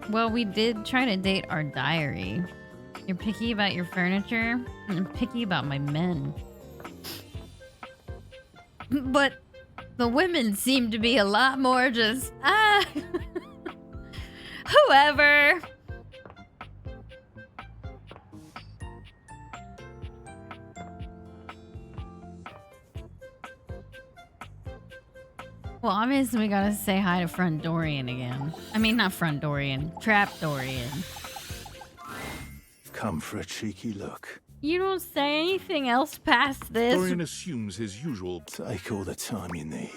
Well, we did try to date our diary. You're picky about your furniture, and I'm picky about my men. But the women seem to be a lot more just, whoever. Well, obviously we gotta say hi to Front Dorian again. I mean, not Front Dorian, Trap Dorian. Come for a cheeky look. You don't say anything else past this. Dorian assumes his usual. Take all the time you need.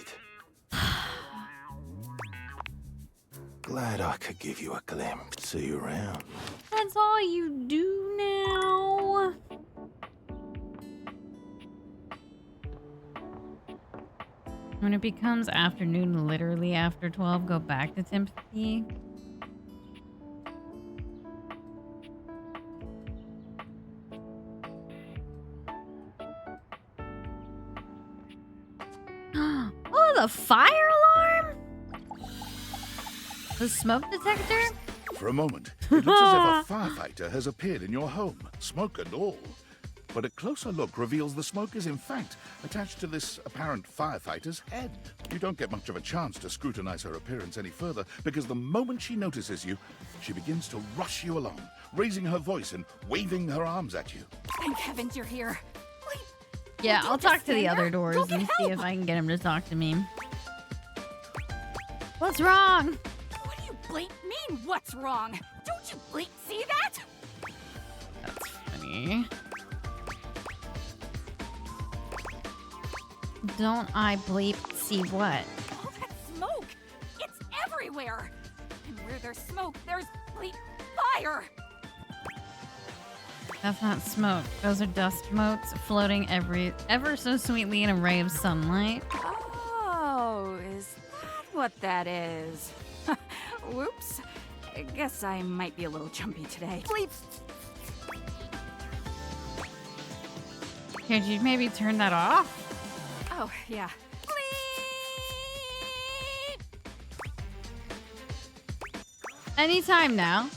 Glad I could give you a glimpse. See you around. That's all you do now. When it becomes afternoon, literally after 12, go back to Timothy. Oh, the fire alarm? The smoke detector? For a moment, it looks as if a firefighter has appeared in your home, smoke and all. But a closer look reveals the smoke is in fact attached to this apparent firefighter's head. You don't get much of a chance to scrutinize her appearance any further, because the moment she notices you, she begins to rush you along, raising her voice and waving her arms at you. Thank heavens you're here. Yeah, I'll talk to the other there. doors Go and get see help. if I can get him to talk to me. What's wrong? What do you bleep mean, what's wrong? Don't you bleep see that? That's funny. Don't I bleep see what? All that smoke! It's everywhere! And where there's smoke, there's bleep fire! That's not smoke. Those are dust motes floating ever so sweetly in a ray of sunlight. Oh, is that what that is? Whoops. I guess I might be a little jumpy today. Bleep! Could you maybe turn that off? Oh, yeah. Anytime now.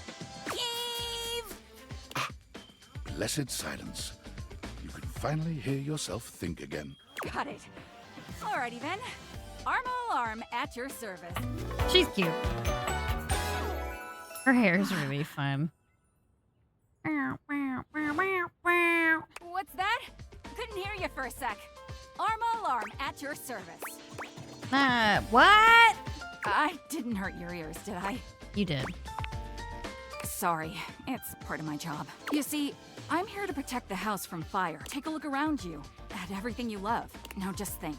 Blessed silence. You can finally hear yourself think again. Got it. Alrighty then. Arma Alarm at your service. She's cute. Her hair is really fun. What's that? Couldn't hear you for a sec. Arma Alarm at your service. What? I didn't hurt your ears, did I? You did. Sorry, it's part of my job. You see, I'm here to protect the house from fire. Take a look around you, at everything you love. Now just think.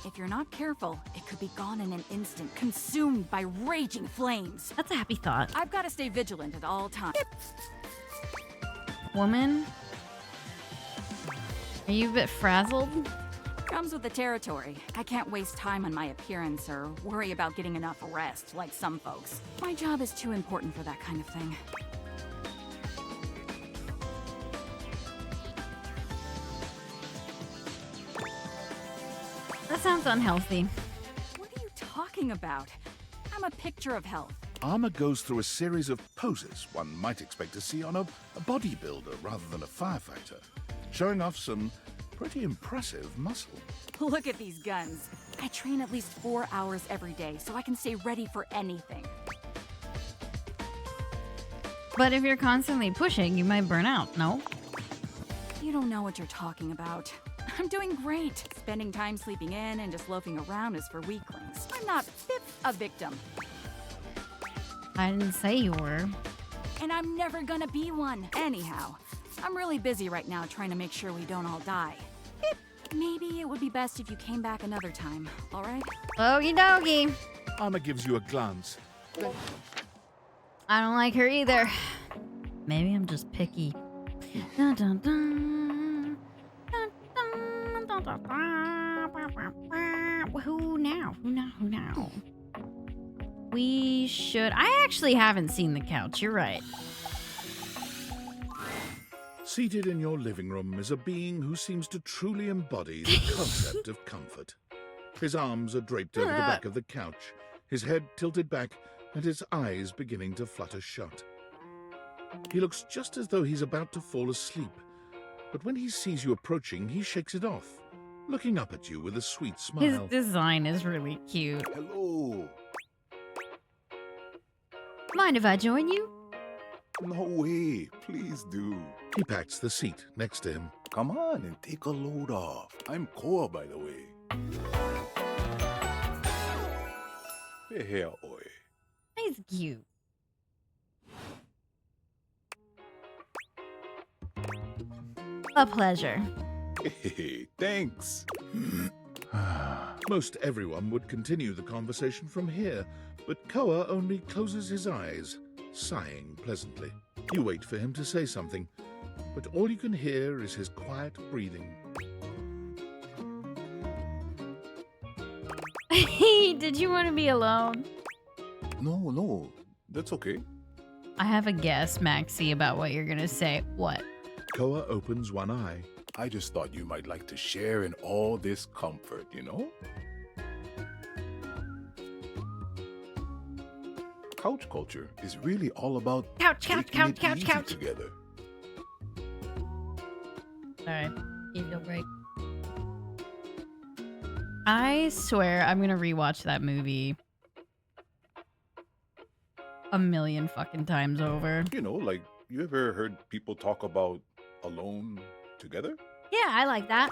If you're not careful, it could be gone in an instant, consumed by raging flames. That's a happy thought. I've got to stay vigilant at all times. Woman? Are you a bit frazzled? Comes with the territory. I can't waste time on my appearance or worry about getting enough rest like some folks. My job is too important for that kind of thing. That sounds unhealthy. What are you talking about? I'm a picture of health. Arma goes through a series of poses one might expect to see on a bodybuilder rather than a firefighter, showing off some pretty impressive muscle. Look at these guns. I train at least 4 hours every day so I can stay ready for anything. But if you're constantly pushing, you might burn out, no? You don't know what you're talking about. I'm doing great. Spending time sleeping in and just loafing around is for weaklings. I'm not fit a victim. I didn't say you were. And I'm never gonna be one. Anyhow, I'm really busy right now trying to make sure we don't all die. Maybe it would be best if you came back another time, all right? Okie dokie. Anna gives you a glance. I don't like her either. Maybe I'm just picky. Dun, dun, dun. Dun, dun, dun, dun, dun. Who now? Who now? Who now? We should... I actually haven't seen the couch. You're right. Seated in your living room is a being who seems to truly embody the concept of comfort. His arms are draped over the back of the couch, his head tilted back, and his eyes beginning to flutter shut. He looks just as though he's about to fall asleep, but when he sees you approaching, he shakes it off, looking up at you with a sweet smile. His design is really cute. Hello. Mind if I join you? No way. Please do. He pats the seat next to him. Come on and take a load off. I'm Koa, by the way. Hey, here, oi. He's cute. A pleasure. Hey, thanks. Most everyone would continue the conversation from here, but Koa only closes his eyes, sighing pleasantly. You wait for him to say something, but all you can hear is his quiet breathing. Did you want to be alone? No, that's okay. I have a guess, Maxie, about what you're gonna say. What? Koa opens one eye. I just thought you might like to share in all this comfort, you know? Couch culture is really all about couch easy together. Alright, give it a break. I swear I'm gonna rewatch that movie a million fucking times over. You know, like, you ever heard people talk about alone together? Yeah, I like that.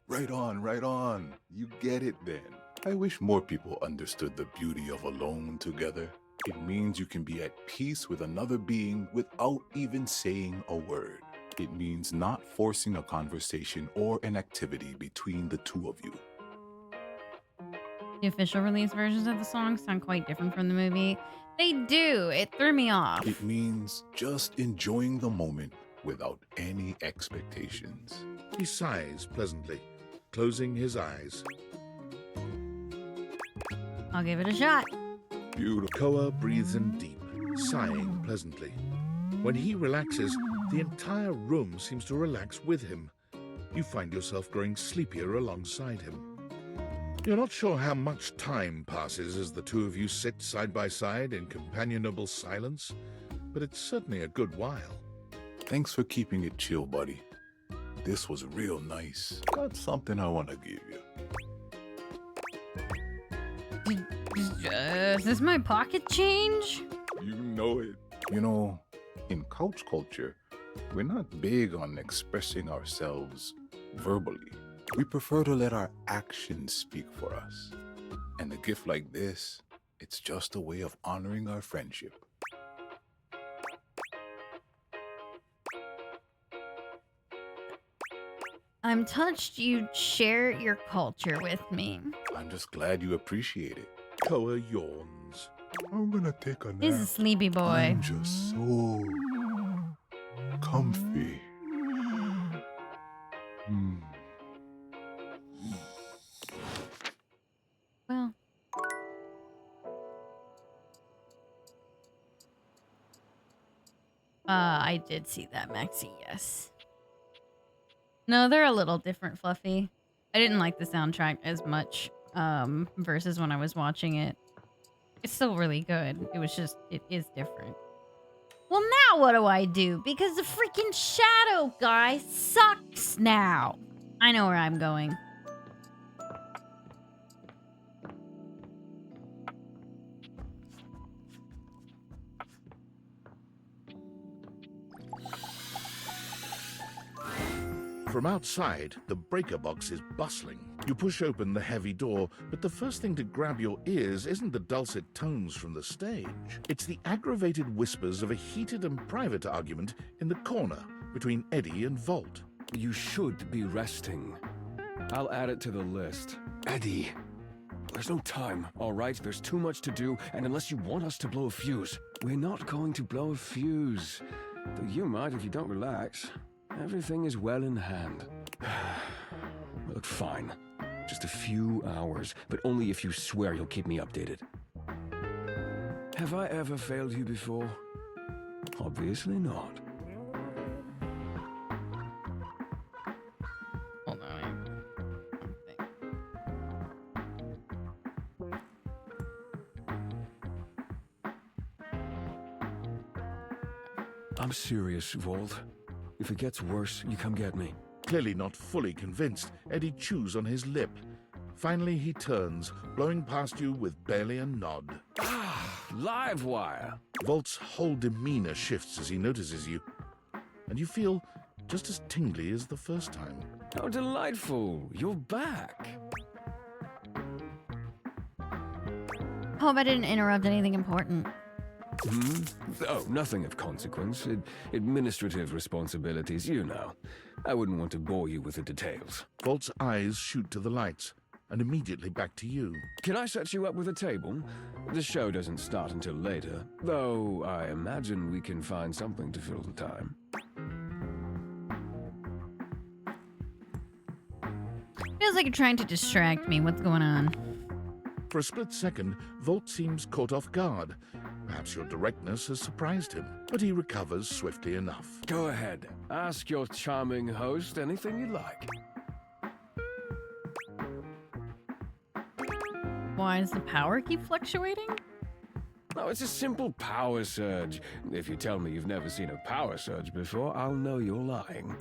Right on. You get it then. I wish more people understood the beauty of alone together. It means you can be at peace with another being without even saying a word. It means not forcing a conversation or an activity between the two of you. The official release versions of the song sound quite different from the movie. They do. It threw me off. It means just enjoying the moment without any expectations. He sighs pleasantly, closing his eyes. I'll give it a shot. Beautiful. Koa breathes in deep, sighing pleasantly. When he relaxes, the entire room seems to relax with him. You find yourself growing sleepier alongside him. You're not sure how much time passes as the two of you sit side by side in companionable silence, but it's certainly a good while. Thanks for keeping it chill, buddy. This was real nice. Got something I want to give you. Is this my pocket change? You know it. You know, in couch culture, we're not big on expressing ourselves verbally. We prefer to let our actions speak for us. And a gift like this, it's just a way of honoring our friendship. I'm touched you'd share your culture with me. I'm just glad you appreciate it. Koa yawns. I'm gonna take a nap. He's a sleepy boy. I'm just so comfy. Well. I did see that, Maxie, yes. No, they're a little different, Fluffy. I didn't like the soundtrack as much versus when I was watching it. It's still really good. It was just, it is different. Well, now what do I do? Because the freaking shadow guy sucks now. I know where I'm going. From outside, the breaker box is bustling. You push open the heavy door, but the first thing to grab your ears isn't the dulcet tones from the stage. It's the aggravated whispers of a heated and private argument in the corner between Eddie and Volt. You should be resting. I'll add it to the list. Eddie, there's no time, all right? There's too much to do, and unless you want us to blow a fuse, we're not going to blow a fuse. Though you might if you don't relax. Everything is well in hand. Look, fine. Just a few hours, but only if you swear you'll keep me updated. Have I ever failed you before? Obviously not. Hold on. I'm serious, Volt. If it gets worse, you come get me. Clearly not fully convinced, Eddie chews on his lip. Finally, he turns, blowing past you with barely a nod. Livewire! Volt's whole demeanor shifts as he notices you, and you feel just as tingly as the first time. How delightful! You're back! Hope I didn't interrupt anything important. Hmm? Oh, nothing of consequence. Administrative responsibilities, you know. I wouldn't want to bore you with the details. Volt's eyes shoot to the lights, and immediately back to you. Can I set you up with a table? The show doesn't start until later, though I imagine we can find something to fill the time. Feels like you're trying to distract me. What's going on? For a split second, Volt seems caught off guard. Perhaps your directness has surprised him, but he recovers swiftly enough. Go ahead. Ask your charming host anything you like. Why does the power keep fluctuating? Oh, it's a simple power surge. If you tell me you've never seen a power surge before, I'll know you're lying.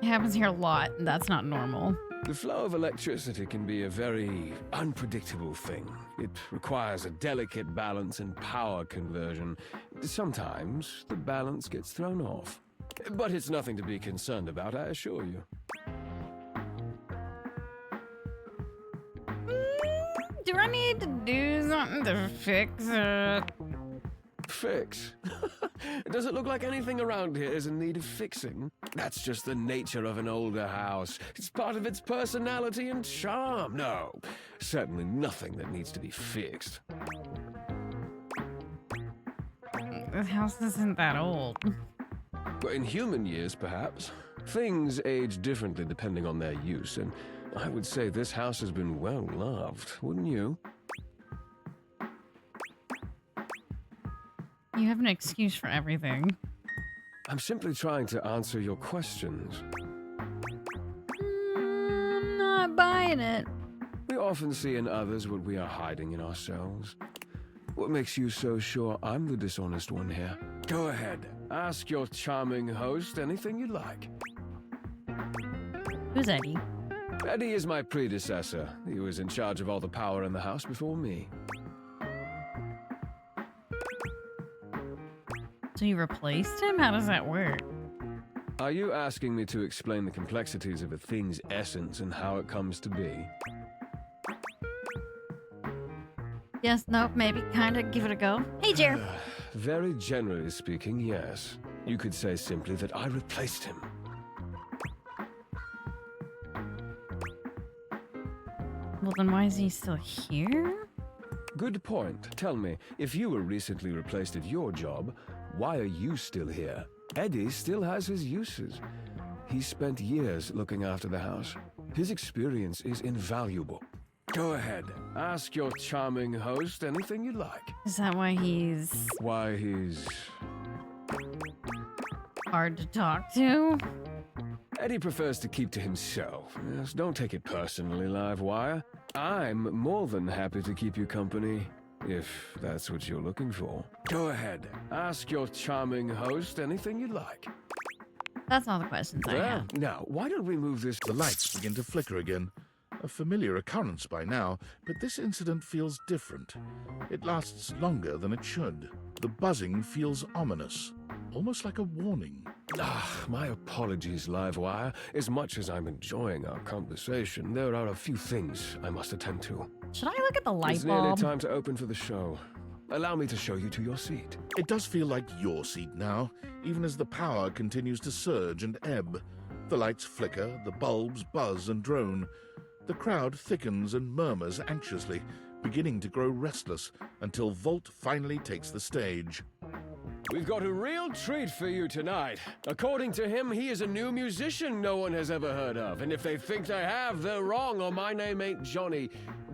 It happens here a lot, and that's not normal. The flow of electricity can be a very unpredictable thing. It requires a delicate balance and power conversion. Sometimes the balance gets thrown off. But it's nothing to be concerned about, I assure you. Do I need to do something to fix it? Fix? Does it look like anything around here is in need of fixing? That's just the nature of an older house. It's part of its personality and charm. No, certainly nothing that needs to be fixed. The house isn't that old. Well, in human years, perhaps. Things age differently depending on their use, and I would say this house has been well loved, wouldn't you? You have an excuse for everything. I'm simply trying to answer your questions. I'm not buying it. We often see in others what we are hiding in ourselves. What makes you so sure I'm the dishonest one here? Go ahead. Ask your charming host anything you like. Who's Eddie? Eddie is my predecessor. He was in charge of all the power in the house before me. So you replaced him? How does that work? Are you asking me to explain the complexities of a thing's essence and how it comes to be? Yes, no, maybe, kinda, give it a go. Hey, Jer. Very generally speaking, yes. You could say simply that I replaced him. Well, then why is he still here? Good point. Tell me, if you were recently replaced at your job, why are you still here? Eddie still has his uses. He spent years looking after the house. His experience is invaluable. Go ahead. Ask your charming host anything you like. Is that why he's... Why he's... hard to talk to? Eddie prefers to keep to himself. Yes, don't take it personally, Livewire. I'm more than happy to keep you company, if that's what you're looking for. Go ahead. Ask your charming host anything you like. That's all the questions I have. Now, why don't we move this... The lights begin to flicker again. A familiar occurrence by now, but this incident feels different. It lasts longer than it should. The buzzing feels ominous, almost like a warning. My apologies, Livewire. As much as I'm enjoying our conversation, there are a few things I must attend to. Should I look at the light It's nearly bulb? time to open for the show. Allow me to show you to your seat. It does feel like your seat now, even as the power continues to surge and ebb. The lights flicker, the bulbs buzz and drone. The crowd thickens and murmurs anxiously, beginning to grow restless until Volt finally takes the stage. We've got a real treat for you tonight. According to him, he is a new musician no one has ever heard of. And if they think they have, they're wrong, or my name ain't Johnny.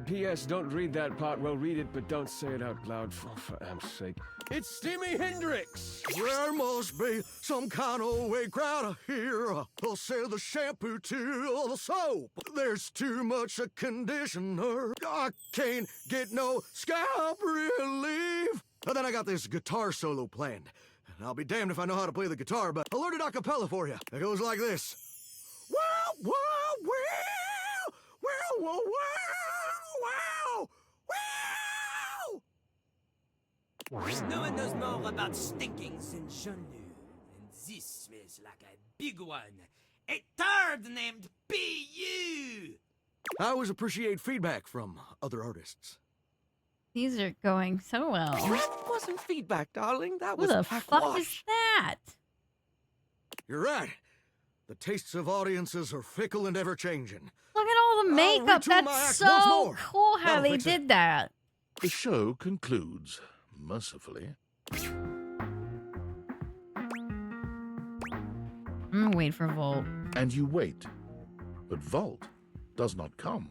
P.S. Don't read that part. Well, read it, but don't say it out loud, for am's sake. It's Stimi Hendrix! There must be some kind of way crowd here. They'll sell the shampoo to the soap. There's too much a conditioner. I can't get no scalp relief. And then I got this guitar solo planned. And I'll be damned if I know how to play the guitar, but I learned it a cappella for you. It goes like this. Wow, wow, wow, wow, wow, wow, wow. No one knows more about stinkings than Jean-Luc, and this smells like a big one. A turd named P.U. I always appreciate feedback from other artists. These are going so well. That wasn't feedback, darling. That Who was the backwash. fuck is that? You're right. The tastes of audiences are fickle and ever-changing. Look at all the makeup. retool my That's act once so more. cool how That'll they fix it. did that. The show concludes, mercifully. I'm gonna wait for Volt. And you wait. But Volt does not come.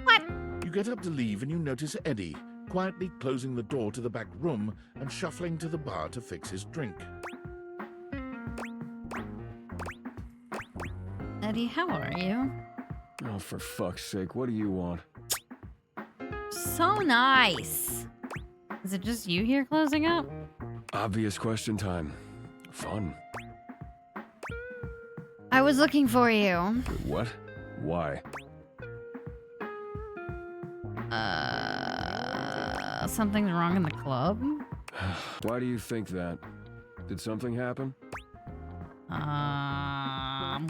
What? You get up to leave and you notice Eddie, quietly closing the door to the back room and shuffling to the bar to fix his drink. Eddie, how are you? Oh, for fuck's sake, what do you want? So nice. Is it just you here closing up? Obvious question time. Fun. I was looking for you. What? Why? Something's wrong in the club? Why do you think that? Did something happen?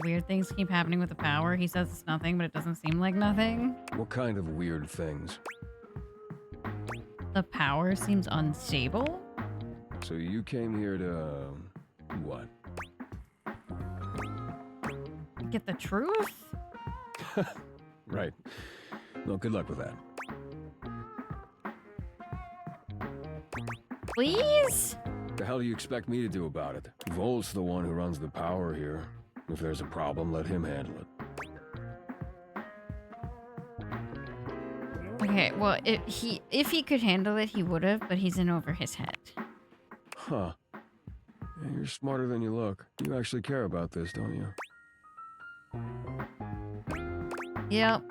Weird things keep happening with the power. He says it's nothing, but it doesn't seem like nothing. What kind of weird things? The power seems unstable. So you came here to... what? Get the truth? Right. Well, good luck with that. Please? The hell do you expect me to do about it? Volt's the one who runs the power here. If there's a problem, let him handle it. Okay, well, if he could handle it, he would have, but he's in over his head. Huh. Yeah, you're smarter than you look. You actually care about this, don't you? Yep.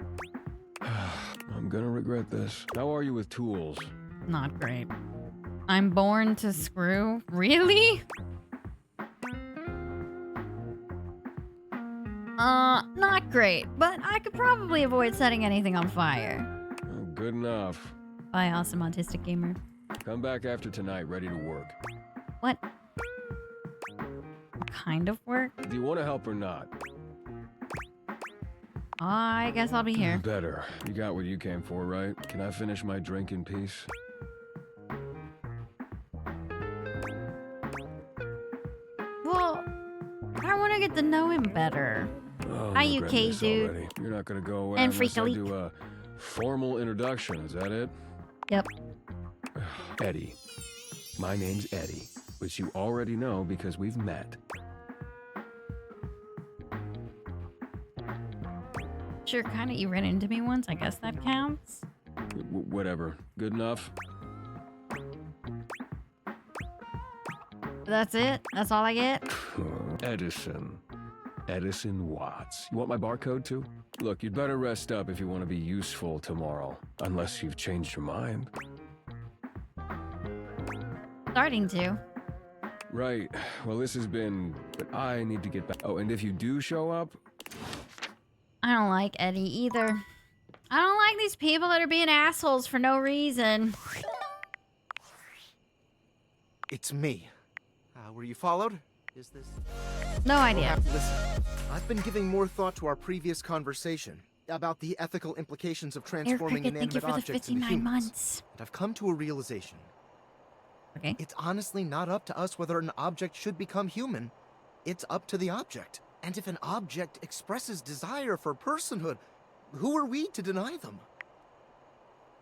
I'm gonna regret this. How are you with tools? Not great. I'm born to screw? Really? Not great, but I could probably avoid setting anything on fire. Oh, good enough. Bye, awesome autistic gamer. Come back after tonight, ready to work. What kind of work? Do you want to help or not? I guess I'll be here. Better. You got what you came for, right? Can I finish my drink in peace? Well, I want to get to know him better. Oh, Hi, I'm UK regretting this dude. already. You're not gonna go away And unless I Freakalik. do a formal introduction. Is that it? Yep. Eddie. My name's Eddie, which you already know because we've met. Sure, kind of. You ran into me once. I guess that counts. Whatever. Good enough? That's it? That's all I get? Edison. Edison Watts. You want my barcode too? Look, you'd better rest up if you want to be useful tomorrow. Unless you've changed your mind. Starting to. Right. Well, this has been... But I need to get back... Oh, and if you do show up... I don't like Eddie either. I don't like these people that are being assholes for no reason. It's me. Were you followed? Is this... No idea. Listen, I've been giving more thought to our previous conversation about the ethical implications of transforming Cricket, thank you inanimate for the objects into 59 humans. months. And I've come to a realization. Okay. It's honestly not up to us whether an object should become human. It's up to the object. And if an object expresses desire for personhood, who are we to deny them?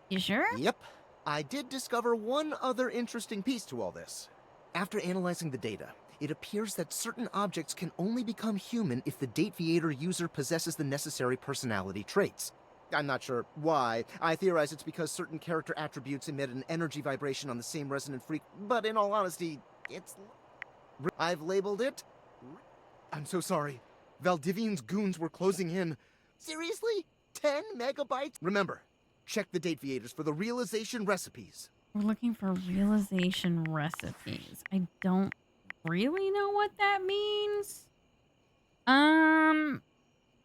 You sure? Yep. I did discover one other interesting piece to all this. After analyzing the data, it appears that certain objects can only become human if the Dateviator user possesses the necessary personality traits. I'm not sure why. I theorize it's because certain character attributes emit an energy vibration on the same resonant but in all honesty, it's... I've labeled it... I'm so sorry. Valdivian's goons were closing in. Seriously? 10 megabytes? Remember, check the Dateviators for the realization recipes. We're looking for realization recipes. I don't really know what that means.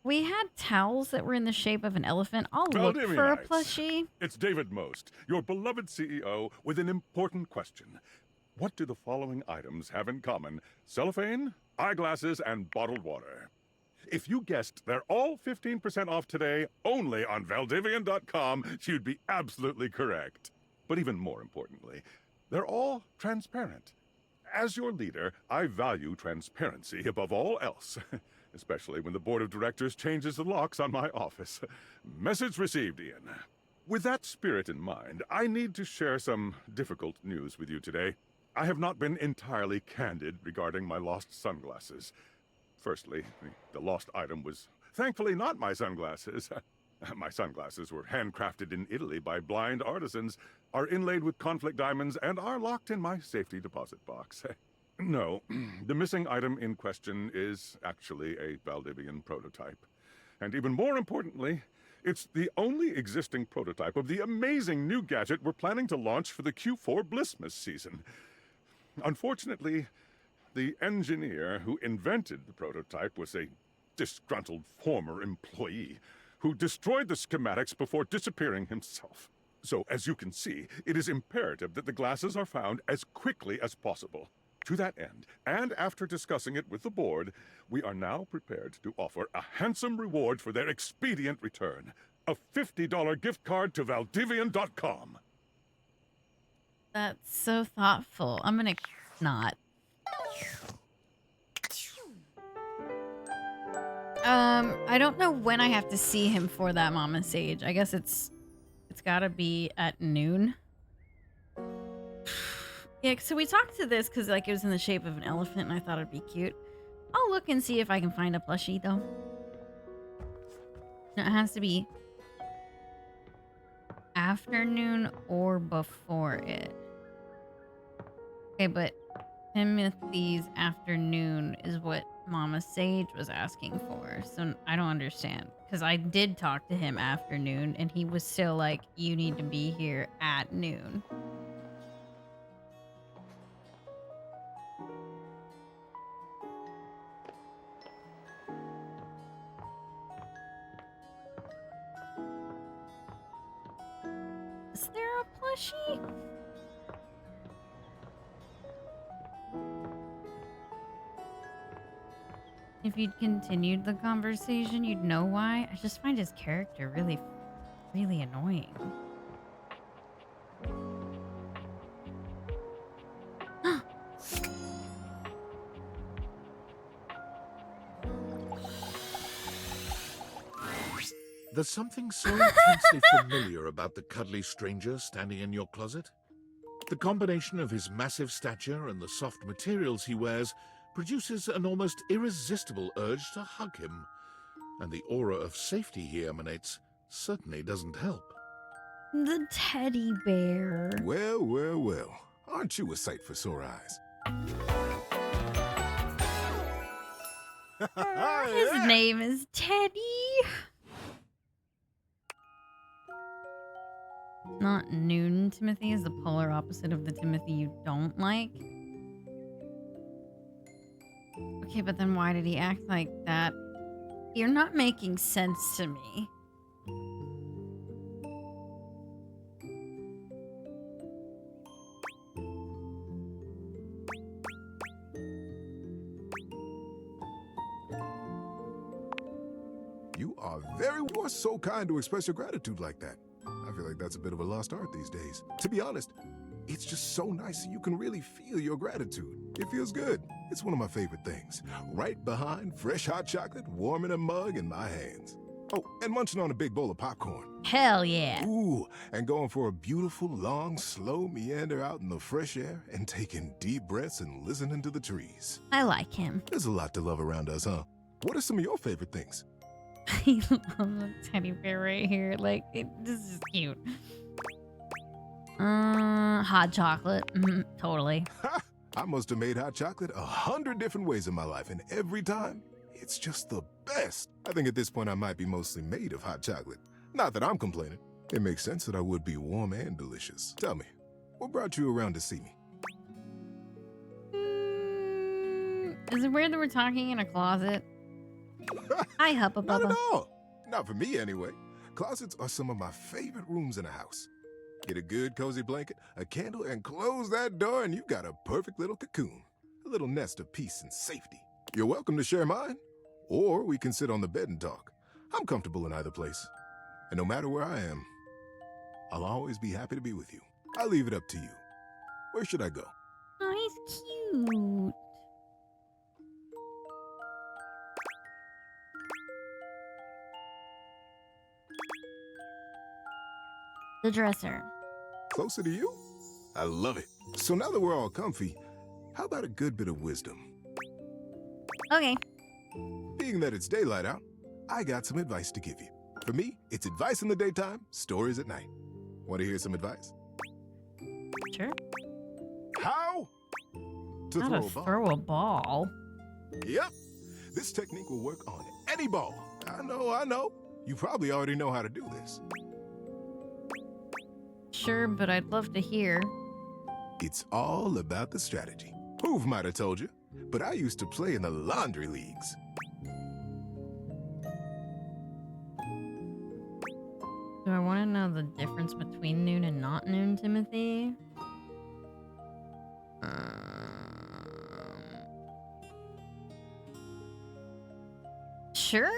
We had towels that were in the shape of an elephant. I'll look for a Valdivianites, plushie. It's David Most, your beloved CEO, with an important question. What do the following items have in common? Cellophane, eyeglasses, and bottled water. If you guessed they're all 15% off today, only on Valdivian.com, you'd be absolutely correct. But even more importantly, they're all transparent. As your leader, I value transparency above all else, especially when the board of directors changes the locks on my office. Message received, Ian. With that spirit in mind, I need to share some difficult news with you today. I have not been entirely candid regarding my lost sunglasses. Firstly, the lost item was thankfully not my sunglasses. My sunglasses were handcrafted in Italy by blind artisans, are inlaid with conflict diamonds, and are locked in my safety deposit box. No, the missing item in question is actually a Valdivian prototype. And even more importantly, it's the only existing prototype of the amazing new gadget we're planning to launch for the Q4 Blissmas season. Unfortunately, the engineer who invented the prototype was a disgruntled former employee who destroyed the schematics before disappearing himself. So, as you can see, it is imperative that the glasses are found as quickly as possible. To that end, and after discussing it with the board, we are now prepared to offer a handsome reward for their expedient return. A $50 gift card to Valdivian.com. That's so thoughtful. I'm gonna not. I don't know when I have to see him for that Mama Sage. I guess it's gotta be at noon. Yeah, so we talked to this because like it was in the shape of an elephant and I thought it'd be cute. I'll look and see if I can find a plushie though. No, it has to be afternoon or before it. Okay, but Timothy's afternoon is what Mama Sage was asking for. So I don't understand. Because I did talk to him afternoon and he was still like, you need to be here at noon. Is there a plushie? If you'd continued the conversation, you'd know why. I just find his character really, really annoying. There's something so intensely familiar about the cuddly stranger standing in your closet. The combination of his massive stature and the soft materials he wears produces an almost irresistible urge to hug him. And the aura of safety he emanates certainly doesn't help. The teddy bear. Well, well, well. Aren't you a sight for sore eyes? His name is Teddy. Not noon Timothy is the polar opposite of the Timothy you don't like. Okay, but then why did he act like that? You're not making sense to me. You are so kind to express your gratitude like that. I feel like that's a bit of a lost art these days. To be honest, it's just so nice you can really feel your gratitude. It feels good. It's one of my favorite things. Right behind fresh hot chocolate, warm in a mug in my hands. Oh, and munching on a big bowl of popcorn. Hell yeah. Ooh, and going for a beautiful, long, slow meander out in the fresh air and taking deep breaths and listening to the trees. I like him. There's a lot to love around us, huh? What are some of your favorite things? I love the teddy bear right here. Like, this is cute. Hot chocolate. Totally. I must have made hot chocolate 100 different ways in my life, and every time, it's just the best. I think at this point I might be mostly made of hot chocolate. Not that I'm complaining. It makes sense that I would be warm and delicious. Tell me, what brought you around to see me? Is it weird that we're talking in a closet? Hi, Hubba Not Bubba. at all. Not for me, anyway. Closets are some of my favorite rooms in a house. Get a good cozy blanket, a candle, and close that door, and you've got a perfect little cocoon. A little nest of peace and safety. You're welcome to share mine, or we can sit on the bed and talk. I'm comfortable in either place. And no matter where I am, I'll always be happy to be with you. I'll leave it up to you. Where should I go? Oh, he's cute. The dresser. Closer to you? I love it. So now that we're all comfy, how about a good bit of wisdom? Okay. Being that it's daylight out, I got some advice to give you. For me, it's advice in the daytime, stories at night. Want to hear some advice? Sure. How to How to throw a ball. Yep. This technique will work on any ball. I know. You probably already know how to do this. Sure, but I'd love to hear. It's all about the strategy. Hoove might have told you, but I used to play in the laundry leagues. Do I want to know the difference between noon and not noon, Timothy? Sure?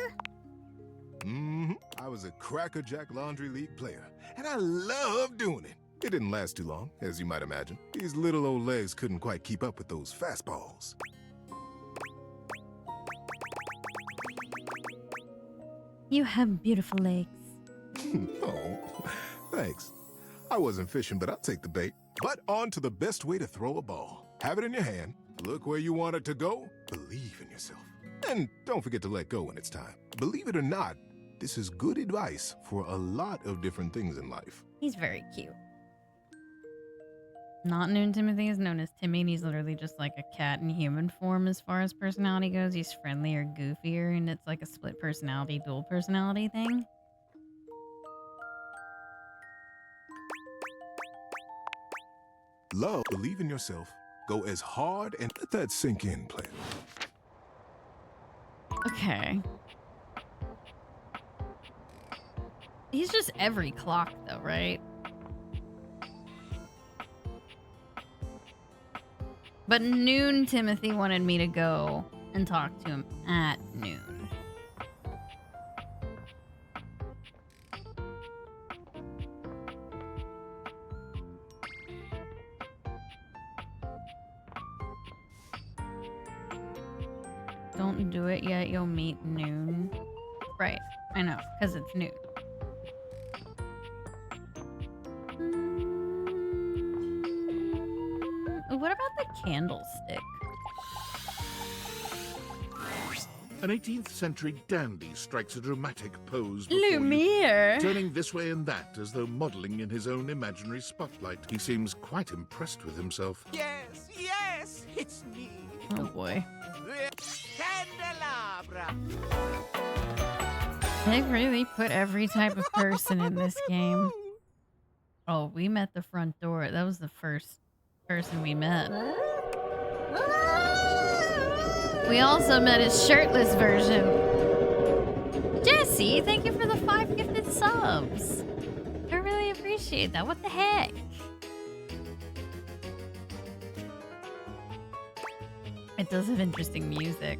I was a Crackerjack Laundry League player, and I loved doing it. It didn't last too long, as you might imagine. These little old legs couldn't quite keep up with those fastballs. You have beautiful legs. Oh, thanks. I wasn't fishing, but I'll take the bait. But on to the best way to throw a ball. Have it in your hand, look where you want it to go, believe in yourself. And don't forget to let go when it's time. Believe it or not, this is good advice for a lot of different things in life. He's very cute. Not Noon Timothy is known as Timmy, and he's literally just like a cat in human form as far as personality goes. He's friendly or goofier, and it's like a split personality, dual personality thing. Love, believe in yourself, go as hard, and let that sink in, player. Okay. He's just every clock, though, right? But Noon Timothy wanted me to go and talk to him at noon. Don't do it yet, you'll meet noon. Right, I know, because it's noon. What about the candlestick? An 18th century dandy strikes a dramatic pose before Lumiere! you, turning this way and that as though modeling in his own imaginary spotlight. He seems quite impressed with himself. Yes, it's me. Oh boy. Candelabra. They really put every type of person in this game. Oh, we met the front door. That was the first person we met. We also met his shirtless version. Jesse, thank you for the 5 gifted subs. I really appreciate that. What the heck? It does have interesting music.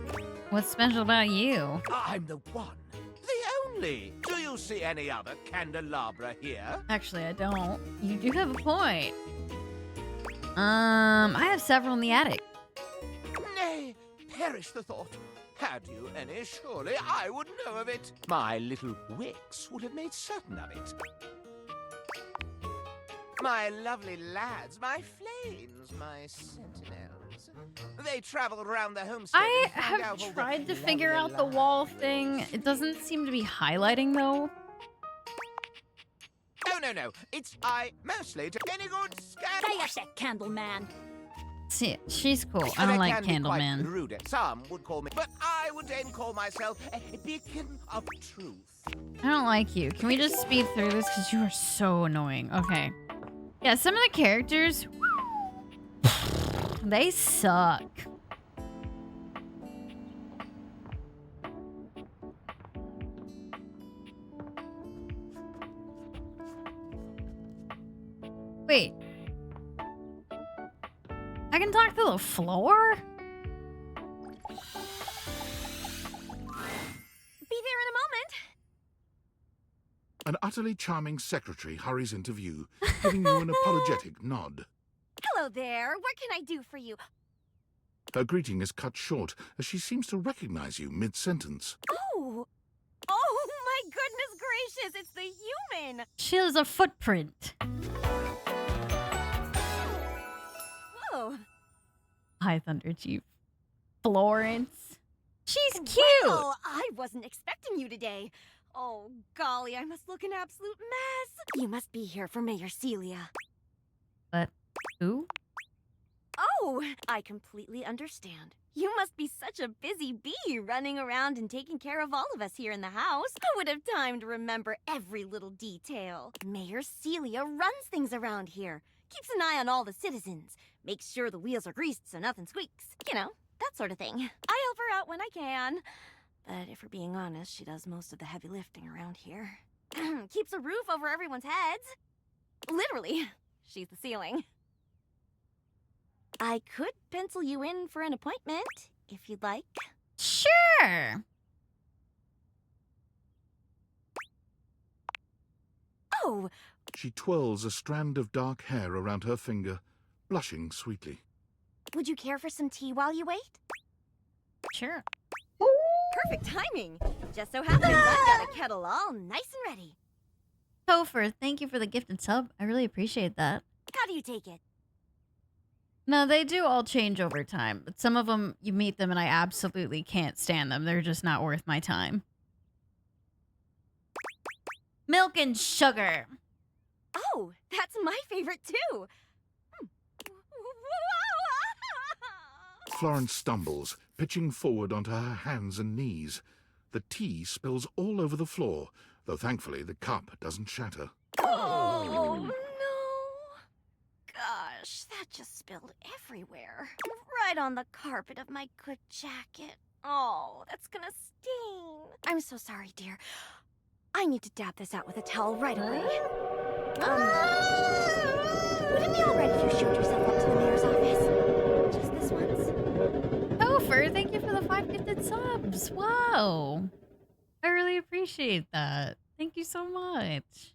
What's special about you? I'm the one, the Lovely. Do you see any other candelabra here? Actually, I don't. You do have a point. I have several in the attic. Nay, perish the thought. Had you any, surely I would know of it. My little wicks would have made certain of it. My lovely lads, my flames, my sentinels. They traveled around the homestead. I and found out have all the tried to figure lovely out the wall thing. It doesn't seem to be highlighting though. No. It's I mostly to any good scan. Stay up that candle man. See, she's cool. I And don't like can be quite Candleman. rude. Some would call me, but I would then call myself a beacon of truth. I don't like you. Can we just speed through this? Because you are so annoying. Okay. Yeah, some of the characters, they suck. Wait. I can talk to the floor? Be there in a moment. An utterly charming secretary hurries into view, giving you an apologetic nod. Hello there. What can I do for you? Her greeting is cut short as she seems to recognize you mid-sentence. Oh. Oh my goodness gracious, it's the human. She has a footprint. Whoa. Hi, Thunder Chief. Florence. She's cute. Well, I wasn't expecting you today. Oh, golly, I must look an absolute mess. You must be here for Mayor Celia. But who? Oh, I completely understand. You must be such a busy bee running around and taking care of all of us here in the house. Who would have time to remember every little detail? Mayor Celia runs things around here, keeps an eye on all the citizens, makes sure the wheels are greased so nothing squeaks. You know, that sort of thing. I help her out when I can. But if we're being honest, she does most of the heavy lifting around here. Keeps a roof over everyone's heads. Literally, she's the ceiling. I could pencil you in for an appointment, if you'd like. Sure. Oh! She twirls a strand of dark hair around her finger, blushing sweetly. Would you care for some tea while you wait? Sure. Perfect timing. Just so happens I've got a kettle all nice and ready. Topher, thank you for the gifted sub. I really appreciate that. How do you take it? No, they do all change over time. But some of them, you meet them and I absolutely can't stand them. They're just not worth my time. Milk and sugar. Oh, that's my favorite too. Florence stumbles, pitching forward onto her hands and knees. The tea spills all over the floor, though thankfully the cup doesn't shatter. Oh, no. Gosh, that just spilled everywhere. Right on the carpet of my good jacket. Oh, that's gonna sting. I'm so sorry, dear. I need to dab this out with a towel right away. Would it be all right if you showed yourself up to the mayor's office? Just this once? Topher, thank you for the 5 gifted subs. Wow. I really appreciate that. Thank you so much.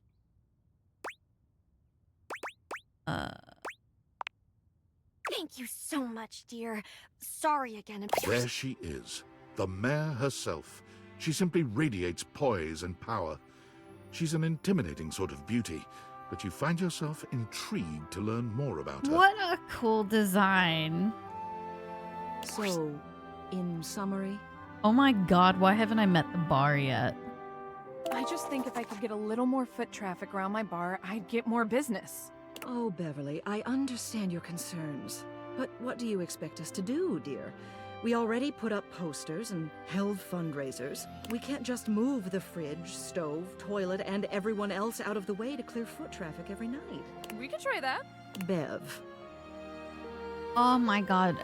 Thank you so much, dear. Sorry again. There she is, the mayor herself. She simply radiates poise and power. She's an intimidating sort of beauty, but you find yourself intrigued to learn more about her. What a cool design. So, in summary? Oh my god, why haven't I met the bar yet? I just think if I could get a little more foot traffic around my bar, I'd get more business. Oh, Beverly, I understand your concerns. But what do you expect us to do, dear? We already put up posters and held fundraisers. We can't just move the fridge, stove, toilet, and everyone else out of the way to clear foot traffic every night. We could try that. Bev. Oh my god.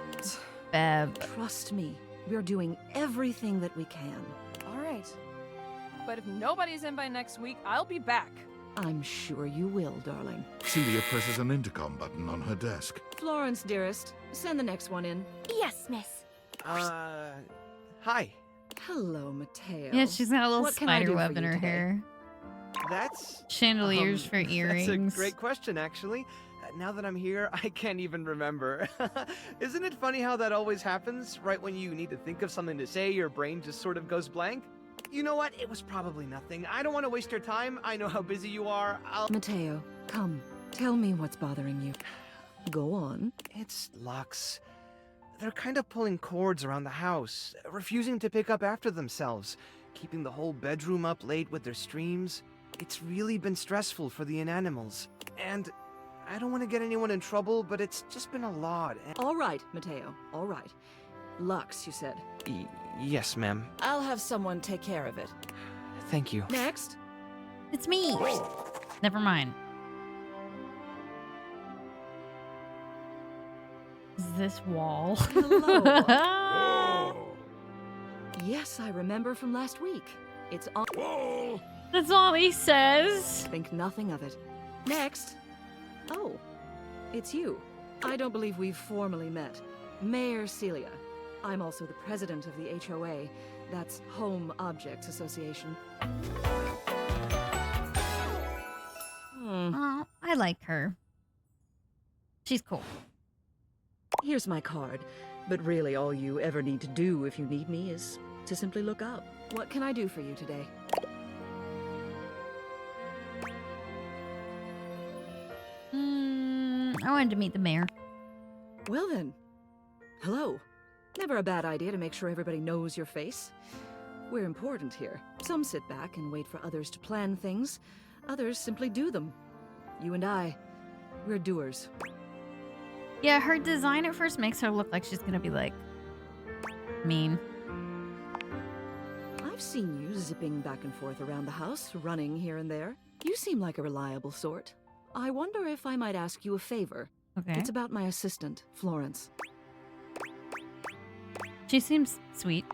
Bev. Trust me, we're doing everything that we can. All right. But if nobody's in by next week, I'll be back. I'm sure you will, darling. Celia presses an intercom button on her desk. Florence, dearest, send the next one in. Yes, miss. Hi. Hello, Mateo. Yeah, she's got a little What can I do spider for web in you her today? hair. That's Chandeliers for earrings. That's a great question, actually. Now that I'm here, I can't even remember. Isn't it funny how that always happens? Right when you need to think of something to say, your brain just sort of goes blank? You know what? It was probably nothing. I don't want to waste your time. I know how busy you are. Mateo, come. Tell me what's bothering you. Go on. It's Lux. They're kind of pulling cords around the house, refusing to pick up after themselves, keeping the whole bedroom up late with their streams. It's really been stressful for the inanimals. And I don't want to get anyone in trouble, but it's just been a lot. All right, Mateo. All right. Lux, you said. Yes, ma'am. I'll have someone take care of it. Thank you. Next. It's me. Never mind. Is this wall? Hello. Yes, I remember from last week. It's on. Whoa. That's all he says. Think nothing of it. Next. Oh, it's you. I don't believe we've formally met. Mayor Celia. I'm also the president of the HOA. That's Home Objects Association. Oh, I like her. She's cool. Here's my card. But really, all you ever need to do if you need me is to simply look up. What can I do for you today? I wanted to meet the mayor. Well then, hello. Never a bad idea to make sure everybody knows your face. We're important here. Some sit back and wait for others to plan things. Others simply do them. You and I, we're doers. Yeah, her design at first makes her look like she's gonna be like mean. I've seen you zipping back and forth around the house, running here and there. You seem like a reliable sort. I wonder if I might ask you a favor. Okay. It's about my assistant, Florence. She seems sweet.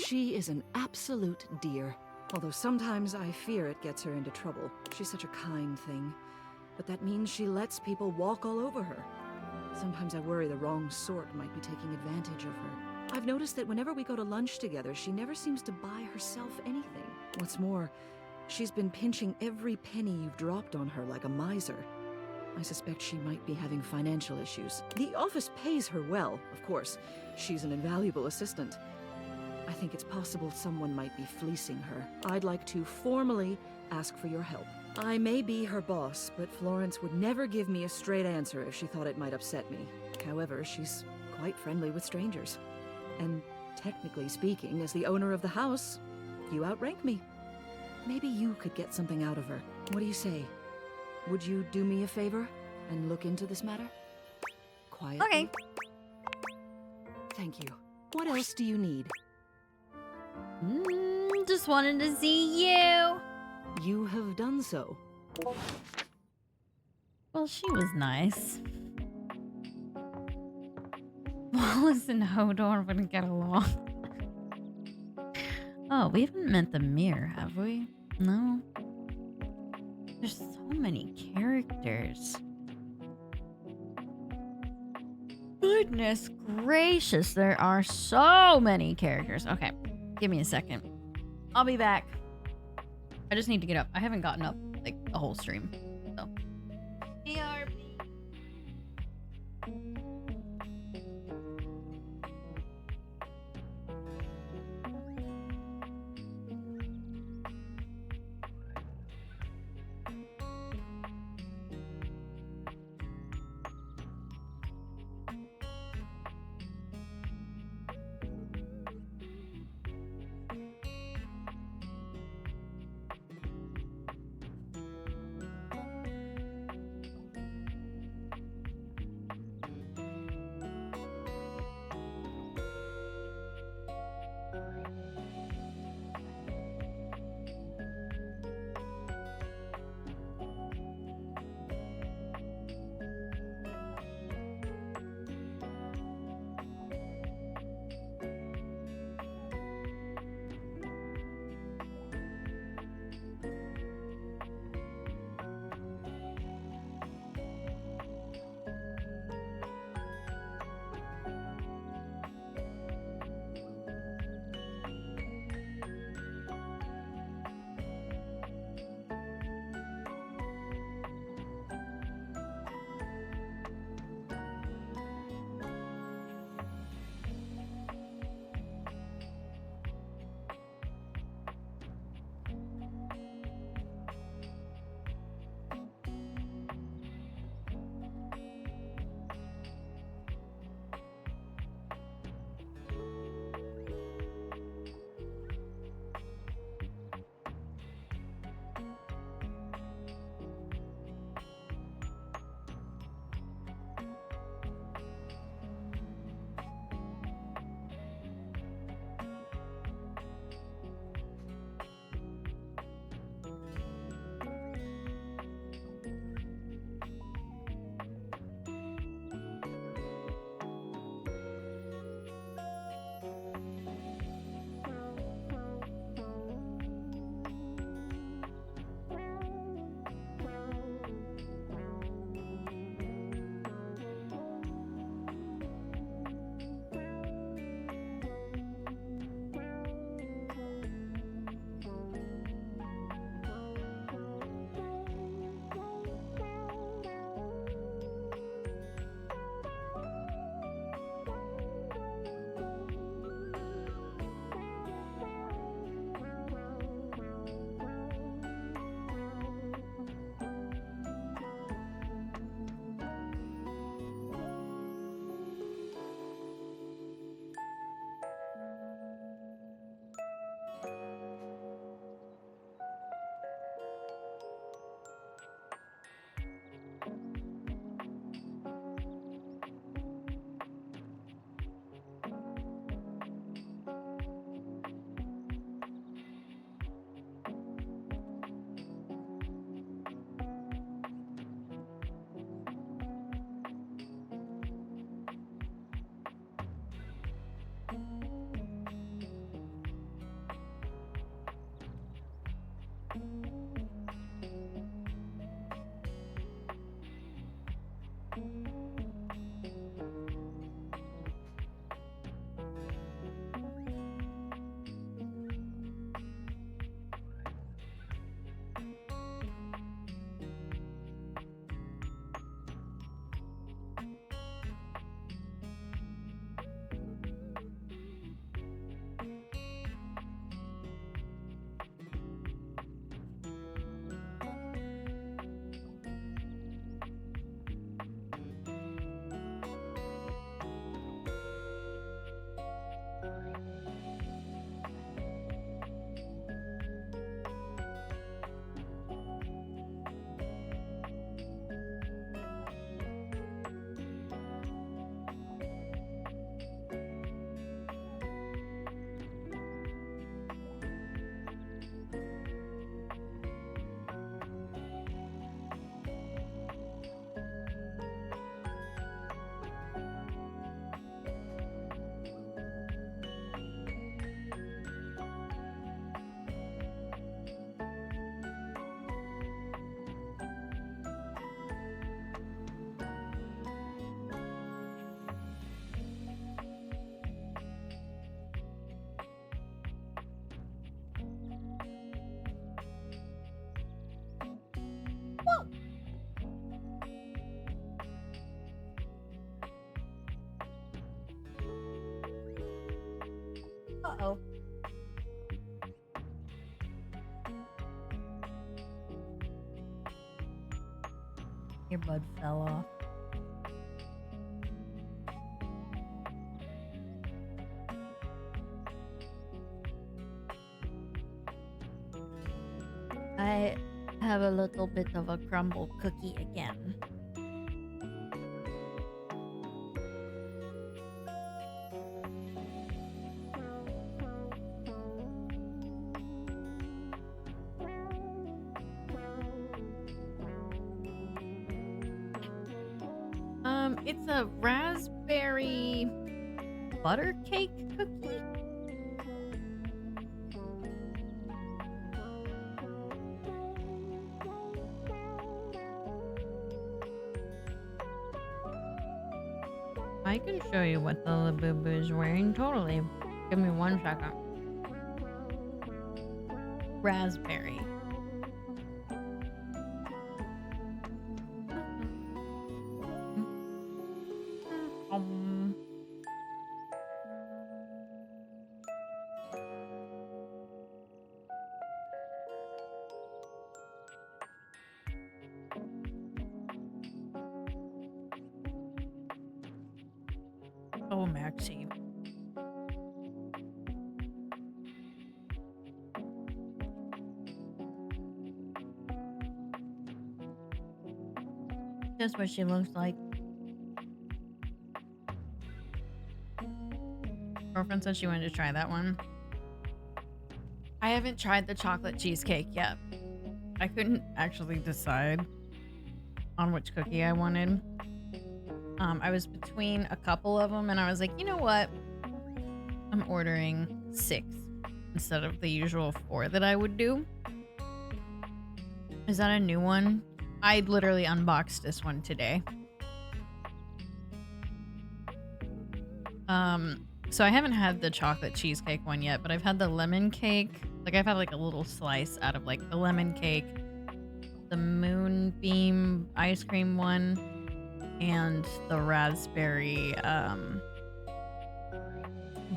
She is an absolute dear. Although sometimes I fear it gets her into trouble. She's such a kind thing. But that means she lets people walk all over her. Sometimes I worry the wrong sort might be taking advantage of her. I've noticed that whenever we go to lunch together, she never seems to buy herself anything. What's more, she's been pinching every penny you've dropped on her like a miser. I suspect she might be having financial issues. The office pays her well, of course. She's an invaluable assistant. I think it's possible someone might be fleecing her. I'd like to formally ask for your help. I may be her boss, but Florence would never give me a straight answer if she thought it might upset me. However, she's quite friendly with strangers. And technically speaking, as the owner of the house, you outrank me. Maybe you could get something out of her. What do you say? Would you do me a favor and look into this matter? Quietly. Okay. Thank you. What else do you need? Just wanted to see you. You have done so. Well, she was nice. Wallace and Hodor wouldn't get along. Oh, we haven't met the mirror, have we? No. There's so many characters. Goodness gracious, there are so many characters. Okay, give me a second. I'll be back. I just need to get up. I haven't gotten up like a whole stream. So. BRB. Uh-oh. Earbud fell off. I have a little bit of a crumble cookie again. It's a raspberry butter cake cookie. I can show you what the Labubu is wearing. Totally. Give me 1 second. Raspberry. Oh, Maxie. That's what she looks like. Girlfriend said she wanted to try that one. I haven't tried the chocolate cheesecake yet. I couldn't actually decide on which cookie I wanted. I was between a couple of them and I was like, you know what? I'm ordering 6 instead of the usual 4 that I would do. Is that a new one? I literally unboxed this one today. So I haven't had the chocolate cheesecake one yet, but I've had the lemon cake. Like I've had like a little slice out of like the lemon cake, the moonbeam ice cream one, and the raspberry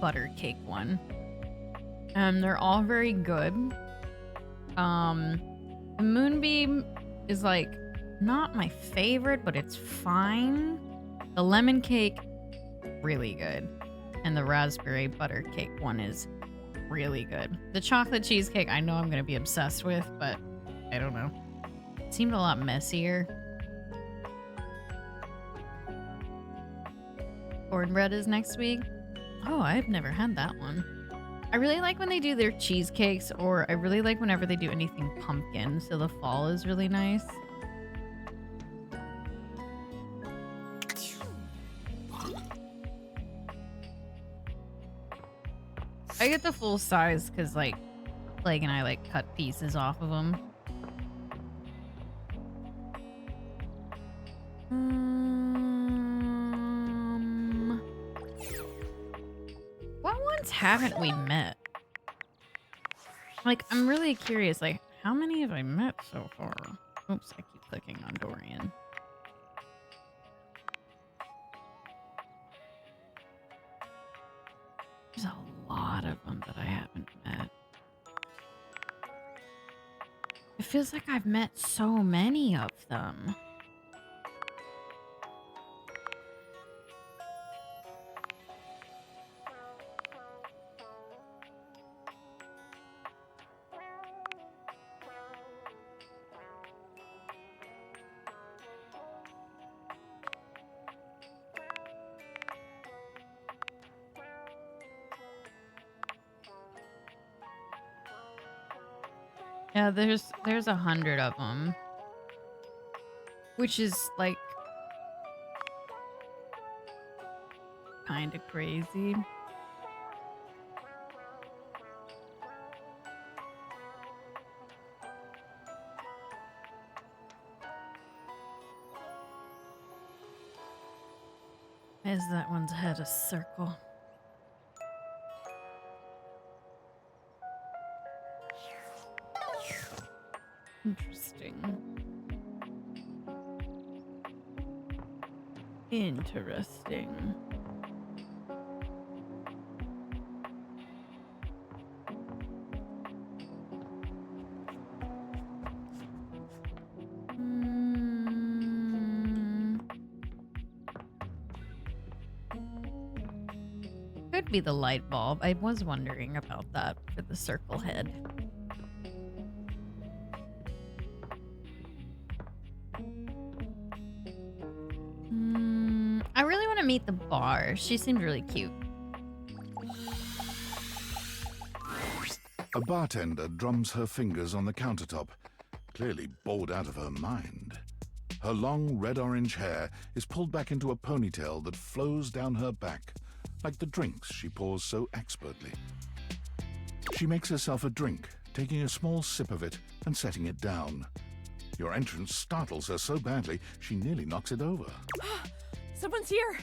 butter cake one. And they're all very good. The moonbeam is like not my favorite, but it's fine. The lemon cake, really good. And the raspberry butter cake one is really good. The chocolate cheesecake, I know I'm going to be obsessed with, but I don't know. It seemed a lot messier. Cornbread is next week. Oh, I've never had that one. I really like when they do their cheesecakes, or I really like whenever they do anything pumpkin. So the fall is really nice. I get the full size because, like, Plague and I, like, cut pieces off of them. What ones haven't we met? Like, I'm really curious, like, how many have I met so far? Oops, I keep clicking on Dorian. There's a lot of them that I haven't met. It feels like I've met so many of them. Yeah, there's 100 of them, which is like kind of crazy. Is that one's head a circle? Interesting. could be the light bulb. I was wondering about that for the circle head. I really want to meet the bar. She seemed really cute. A bartender drums her fingers on the countertop, clearly bored out of her mind. Her long red-orange hair is pulled back into a ponytail that flows down her back, like the drinks she pours so expertly. She makes herself a drink, taking a small sip of it and setting it down. Your entrance startles her so badly, she nearly knocks it over. Someone's here.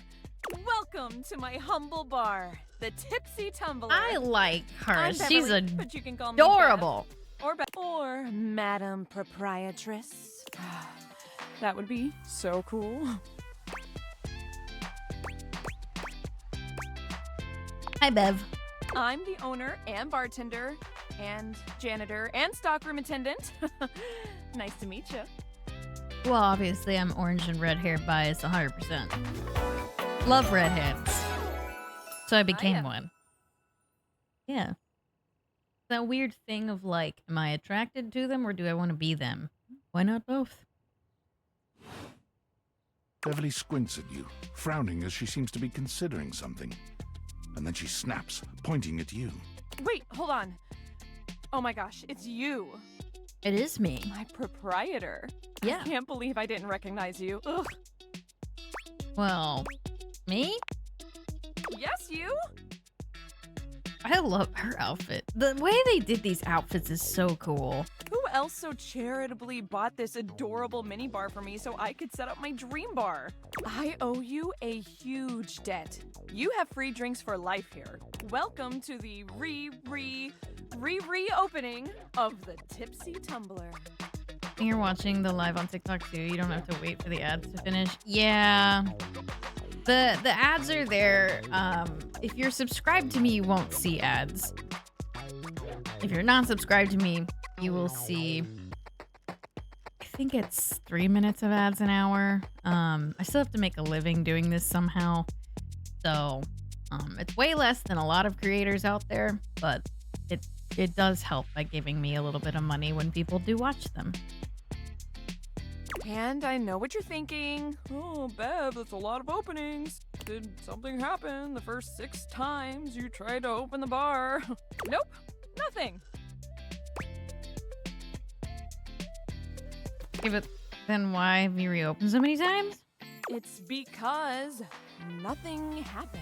Welcome to my humble bar, the Tipsy Tumbler. I like her. I'm She's Beverly, but you can call me adorable. Bev, or Madam Proprietress. That would be so cool. Hi, Bev. I'm the owner and bartender and janitor and stockroom attendant. Nice to meet you. Well, obviously, I'm orange and red hair biased 100%. Love redheads. So I became one. Yeah. That weird thing of like, am I attracted to them or do I want to be them? Why not both? Beverly squints at you, frowning as she seems to be considering something. And then she snaps, pointing at you. Wait, hold on. Oh my gosh, it's you. It is me. My proprietor. Yeah. I can't believe I didn't recognize you. Ugh. Well, me? Yes, you? I love her outfit. The way they did these outfits is so cool. Who else so charitably bought this adorable mini bar for me so I could set up my dream bar? I owe you a huge debt. You have free drinks for life here. Welcome to the reopening of the Tipsy Tumbler. You're watching the live on TikTok too. You don't have to wait for the ads to finish. Yeah. The ads are there. If you're subscribed to me, you won't see ads. If you're not subscribed to me, you will see, I think it's 3 minutes of ads an hour. I still have to make a living doing this somehow. So it's way less than a lot of creators out there, but it does help by giving me a little bit of money when people do watch them. And I know what you're thinking. Oh, Bev, that's a lot of openings. Did something happen the first 6 times you tried to open the bar? Nope, nothing. Okay, but then why have you reopened so many times? It's because nothing happened.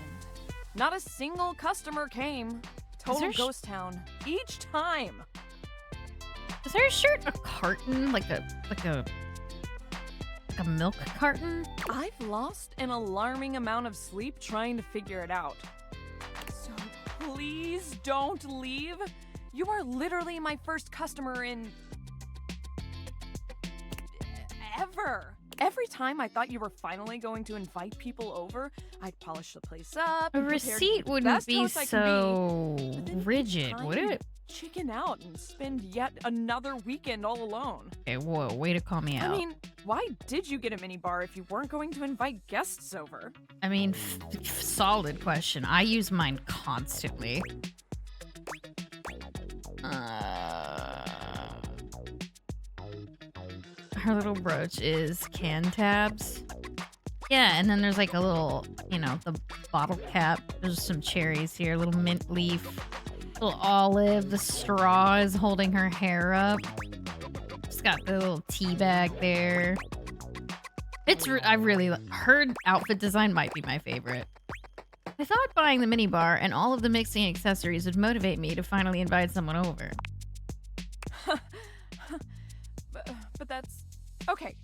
Not a single customer came. Total ghost town. Each time. Is her shirt a carton? Like a milk carton? I've lost an alarming amount of sleep trying to figure it out. So please don't leave. You are literally my first customer in ever. Every time I thought you were finally going to invite people over, I'd polish the place up. A receipt wouldn't be so rigid, would it? Chicken out and spend yet another weekend all alone. Okay, whoa, way to call me out. I mean, why did you get a mini bar if you weren't going to invite guests over? I mean, solid question. I use mine constantly. Her little brooch is can tabs. Yeah, and then there's like a little, the bottle cap. There's some cherries here, a little mint leaf, little olive. The straw is holding her hair up. She's got the little tea bag there. Her outfit design might be my favorite. I thought buying the mini bar and all of the mixing accessories would motivate me to finally invite someone over. But that's okay.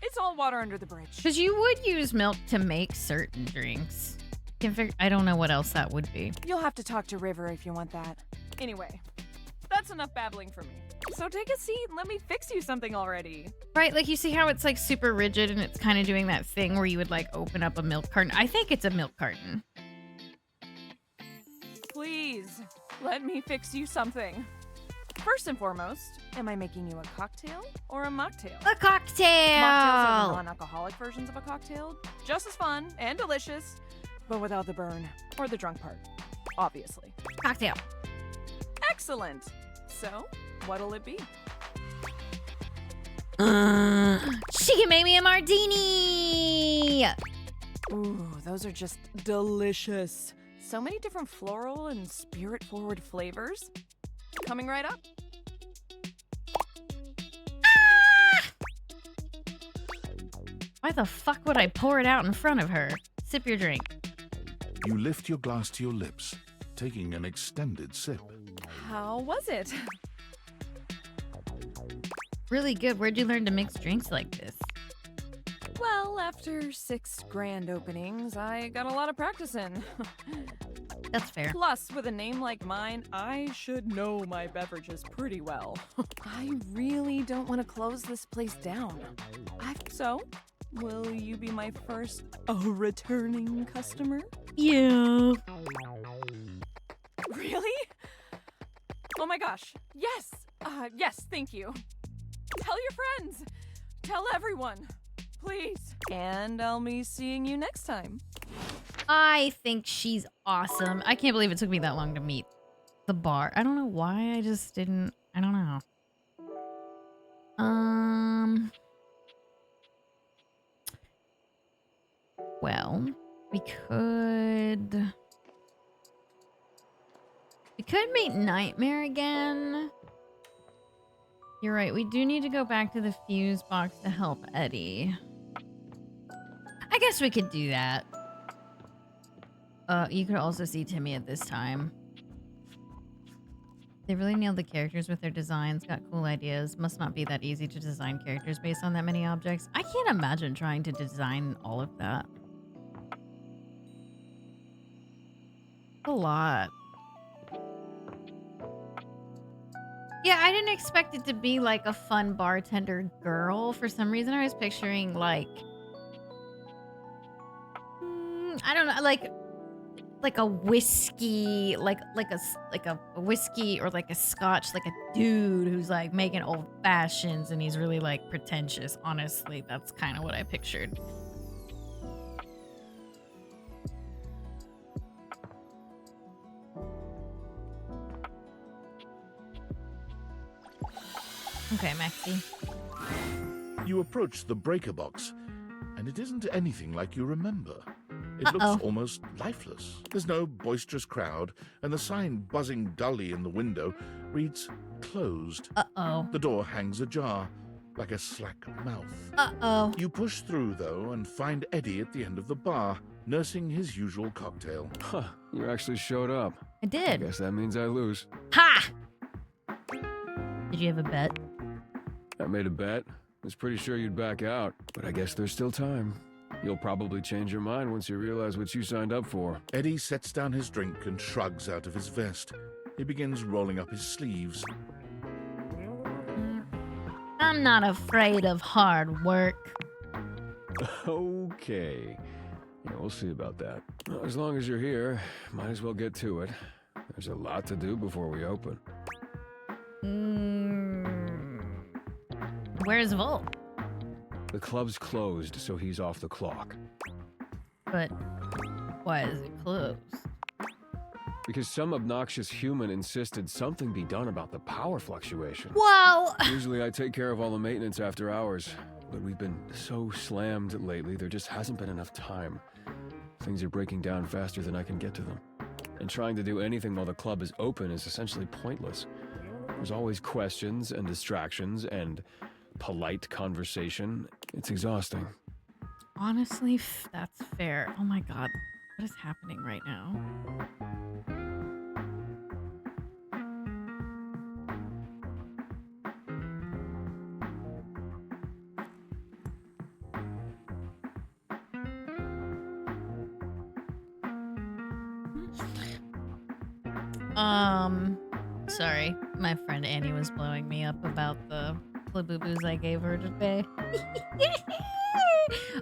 It's all water under the bridge. Because you would use milk to make certain drinks. I don't know what else that would be. You'll have to talk to River if you want that. Anyway, that's enough babbling for me. So take a seat and let me fix you something already. Right, like you see how it's like super rigid and it's kind of doing that thing where you would like open up a milk carton. I think it's a milk carton. Please, let me fix you something. First and foremost, am I making you a cocktail or a mocktail? A cocktail! Mocktails are the non-alcoholic versions of a cocktail. Just as fun and delicious, but without the burn. Or the drunk part. Obviously. Cocktail. Excellent! So, what'll it be? She can make me a martini! Ooh, those are just delicious. So many different floral and spirit-forward flavors. Coming right up. Why the fuck would I pour it out in front of her? Sip your drink. You lift your glass to your lips, taking an extended sip. How was it? Really good. Where'd you learn to mix drinks like this? Well, after 6 grand openings, I got a lot of practice in. That's fair. Plus, with a name like mine, I should know my beverages pretty well. I really don't want to close this place down. So, will you be my first returning customer? Yeah. Really? Oh my gosh. Yes. Yes, thank you. Tell your friends. Tell everyone. Please. And I'll be seeing you next time. I think she's awesome. I can't believe it took me that long to meet the bar. I don't know why. I just didn't. I don't know. Well, we could meet Nightmare again. You're right. We do need to go back to the fuse box to help Eddie. I guess we could do that. You could also see Timmy at this time. They really nailed the characters with their designs, got cool ideas. Must not be that easy to design characters based on that many objects. I can't imagine trying to design all of that. A lot. Yeah, I didn't expect it to be like a fun bartender girl. For some reason, I was picturing like... I don't know, like a whiskey, like a whiskey or like a scotch, like a dude who's like making old fashions and he's really like pretentious. Honestly, that's kind of what I pictured. Okay, Maxie. You approach the breaker box, and it isn't anything like you remember. It looks almost lifeless. There's no boisterous crowd, and the sign buzzing dully in the window reads closed. The door hangs ajar, like a slack mouth. You push through, though, and find Eddie at the end of the bar, nursing his usual cocktail. Huh, you actually showed up. I did. I guess that means I lose. Ha! Did you have a bet? I made a bet. Was pretty sure you'd back out, but I guess there's still time. You'll probably change your mind once you realize what you signed up for. Eddie sets down his drink and shrugs out of his vest. He begins rolling up his sleeves. I'm not afraid of hard work. Okay. Yeah, we'll see about that. Well, as long as you're here, might as well get to it. There's a lot to do before we open. Where's Volt? The club's closed, so he's off the clock. But why is it closed? Because some obnoxious human insisted something be done about the power fluctuation. Well, usually I take care of all the maintenance after hours, but we've been so slammed lately, there just hasn't been enough time. Things are breaking down faster than I can get to them. And trying to do anything while the club is open is essentially pointless. There's always questions and distractions and polite conversation. It's exhausting. Honestly, that's fair. Oh my god, what is happening right now? Sorry, my friend Annie was blowing me up about the boo-boos I gave her today.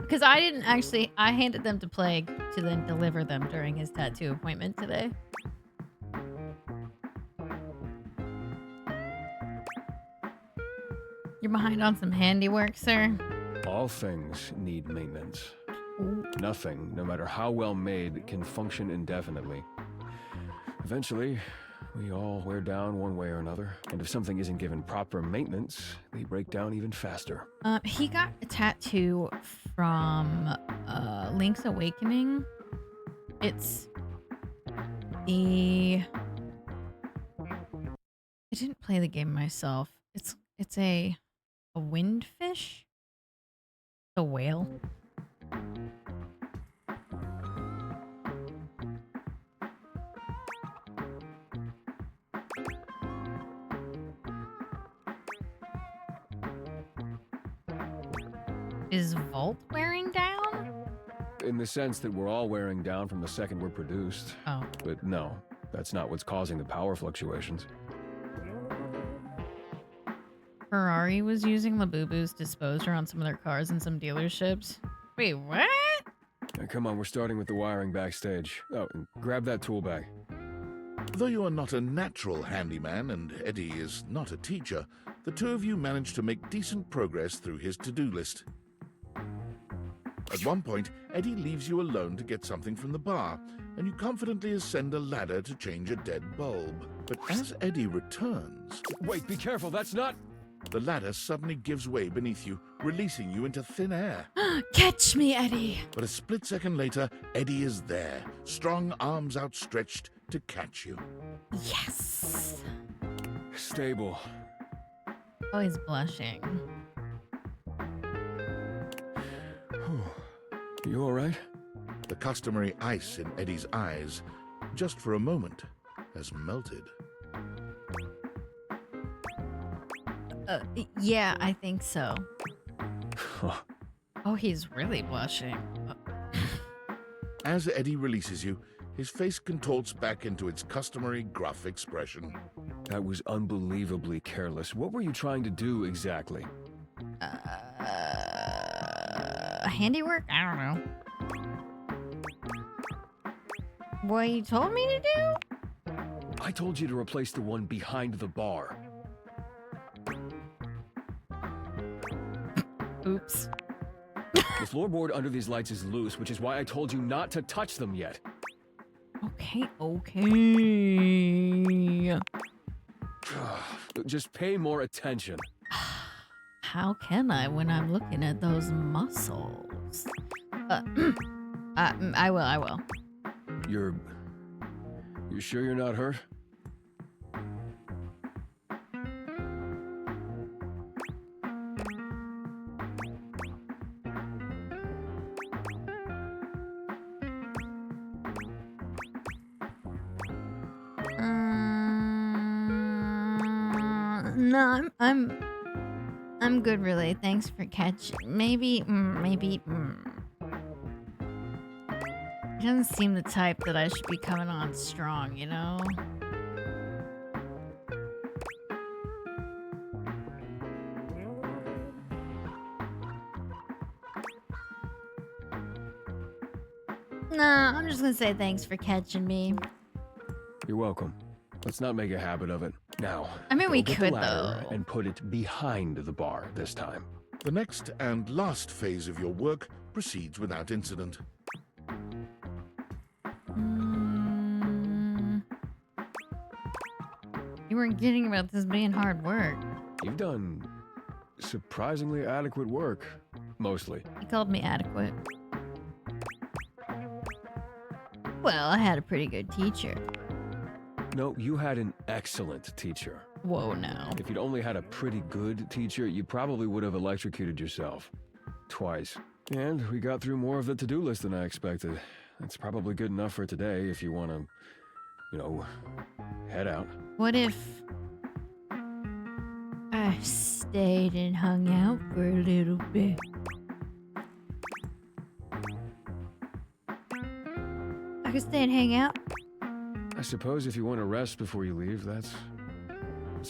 Because I didn't actually, I handed them to Plague to then deliver them during his tattoo appointment today. You're behind on some handiwork, sir? All things need maintenance. Nothing, no matter how well made, can function indefinitely. Eventually, we all wear down one way or another, and if something isn't given proper maintenance, they break down even faster. He got a tattoo from Link's Awakening. It's the... I didn't play the game myself. It's a windfish? A whale? Is Volt wearing down? In the sense that we're all wearing down from the second we're produced. Oh. But no, that's not what's causing the power fluctuations. Ferrari was using Labubu's disposer on some of their cars in some dealerships. Wait, what? Now, come on, we're starting with the wiring backstage. Oh, and grab that tool bag. Though you are not a natural handyman and Eddie is not a teacher, the two of you manage to make decent progress through his to-do list. At one point, Eddie leaves you alone to get something from the bar, and you confidently ascend a ladder to change a dead bulb. But as Eddie returns... Wait, be careful, that's not... The ladder suddenly gives way beneath you, releasing you into thin air. Catch me, Eddie! But a split second later, Eddie is there, strong arms outstretched to catch you. Yes! Stable. Oh, he's blushing. You all right? The customary ice in Eddie's eyes, just for a moment, has melted. Yeah, I think so. Oh, he's really blushing. As Eddie releases you, his face contorts back into its customary gruff expression. That was unbelievably careless. What were you trying to do exactly? Handiwork? I don't know. What you told me to do? I told you to replace the one behind the bar. Oops. The floorboard under these lights is loose, which is why I told you not to touch them yet. Okay. Just pay more attention. How can I when I'm looking at those muscles? I will. You sure you're not hurt? No, I'm good, really. Thanks for catching. Maybe. He doesn't seem the type that I should be coming on strong, you know? Nah, I'm just gonna say thanks for catching me. You're welcome. Let's not make a habit of it. Now, I mean, we get could, the ladder though. and put it behind the bar this time. The next and last phase of your work proceeds without incident. You weren't kidding about this being hard work. You've done surprisingly adequate work, mostly. He called me adequate. Well, I had a pretty good teacher. No, you had an excellent teacher. Whoa, now. If you'd only had a pretty good teacher, you probably would have electrocuted yourself. Twice. And we got through more of the to-do list than I expected. That's probably good enough for today if you want to, head out. What if I stayed and hung out for a little bit? I could stay and hang out. I suppose if you want to rest before you leave, that's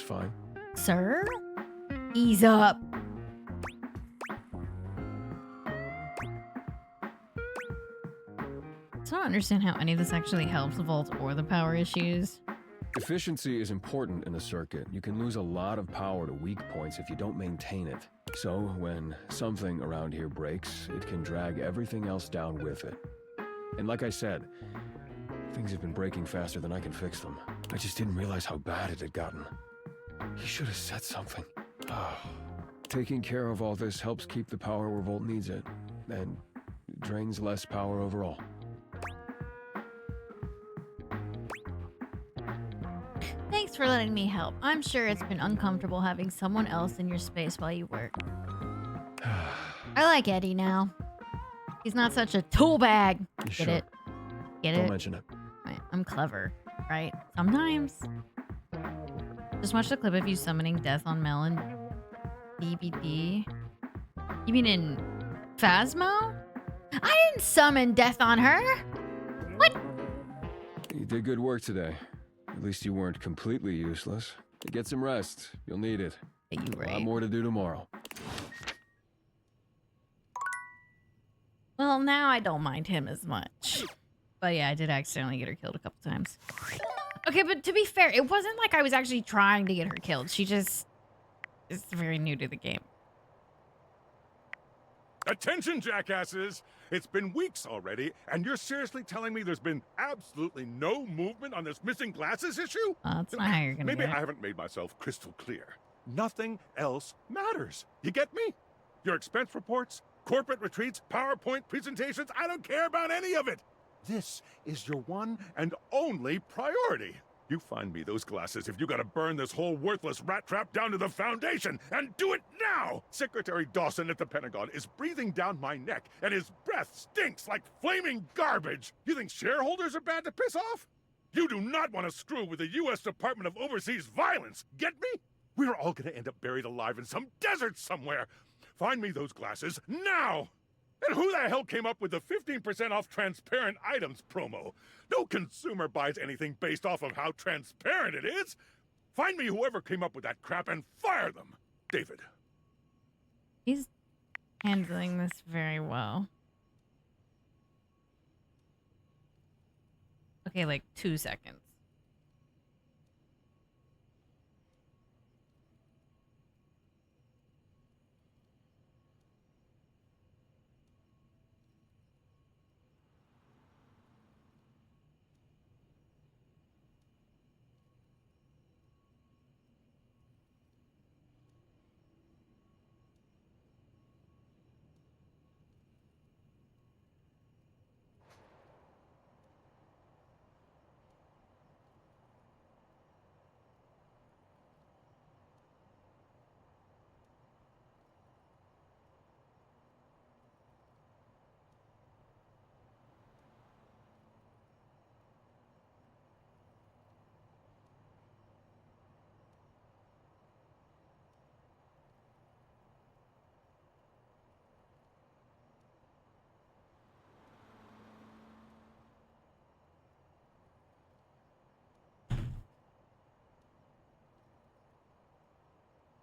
fine. Sir? Ease up. So I don't understand how any of this actually helps Volt or the power issues. Efficiency is important in a circuit. You can lose a lot of power to weak points if you don't maintain it. So, when something around here breaks, it can drag everything else down with it. And like I said, things have been breaking faster than I can fix them. I just didn't realize how bad it had gotten. He should have said something. Taking care of all this helps keep the power where Volt needs it, and drains less power overall. Thanks for letting me help. I'm sure it's been uncomfortable having someone else in your space while you work. I like Eddie now. He's not such a tool bag. Get Sure. it? Get Don't it? mention it. I'm clever, right? Sometimes. Just watch the clip of you summoning death on Mel and BBD. You mean in Phasmo? I didn't summon death on her. What? You did good work today. At least you weren't completely useless. Get some rest. You'll need it. You A lot right. more to do tomorrow. Well, now I don't mind him as much. But yeah, I did accidentally get her killed a couple times. Okay, but to be fair, it wasn't like I was actually trying to get her killed. She just is very new to the game. Attention, jackasses! It's been weeks already, and you're seriously telling me there's been absolutely no movement on this missing glasses issue? That's not how you're gonna Maybe get it. I haven't made myself crystal clear. Nothing else matters. You get me? Your expense reports, corporate retreats, PowerPoint presentations, I don't care about any of it! This is your one and only priority. You find me those glasses if you gotta burn this whole worthless rat trap down to the foundation, and do it now! Secretary Dawson at the Pentagon is breathing down my neck, and his breath stinks like flaming garbage! You think shareholders are bad to piss off? You do not want to screw with the U.S. Department of Overseas Violence, get me? We're all gonna end up buried alive in some desert somewhere! Find me those glasses, now! And who the hell came up with the 15% off transparent items promo? No consumer buys anything based off of how transparent it is. Find me whoever came up with that crap and fire them. David. He's handling this very well. Okay, like 2 seconds.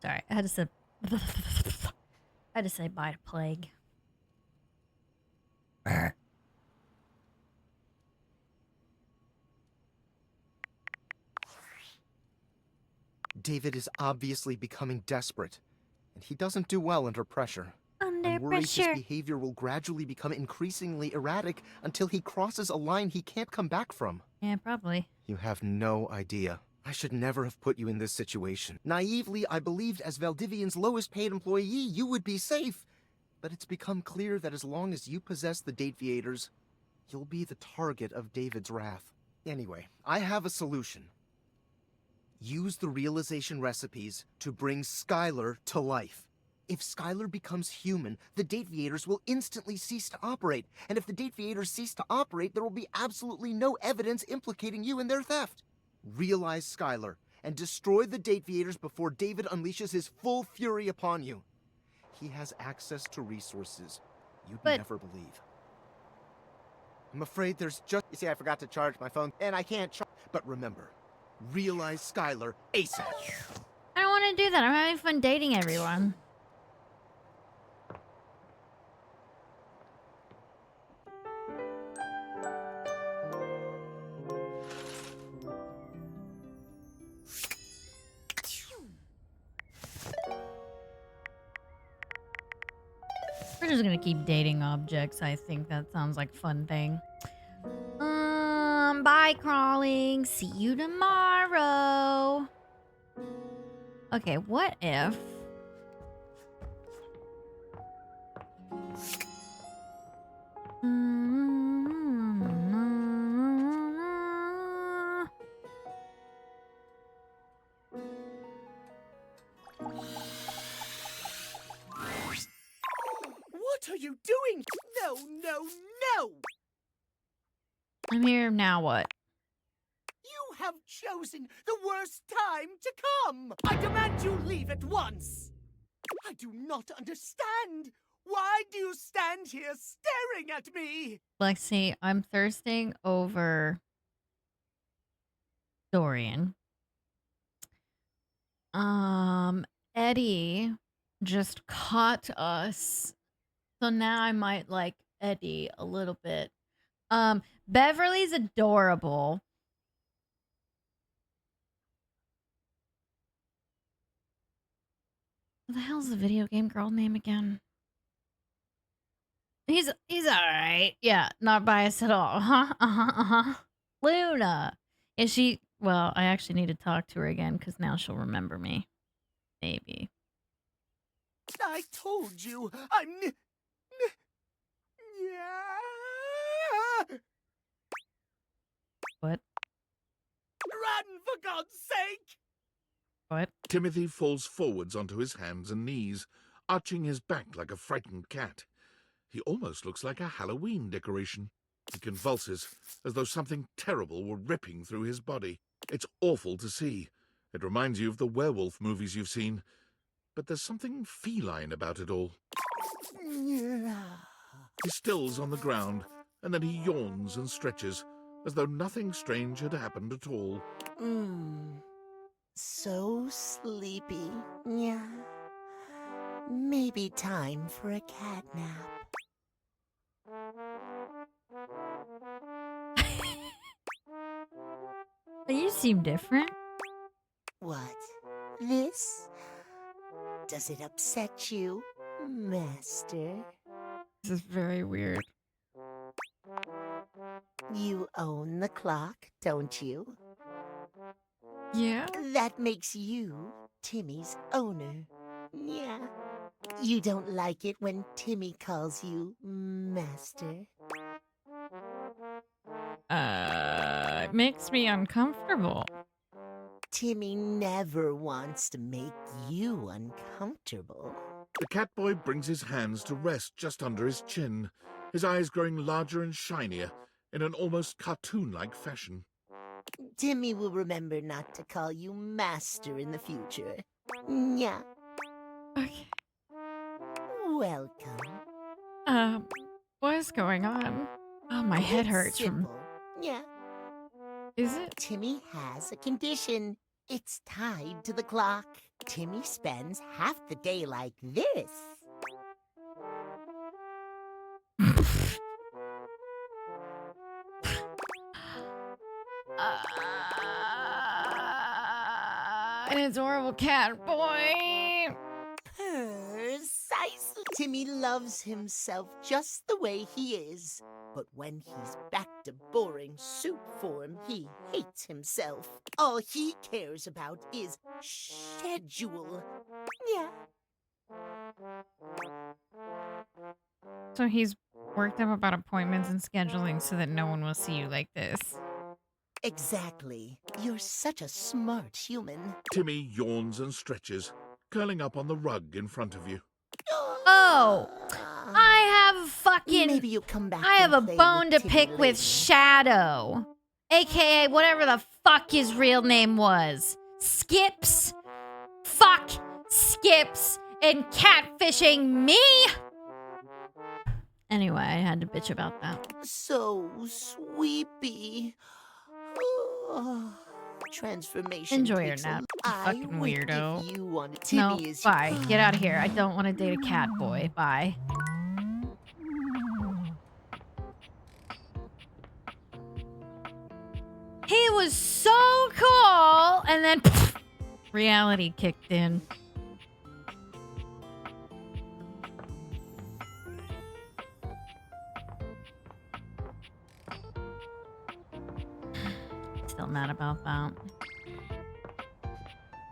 Sorry, I had to say I had to say bye to plague. David is obviously becoming desperate, and he doesn't do well under pressure. Under I'm worried pressure. his behavior will gradually become increasingly erratic until he crosses a line he can't come back from. Yeah, probably. You have no idea. I should never have put you in this situation. Naively, I believed as Valdivian's lowest paid employee, you would be safe. But it's become clear that as long as you possess the Dateviators, you'll be the target of David's wrath. Anyway, I have a solution. Use the realization recipes to bring Skylar to life. If Skylar becomes human, the Dateviators will instantly cease to operate. And if the Dateviators cease to operate, there will be absolutely no evidence implicating you in their theft. Realize Skylar and destroy the Dateviators before David unleashes his full fury upon you. He has access to resources you'd never believe. I'm afraid there's just... You see, I forgot to charge my phone, and I can't charge... But remember, realize Skylar ASAP. I don't want to do that. I'm having fun dating everyone. We're just gonna keep dating objects. I think that sounds like a fun thing. Bye, crawling. See you tomorrow. Okay, what if... What are you doing? No, no, no! I'm here now, what? You have chosen the worst time to come! I demand you leave at once! I do not understand! Why do you stand here staring at me? Lexi, I'm thirsting over Dorian. Eddie just caught us. So now I might like Eddie a little bit. Beverly's adorable. What the hell's the video game girl name again? He's alright. Yeah, not biased at all. Luna. Is she... Well, I actually need to talk to her again because now she'll remember me. Maybe. I told you, I'm... What? Run, for God's sake! What? Timothy falls forwards onto his hands and knees, arching his back like a frightened cat. He almost looks like a Halloween decoration. He convulses, as though something terrible were ripping through his body. It's awful to see. It reminds you of the werewolf movies you've seen. But there's something feline about it all. He stills on the ground, and then he yawns and stretches, as though nothing strange had happened at all. So sleepy. Yeah. Maybe time for a cat nap. You seem different. What? This? Does it upset you, Master? This is very weird. You own the clock, don't you? Yeah. That makes you Timmy's owner. Yeah. You don't like it when Timmy calls you Master? It makes me uncomfortable. Timmy never wants to make you uncomfortable. The Catboy brings his hands to rest just under his chin, his eyes growing larger and shinier in an almost cartoon-like fashion. Timmy will remember not to call you Master in the future. Yeah. Okay. Welcome. What is going on? Oh, my head hurts from... Yeah. Is it? Timmy has a condition. It's tied to the clock. Timmy spends half the day like this. An adorable cat boy. Precisely. Timmy loves himself just the way he is. But when he's back to boring soup form, he hates himself. All he cares about is schedule. Yeah. So he's worked up about appointments and scheduling so that no one will see you like this. Exactly. You're such a smart human. Timmy yawns and stretches, curling up on the rug in front of you. Oh! I have fucking... Maybe you come back. I have a and play bone with to Timmy pick later. with Shadow. AKA whatever the fuck his real name was. Skips? Fuck Skips and catfishing me? Anyway, I had to bitch about that. So sweepy. Transformation. Enjoy your takes a nap, you I fucking would weirdo. If you wanted No, Timmy is bye. Get out of here. I don't want to date a cat boy. Bye. He was so cool, and then reality kicked in. mad about that.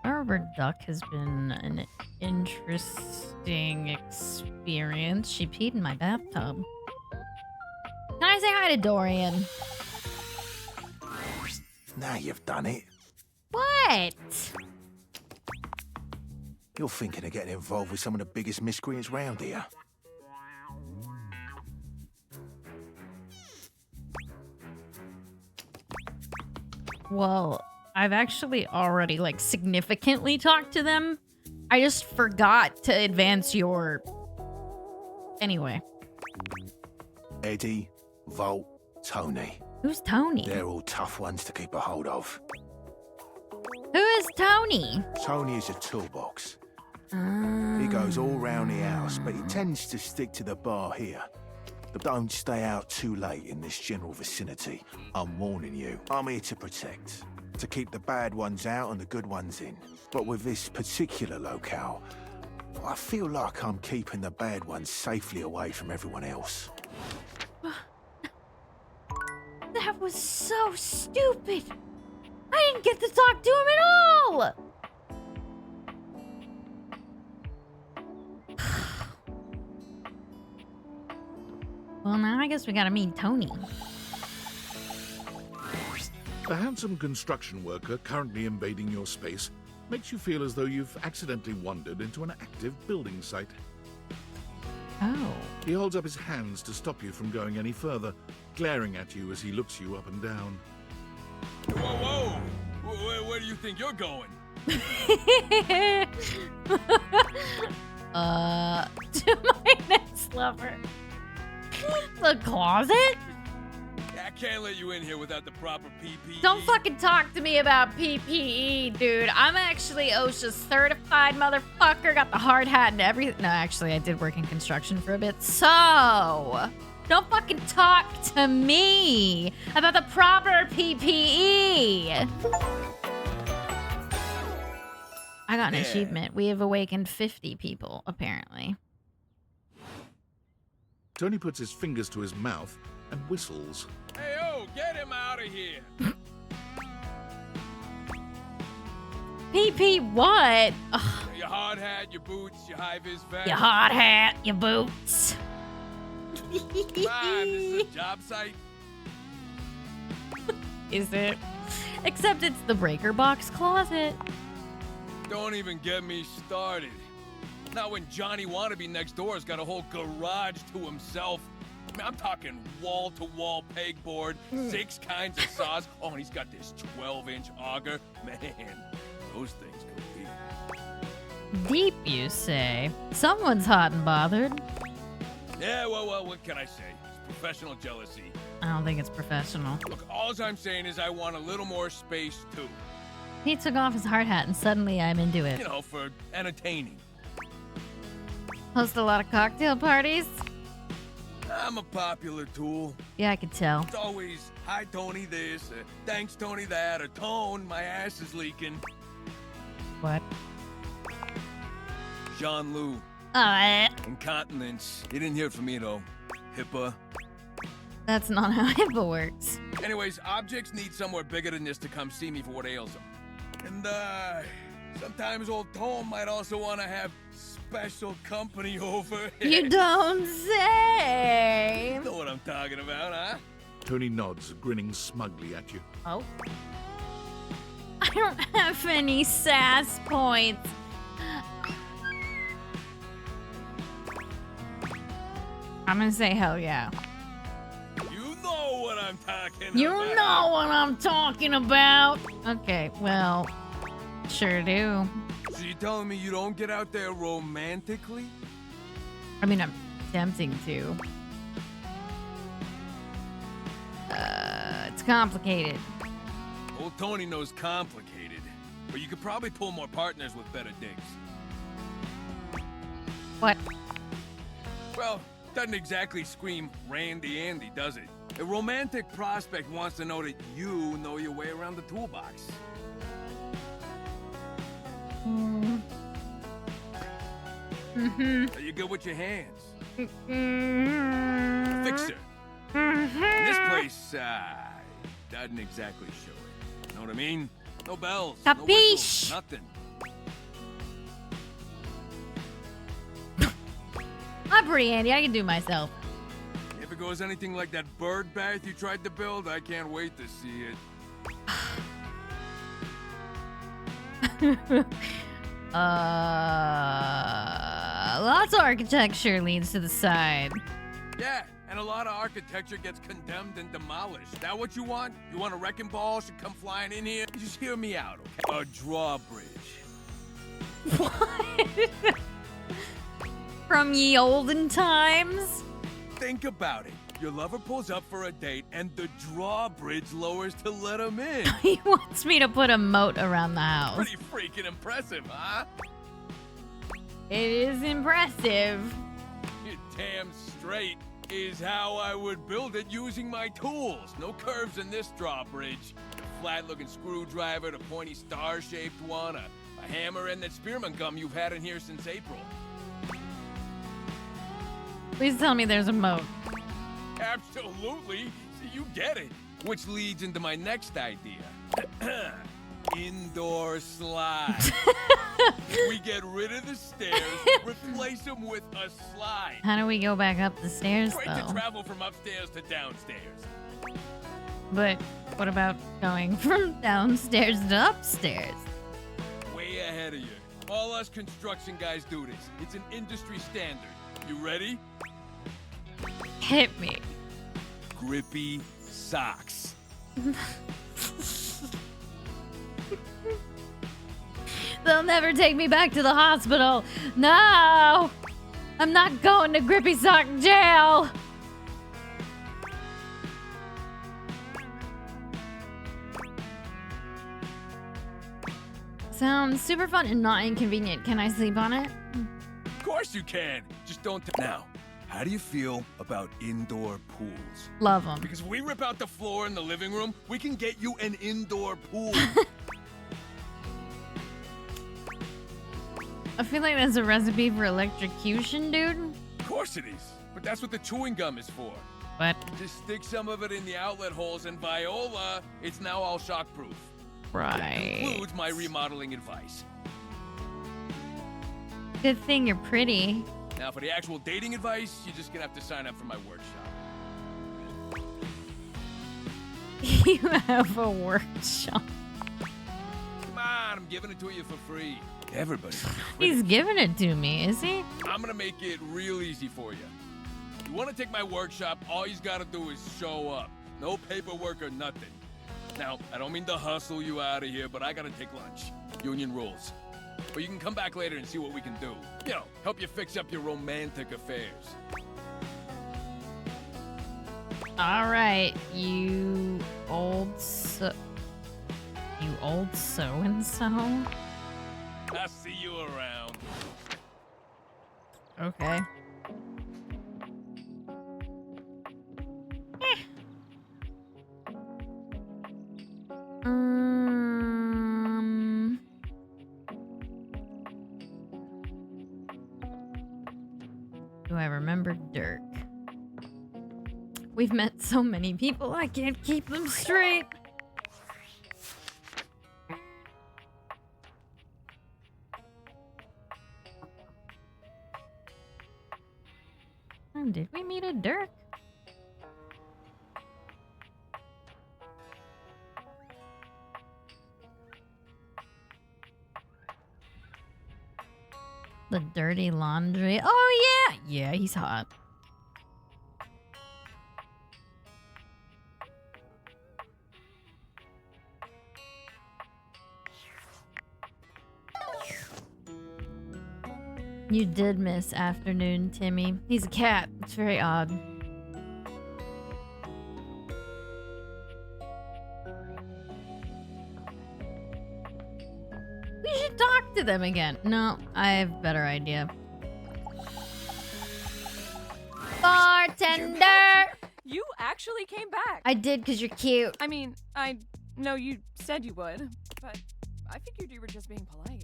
Rubber duck has been an interesting experience. She peed in my bathtub. Can I say hi to Dorian? Now you've done it. What? You're thinking of getting involved with some of the biggest miscreants round here. Well, I've actually already, like, significantly talked to them. I just forgot to advance your... Anyway. Eddie, Volt, Tony. Who's Tony? They're all tough ones to keep a hold of. Who is Tony? Tony is a toolbox. He goes all round the house, but he tends to stick to the bar here. But don't stay out too late in this general vicinity. I'm warning you. I'm here to protect. To keep the bad ones out and the good ones in. But with this particular locale, I feel like I'm keeping the bad ones safely away from everyone else. That was so stupid. I didn't get to talk to him at all. Well, now I guess we gotta meet Tony. A handsome construction worker currently invading your space makes you feel as though you've accidentally wandered into an active building site. Oh. He holds up his hands to stop you from going any further, glaring at you as he looks you up and down. Whoa, whoa! Where do you think you're going? To my next lover. The closet? I can't let you in here without the proper PPE. Don't fucking talk to me about PPE, dude. I'm actually OSHA certified motherfucker. Got the hard hat and everything. No, actually, I did work in construction for a bit. So, don't fucking talk to me about the proper PPE. I got an achievement. We have awakened 50 people, apparently. Tony puts his fingers to his mouth and whistles. Hey, oh, get him out of here. PP what? Ugh. Your hard hat, your boots, your high-vis vest. Your hard hat, your boots. Come on, this is a job site. Is it? Except it's the breaker box closet. Don't even get me started. Not when Johnny Wannabe next door has got a whole garage to himself. I mean, I'm talking wall-to-wall pegboard, 6 kinds of saws. Oh, and he's got this 12-inch auger. Man, those things go deep. Deep, you say? Someone's hot and bothered. Yeah, well, what can I say? It's professional jealousy. I don't think it's professional. Look, all I'm saying is I want a little more space, too. He took off his hard hat and suddenly I'm into it. You know, for entertaining. Host a lot of cocktail parties? I'm a popular tool. Yeah, I could tell. It's always, hi, Tony this, thanks, Tony that, or Tone, my ass is leaking. What? Jean-Loup. Incontinence. You didn't hear it from me, though. HIPAA. That's not how HIPAA works. Anyways, objects need somewhere bigger than this to come see me for what ails them. And, sometimes old Tone might also want to have special company over. You don't say! You know what I'm talking about, huh? Tony nods, grinning smugly at you. Oh? I don't have any sass points. I'm gonna say hell yeah. You know what I'm talking about. You know what I'm talking about. Okay, well, sure do. So you telling me you don't get out there romantically? I mean, I'm attempting to. It's complicated. Old Tony knows complicated, but you could probably pull more partners with better digs. What? Well, doesn't exactly scream Randy Andy, does it? A romantic prospect wants to know that you know your way around the toolbox. Are you good with your hands? A fixer. And this place, doesn't exactly show it. Know what I mean? No bells. Capiche? No whistles, nothing. I'm pretty handy. I can do myself. If it goes anything like that bird bath you tried to build, I can't wait to see it. Lots of architecture leads to the side. Yeah, and a lot of architecture gets condemned and demolished. That what you want? You want a wrecking ball should come flying in here? Just hear me out, okay? A drawbridge. What? From ye olden times? Think about it. Your lover pulls up for a date, and the drawbridge lowers to let him in. He wants me to put a moat around the house. Pretty freaking impressive, huh? It is impressive. You're damn straight is how I would build it using my tools. No curves in this drawbridge. A flat-looking screwdriver, the pointy star-shaped one, a hammer, and that spearmint gum you've had in here since April. Please tell me there's a moat. Absolutely. So you get it. Which leads into my next idea. Indoor slide. We get rid of the stairs, replace them with a slide. How do we go back up the stairs, Great though? to travel from upstairs to downstairs. But what about going from downstairs to upstairs? Way ahead of you. All us construction guys do this. It's an industry standard. You ready? Hit me. Grippy socks. They'll never take me back to the hospital. No! I'm not going to Grippy Sock jail. Sounds super fun and not inconvenient. Can I sleep on it? Of course you can. Just don't. Now, how do you feel about indoor pools? Love them. Because if we rip out the floor in the living room, we can get you an indoor pool. I feel like that's a recipe for electrocution, dude. Of course it is. But that's what the chewing gum is for. What? Just stick some of it in the outlet holes, and Viola, it's now all shockproof. Right. Includes my remodeling advice. Good thing you're pretty. Now, for the actual dating advice, you're just gonna have to sign up for my workshop. You have a workshop. Come on, I'm giving it to you for free. Everybody. He's giving it to me, is he? I'm gonna make it real easy for you. You wanna take my workshop, all you gotta do is show up. No paperwork or nothing. Now, I don't mean to hustle you out of here, but I gotta take lunch. Union rules. But you can come back later and see what we can do. You know, help you fix up your romantic affairs. All right, you old so-and-so. I'll see you around. Okay. Do I remember Dirk? We've met so many people, I can't keep them straight. Did we meet a Dirk? The dirty laundry. Oh, yeah. Yeah, he's hot. You did miss afternoon, Timmy. He's a cat. It's very odd. We should talk to them again. No, I have a better idea. Bartender! You actually came back. I did because you're cute. I mean, I know you said you would, but I figured you were just being polite.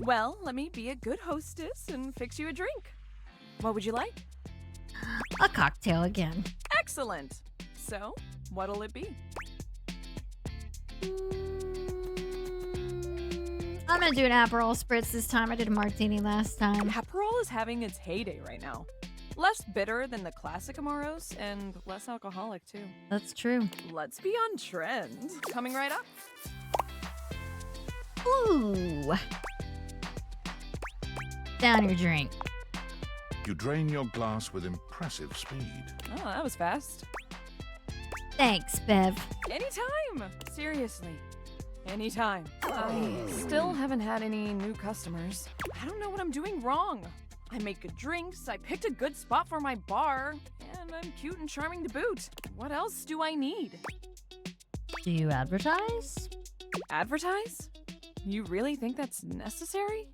Well, let me be a good hostess and fix you a drink. What would you like? A cocktail again. Excellent. So, what'll it be? I'm gonna do an Aperol spritz this time. I did a martini last time. Aperol is having its heyday right now. Less bitter than the classic Amaros, and less alcoholic, too. That's true. Let's be on trend. Coming right up. Ooh. Down your drink. You drain your glass with impressive speed. Oh, that was fast. Thanks, Bev. Anytime! Seriously. Anytime. I still haven't had any new customers. I don't know what I'm doing wrong. I make good drinks, I picked a good spot for my bar, and I'm cute and charming to boot. What else do I need? Do you advertise? Advertise? You really think that's necessary?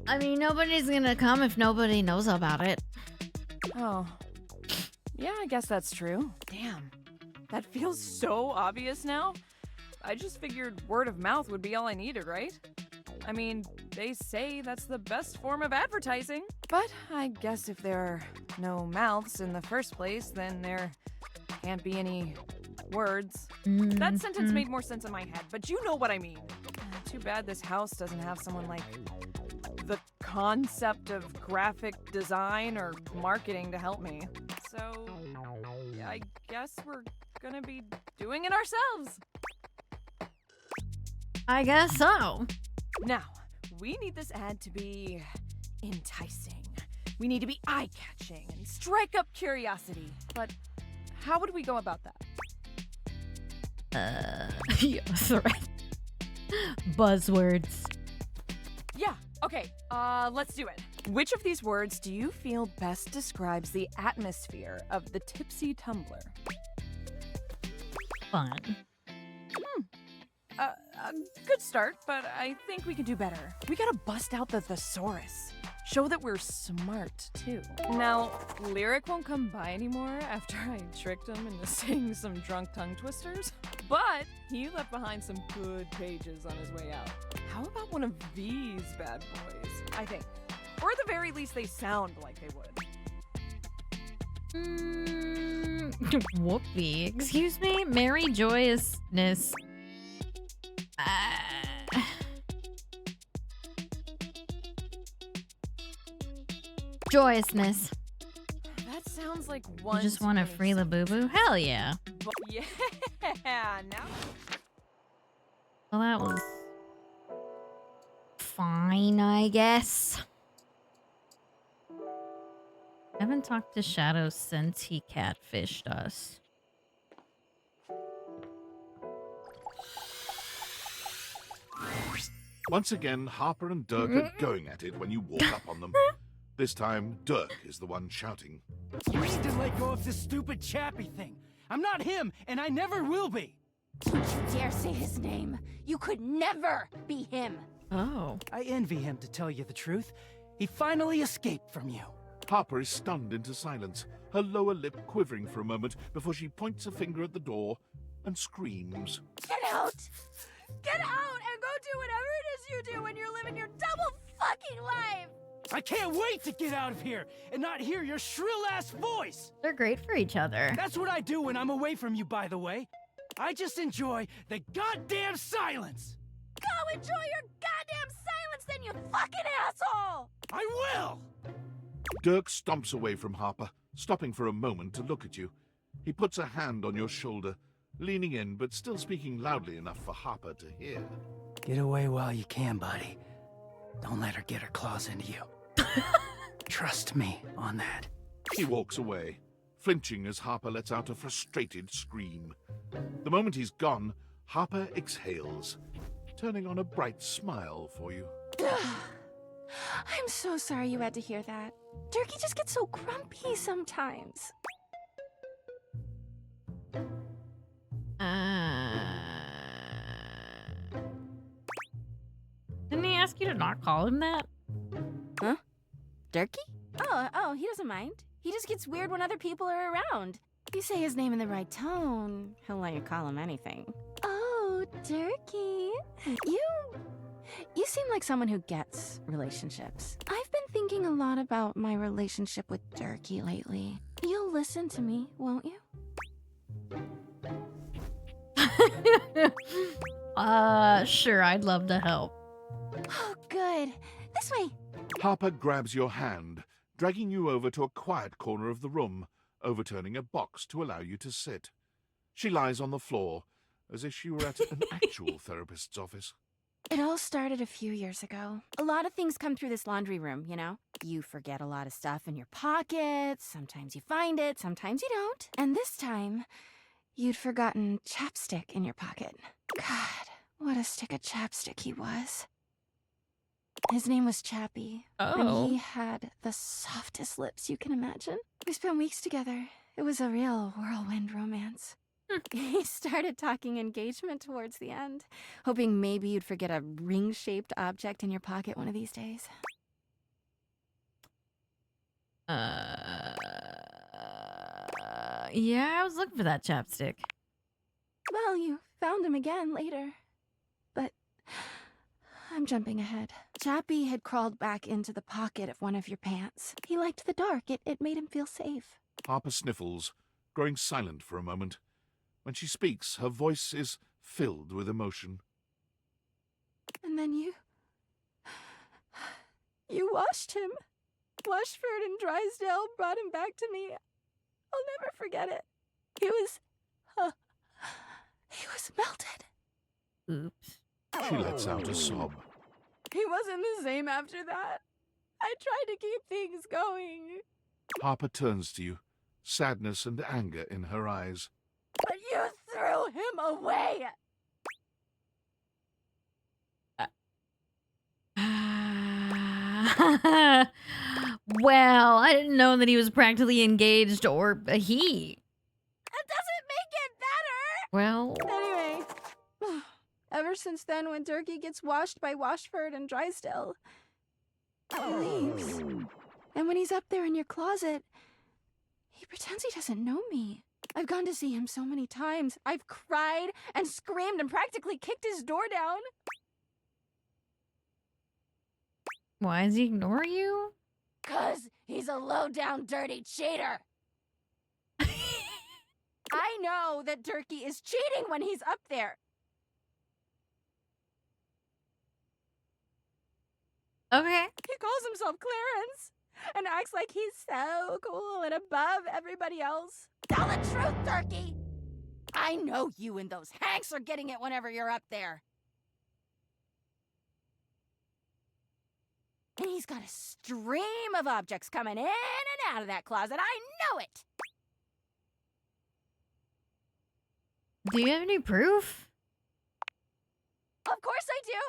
I mean, nobody's gonna come if nobody knows about it. Oh. Yeah, I guess that's true. Damn. That feels so obvious now. I just figured word of mouth would be all I needed, right? I mean, they say that's the best form of advertising. But I guess if there are no mouths in the first place, then there can't be any words. That sentence made more sense in my head, but you know what I mean. Too bad this house doesn't have someone like the concept of graphic design or marketing to help me. So, I guess we're gonna be doing it ourselves. I guess so. Now, we need this ad to be enticing. We need to be eye-catching and strike up curiosity. But how would we go about that? Yes, right. Buzzwords. Yeah, okay, let's do it. Which of these words do you feel best describes the atmosphere of the Tipsy Tumbler? Fun. A good start, but I think we could do better. We gotta bust out the thesaurus. Show that we're smart, too. Now, Lyric won't come by anymore after I tricked him into saying some drunk tongue twisters, but he left behind some good pages on his way out. How about one of these bad boys? I think. Or at the very least, they sound like they would. Whoopee. Excuse me? Merry Joyousness. Joyousness. That sounds like one. You just want to free the boo-boo? Hell yeah. Yeah, now. Well, that was fine, I guess. I haven't talked to Shadow since he catfished us. Once again, Harper and Dirk are going at it when you walk up on them. This time, Dirk is the one shouting. You need to let go of this stupid Chappie thing. I'm not him, and I never will be. Don't you dare say his name. You could never be him. Oh. I envy him, to tell you the truth. He finally escaped from you. Harper is stunned into silence, her lower lip quivering for a moment before she points a finger at the door and screams. Get out! Get out and go do whatever it is you do when you're living your double fucking life! I can't wait to get out of here and not hear your shrill-ass voice! They're great for each other. That's what I do when I'm away from you, by the way. I just enjoy the goddamn silence! Go enjoy your goddamn silence then, you fucking asshole! I will! Dirk stomps away from Harper, stopping for a moment to look at you. He puts a hand on your shoulder, leaning in but still speaking loudly enough for Harper to hear. Get away while you can, buddy. Don't let her get her claws into you. Trust me on that. He walks away, flinching as Harper lets out a frustrated scream. The moment he's gone, Harper exhales, turning on a bright smile for you. I'm so sorry you had to hear that. Durkee just gets so grumpy sometimes. Didn't he ask you to not call him that? Huh? Durkee? Oh, he doesn't mind. He just gets weird when other people are around. You say his name in the right tone, he'll let you call him anything. Oh, Durkee. You seem like someone who gets relationships. I've been thinking a lot about my relationship with Durkee lately. You'll listen to me, won't you? Sure, I'd love to help. Oh, good. This way. Harper grabs your hand, dragging you over to a quiet corner of the room, overturning a box to allow you to sit. She lies on the floor, as if she were at an actual therapist's office. It all started a few years ago. A lot of things come through this laundry room, you know? You forget a lot of stuff in your pockets. Sometimes you find it, sometimes you don't. And this time, you'd forgotten chapstick in your pocket. God, what a stick of chapstick he was. His name was Chappie. Oh. And he had the softest lips you can imagine. We spent weeks together. It was a real whirlwind romance. He started talking engagement towards the end, hoping maybe you'd forget a ring-shaped object in your pocket one of these days. Yeah, I was looking for that chapstick. Well, you found him again later. But I'm jumping ahead. Chappie had crawled back into the pocket of one of your pants. He liked the dark. It made him feel safe. Harper sniffles, growing silent for a moment. When she speaks, her voice is filled with emotion. And then you washed him. Washford and Drysdale brought him back to me. I'll never forget it. He was melted. Oops. She lets out a sob. He wasn't the same after that. I tried to keep things going. Harper turns to you, sadness and anger in her eyes. But you threw him away! Well, I didn't know that he was practically engaged or a he. That doesn't make it better! Well... Anyway, ever since then, when Turkey gets washed by Washford and Drysdale, he leaves. And when he's up there in your closet, he pretends he doesn't know me. I've gone to see him so many times. I've cried and screamed and practically kicked his door down. Why does he ignore you? 'Cause he's a low-down, dirty cheater. I know that Turkey is cheating when he's up there. Okay. He calls himself Clarence and acts like he's so cool and above everybody else. Tell the truth, Turkey! I know you and those Hanks are getting it whenever you're up there. And he's got a stream of objects coming in and out of that closet. I know it! Do you have any proof? Of course I do!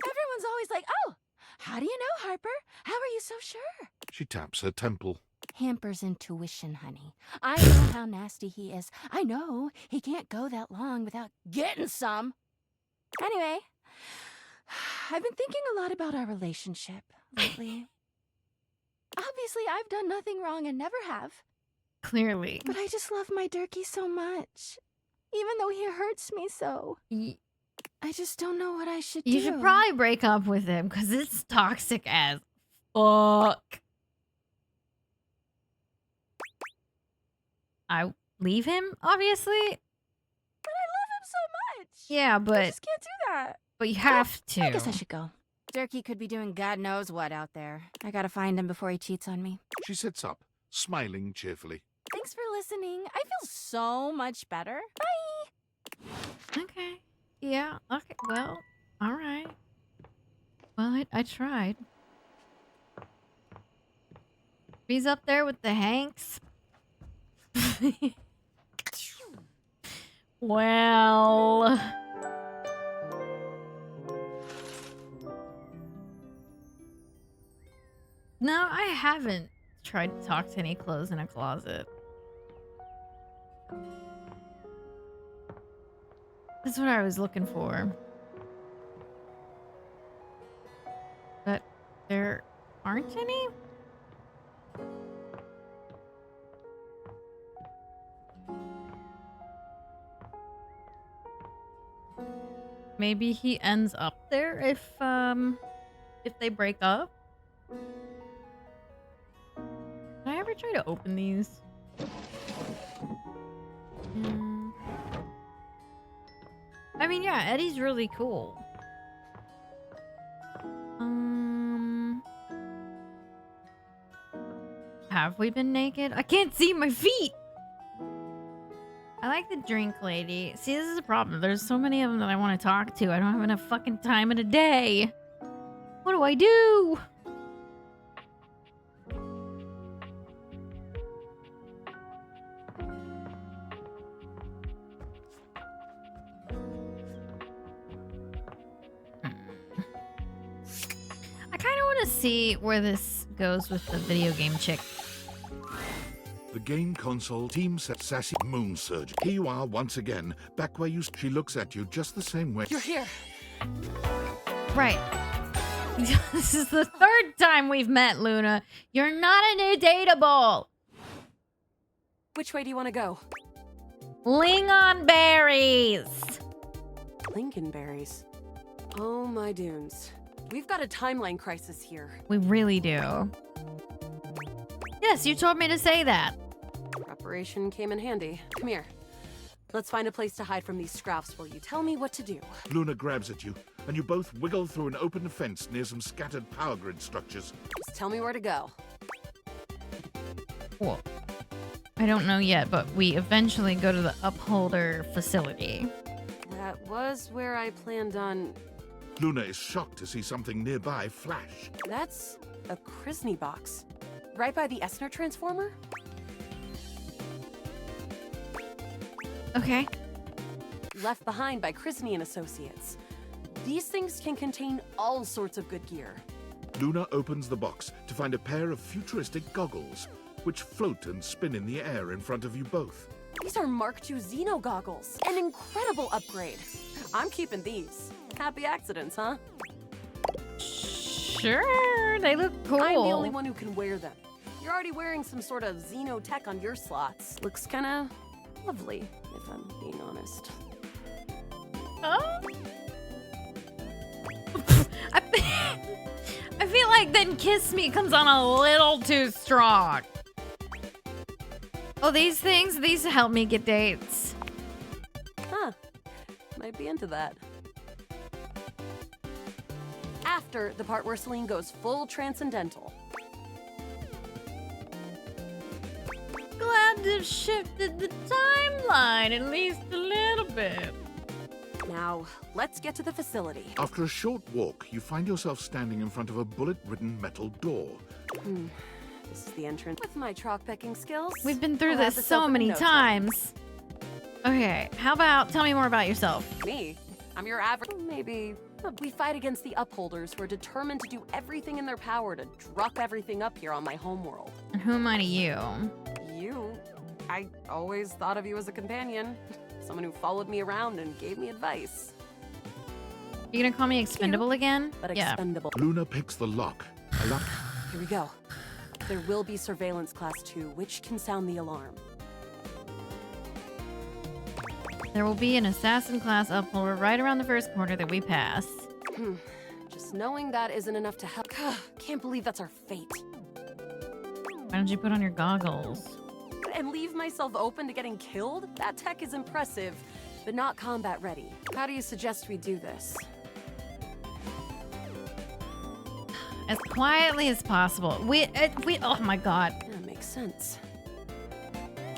Everyone's always like, oh, how do you know, Harper? How are you so sure? She taps her temple. Hamper's intuition, honey. I know how nasty he is. I know he can't go that long without getting some. Anyway, I've been thinking a lot about our relationship lately. Obviously, I've done nothing wrong and never have. Clearly. But I just love my Durkee so much. Even though he hurts me so. I just don't know what I should do. You should probably break up with him because it's toxic as fuck. I leave him, obviously. But I love him so much. Yeah, but I just can't do that. But you have to. I guess I should go. Durkee could be doing God knows what out there. I gotta find him before he cheats on me. She sits up, smiling cheerfully. Thanks for listening. I feel so much better. Bye. Okay. Yeah. Okay. Well, all right. Well, I tried. He's up there with the Hanks. Well. No, I haven't tried to talk to any clothes in a closet. That's what I was looking for. But there aren't any? Maybe he ends up there if they break up. Did I ever try to open these? I mean, yeah, Eddie's really cool. Have we been naked? I can't see my feet. I like the drink lady. See, this is a problem. There's so many of them that I want to talk to. I don't have enough fucking time in a day. What do I do? I kind of want to see where this goes with the video game chick. The game console team set Sassy Moon Surge. Here you are once again, back where you. She looks at you just the same way. You're here. Right. This is the third time we've met, Luna. You're not a new dateable. Which way do you want to go? Lingonberries. Lincolnberries. Oh my dunes. We've got a timeline crisis here. We really do. Yes, you told me to say that. Preparation came in handy. Come here. Let's find a place to hide from these scraps while you tell me what to do. Luna grabs at you, and you both wiggle through an open fence near some scattered power grid structures. Just tell me where to go. Cool. I don't know yet, but we eventually go to the Upholder facility. That was where I planned on... Luna is shocked to see something nearby flash. That's a Krisny box. Right by the Esner transformer? Okay. Left behind by Krisny and Associates. These things can contain all sorts of good gear. Luna opens the box to find a pair of futuristic goggles, which float and spin in the air in front of you both. These are Mark II Xeno goggles. An incredible upgrade. I'm keeping these. Happy accidents, huh? Sure, they look cool. I'm the only one who can wear them. You're already wearing some sort of Xeno tech on your slots. Looks kinda lovely, if I'm being honest. Oh? I feel like Then Kiss Me comes on a little too strong. Oh, these things? These help me get dates. Huh. Might be into that. After the part where Celine goes full transcendental. Glad to have shifted the timeline at least a little bit. Now, let's get to the facility. After a short walk, you find yourself standing in front of a bullet-ridden metal door. This is the entrance. With my chalk picking skills, We've been through I'll have this so open in many no time. times. Okay, how about tell me more about yourself? Me? I'm your average. Maybe. We fight against the Upholders who are determined to do everything in their power to drop everything up here on my homeworld. And who am I to you? You? I always thought of you as a companion. Someone who followed me around and gave me advice. You gonna call me expendable again? But expendable. Luna picks the lock. A lock. Here we go. There will be Surveillance Class 2, which can sound the alarm. There will be an assassin class upholder right around the first corner that we pass. Just knowing that isn't enough to help. Can't believe that's our fate. Why don't you put on your goggles? And leave myself open to getting killed? That tech is impressive, but not combat ready. How do you suggest we do this? As quietly as possible. We oh my god. That makes sense.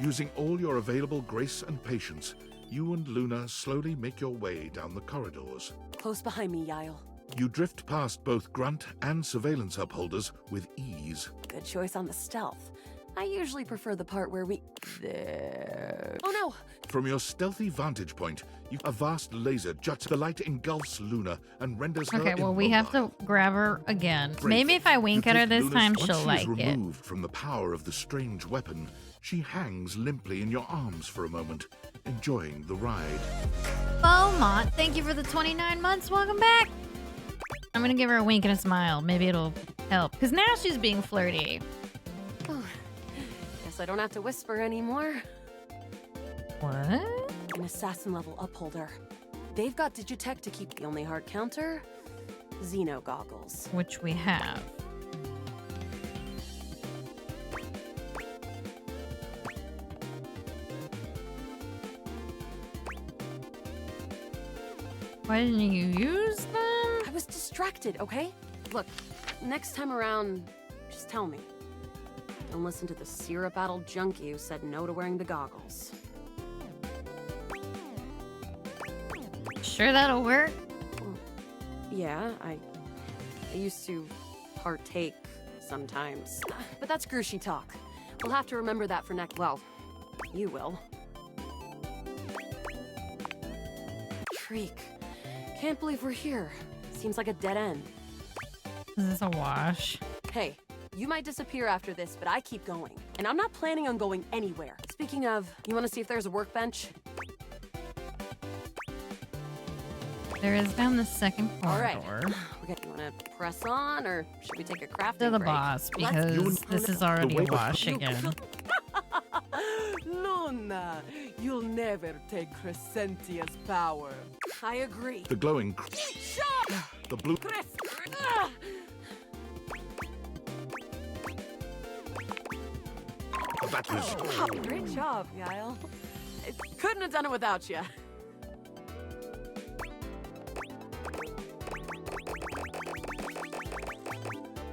Using all your available grace and patience, you and Luna slowly make your way down the corridors. Close behind me, Yael. You drift past both grunt and surveillance upholders with ease. Good choice on the stealth. I usually prefer the part where we... There. Oh no! From your stealthy vantage point, a vast laser juts. The light engulfs Luna and renders her Okay, well, we have to grab her again. Bravely, Maybe if I wink you at her take this Luna's- time, once she'll she like is it. removed from the power of the strange weapon, she hangs limply in your arms for a moment, enjoying the ride. Beaumont, thank you for the 29 months. Welcome back. I'm gonna give her a wink and a smile. Maybe it'll help. Because now she's being flirty. Guess I don't have to whisper anymore. What? An assassin-level upholder. They've got Digitech to keep the only hard counter. Xeno goggles. Which we have. Why didn't you use them? I was distracted, okay? Look, next time around, just tell me. Don't listen to the syrup-addled junkie who said no to wearing the goggles. Sure that'll work? Yeah, I used to partake sometimes. But that's Grushi talk. We'll have to remember that for next. Well, you will. Shriek. Can't believe we're here. Seems like a dead end. Is this a wash? Hey, you might disappear after this, but I keep going. And I'm not planning on going anywhere. Speaking of, you want to see if there's a workbench? There is down the second All right. corridor. You want to press on, or should we take a crafting To the break? boss, Let's- because this is already a wash again. Luna, you'll never take Crescentia's power. I agree. The glowing... The blue... That was... Oh, great job, Guile. I couldn't have done it without you.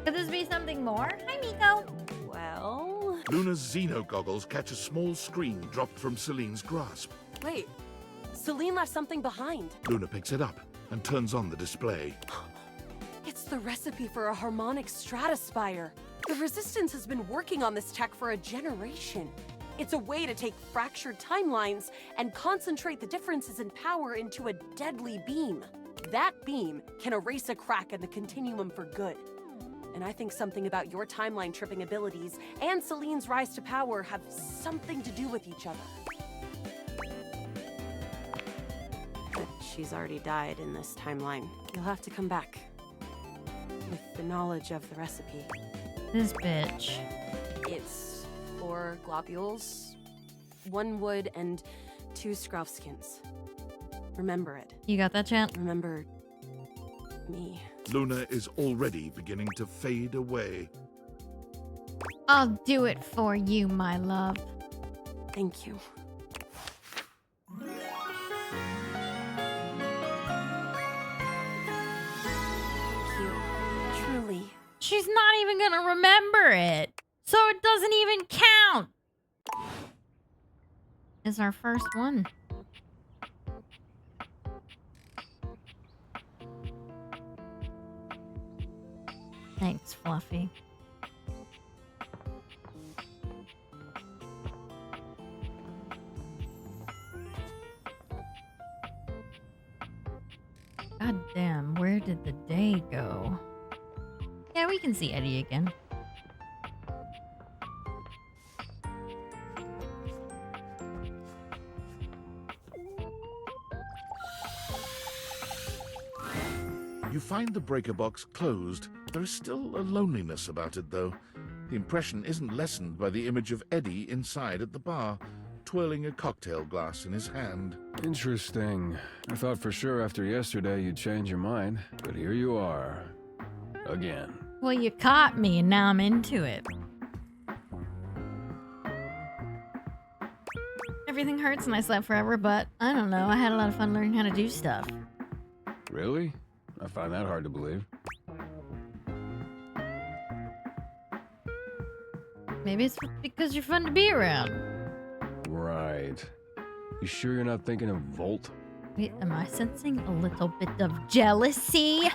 Could this be something more? Hi, Miko. Well... Luna's Xeno goggles catch a small screen dropped from Celine's grasp. Wait, Celine left something behind. Luna picks it up and turns on the display. It's the recipe for a harmonic stratospire. The Resistance has been working on this tech for a generation. It's a way to take fractured timelines and concentrate the differences in power into a deadly beam. That beam can erase a crack in the continuum for good. And I think something about your timeline tripping abilities and Celine's rise to power have something to do with each other. But she's already died in this timeline. You'll have to come back. With the knowledge of the recipe. This bitch. It's 4 globules, 1 wood, and 2 scruffskins. Remember it. You got that, champ? Remember me. Luna is already beginning to fade away. I'll do it for you, my love. Thank you. Truly. She's not even gonna remember it. So it doesn't even count. It's our first one. Thanks, Fluffy. God damn, where did the day go? Yeah, we can see Eddie again. You find the breaker box closed. There is still a loneliness about it, though. The impression isn't lessened by the image of Eddie inside at the bar, twirling a cocktail glass in his hand. Interesting. I thought for sure after yesterday you'd change your mind, but here you are. Again. Well, you caught me, and now I'm into it. Everything hurts and I slept forever, but I don't know. I had a lot of fun learning how to do stuff. Really? I find that hard to believe. Maybe it's because you're fun to be around. Right. You sure you're not thinking of Volt? Wait, am I sensing a little bit of jealousy?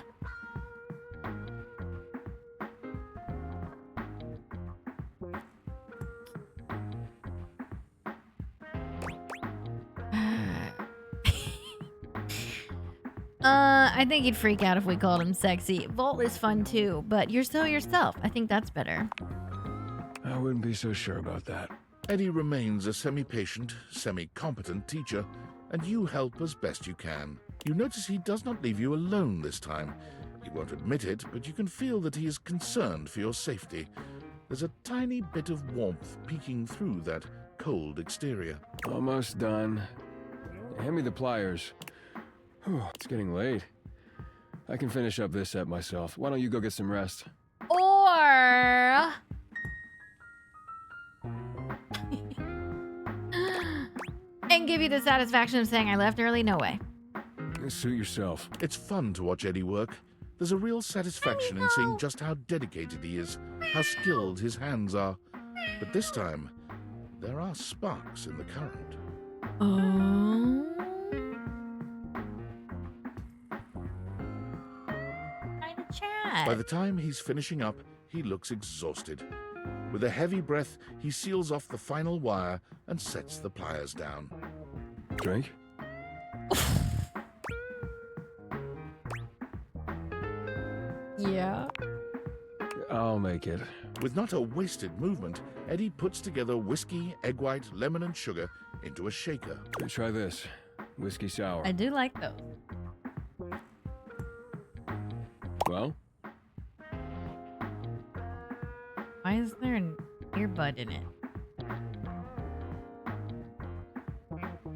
I think he'd freak out if we called him sexy. Volt is fun too, but you're so yourself. I think that's better. I wouldn't be so sure about that. Eddie remains a semi-patient, semi-competent teacher, and you help as best you can. You notice he does not leave you alone this time. He won't admit it, but you can feel that he is concerned for your safety. There's a tiny bit of warmth peeking through that cold exterior. Almost done. Hand me the pliers. Whew, it's getting late. I can finish up this set myself. Why don't you go get some rest? Or... and give you the satisfaction of saying I left early? No way. Suit yourself. It's fun to watch Eddie work. There's a real satisfaction in seeing just how dedicated he is, how skilled his hands are. But this time, there are sparks in the current. Oh. Hi to chat. By the time he's finishing up, he looks exhausted. With a heavy breath, he seals off the final wire and sets the pliers down. Drink? Yeah. I'll make it. With not a wasted movement, Eddie puts together whiskey, egg white, lemon, and sugar into a shaker. Try this. Whiskey sour. I do like those. Well? Why is there an earbud in it?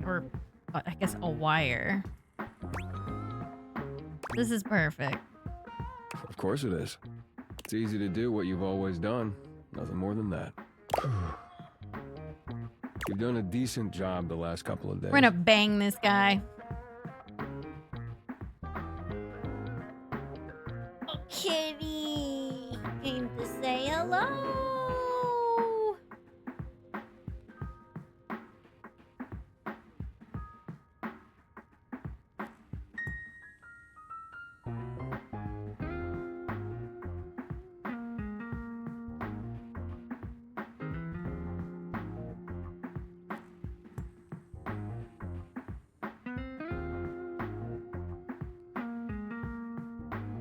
Or, I guess, a wire. This is perfect. Of course it is. It's easy to do what you've always done. Nothing more than that. You've done a decent job the last couple of days. We're gonna bang this guy. Oh, kitty came to say hello.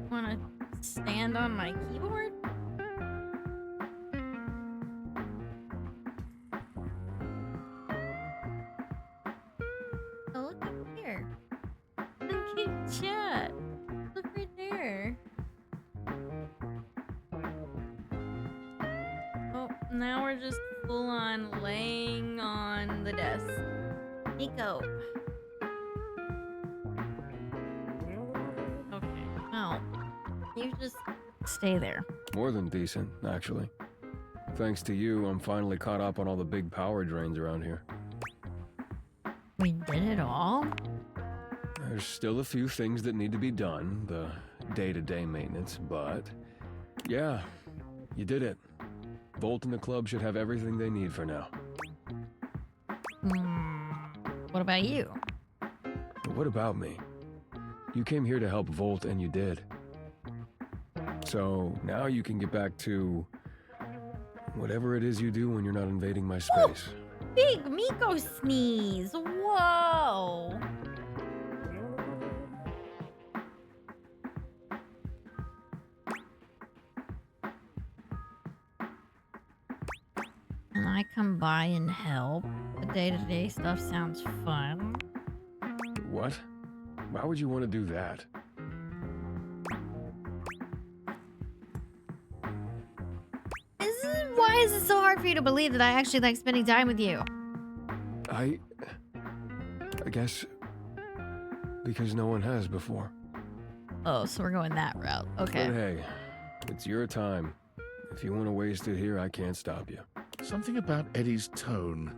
Wanna stand on my keyboard? Oh, look up here. Look at chat. Look right there. Oh, now we're just full on laying on the desk. Nico. Okay. Oh. You just stay there. More than decent, actually. Thanks to you, I'm finally caught up on all the big power drains around here. We did it all? There's still a few things that need to be done, the day-to-day maintenance, but yeah, you did it. Volt and the club should have everything they need for now. What about you? But what about me? You came here to help Volt and you did. So now you can get back to whatever it is you do when you're not invading my space. Big Miko sneeze. Whoa. Can I come by and help? The day-to-day stuff sounds fun. What? Why would you want to do that? Why is it so hard for you to believe that I actually like spending time with you? I guess because no one has before. Oh, so we're going that route. Okay. But hey, it's your time. If you want to waste it here, I can't stop you. Something about Eddie's tone.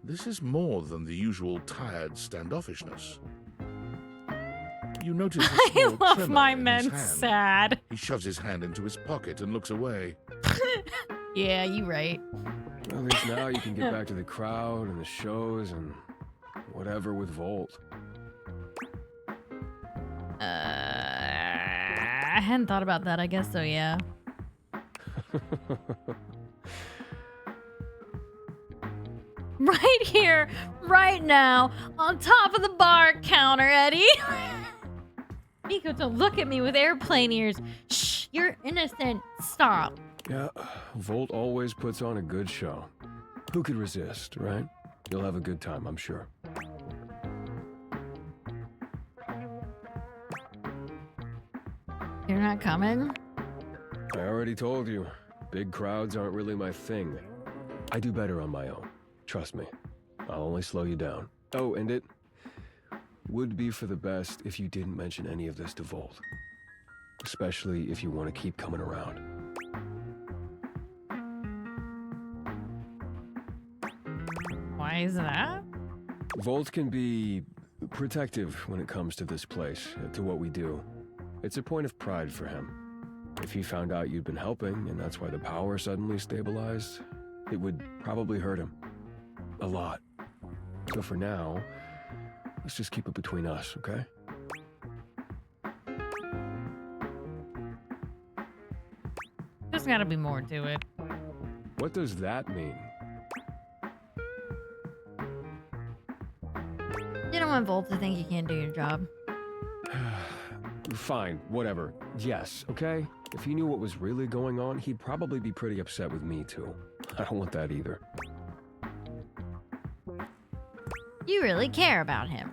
This is more than the usual tired standoffishness. You notice a I small love tremor my in his men hand. sad. He shoves his hand into his pocket and looks away. Yeah, you right. Well, at least now you can get back to the crowd and the shows and whatever with Volt. I hadn't thought about that. I guess so, yeah. Right here, right now, on top of the bar counter, Eddie. Miko, don't look at me with airplane ears. Shh, you're innocent. Stop. Yeah, Volt always puts on a good show. Who could resist, right? You'll have a good time, I'm sure. You're not coming? I already told you, big crowds aren't really my thing. I do better on my own. Trust me. I'll only slow you down. Oh, and it would be for the best if you didn't mention any of this to Volt. Especially if you want to keep coming around. Why is that? Volt can be protective when it comes to this place, to what we do. It's a point of pride for him. If he found out you'd been helping, and that's why the power suddenly stabilized, it would probably hurt him. A lot. So for now, let's just keep it between us, okay? There's gotta be more to it. What does that mean? You don't want Volt to think you can't do your job. Fine, whatever. Yes, okay? If he knew what was really going on, he'd probably be pretty upset with me, too. I don't want that either. You really care about him.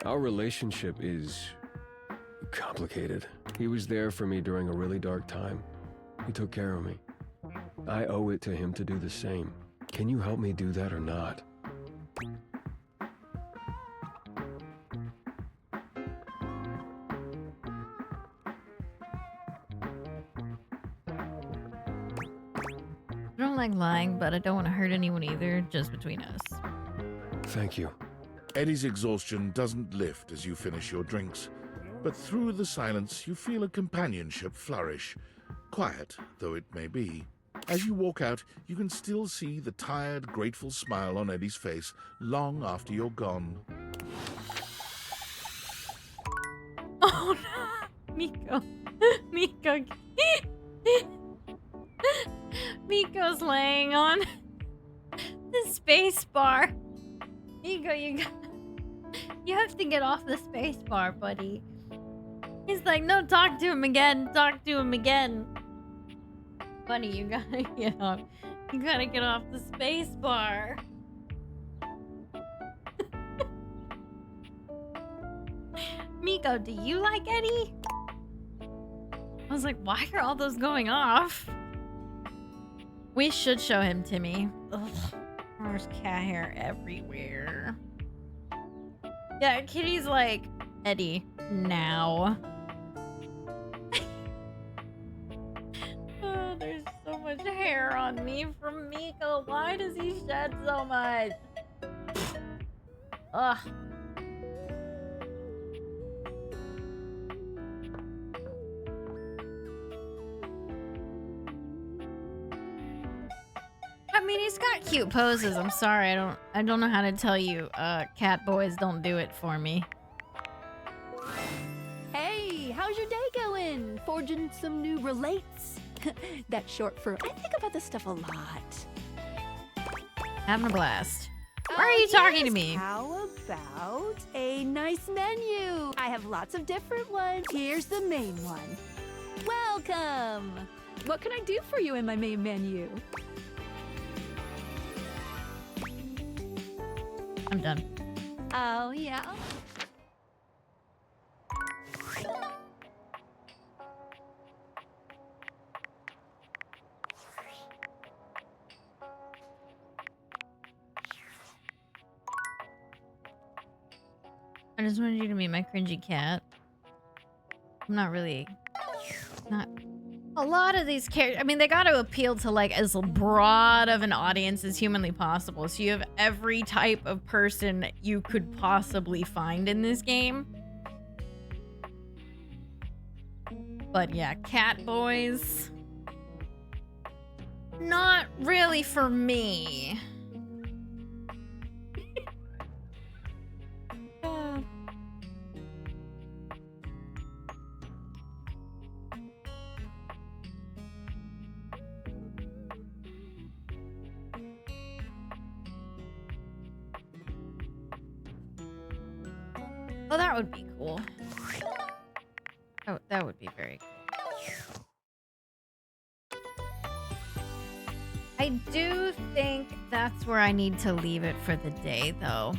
Our relationship is complicated. He was there for me during a really dark time. He took care of me. I owe it to him to do the same. Can you help me do that or not? I don't like lying, but I don't want to hurt anyone either, just between us. Thank you. Eddie's exhaustion doesn't lift as you finish your drinks, but through the silence you feel a companionship flourish, quiet though it may be. As you walk out, you can still see the tired, grateful smile on Eddie's face long after you're gone. Oh no! Miko. Miko. Miko's laying on the space bar. Miko, you have to get off the space bar, buddy. He's like, no, talk to him again. Talk to him again. Buddy, you gotta get off. You gotta get off the space bar. Miko, do you like Eddie? I was like, why are all those going off? We should show him Timmy. Ugh, there's cat hair everywhere. Yeah, Kitty's like, Eddie, now. Oh, there's so much hair on me from Miko. Why does he shed so much? Ugh. I mean, he's got cute poses. I'm sorry, I don't know how to tell you. Cat boys don't do it for me. Hey, how's your day going? Forging some new relates? That's short for I think about this stuff a lot. Having a blast. Why are you talking to me? How about a nice menu? I have lots of different ones. Here's the main one. Welcome! What can I do for you in my main menu? I'm done. Oh, yeah? I just wanted you to meet my cringy cat. I'm not really... Not... A lot of these characters... I mean, they gotta appeal to, like, as broad of an audience as humanly possible. So you have every type of person you could possibly find in this game. But yeah, cat boys... Not really for me. Oh, that would be cool. Oh, that would be very cool. I do think that's where I need to leave it for the day, though.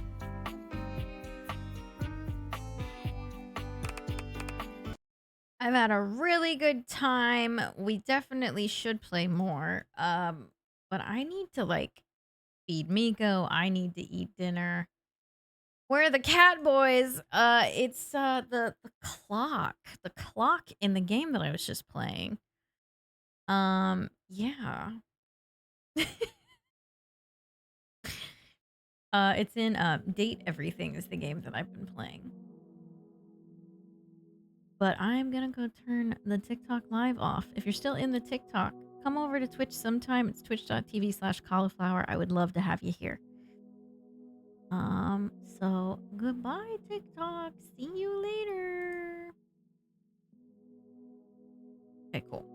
I've had a really good time. We definitely should play more. But I need to, like, feed Miko. I need to eat dinner. Where are the cat boys? It's the clock. The clock in the game that I was just playing. Yeah. It's in Date Everything is the game that I've been playing. But I'm gonna go turn the TikTok live off. If you're still in the TikTok, come over to Twitch sometime. It's twitch.tv/cauliflower. I would love to have you here. So goodbye, TikTok. See you later. Okay, cool.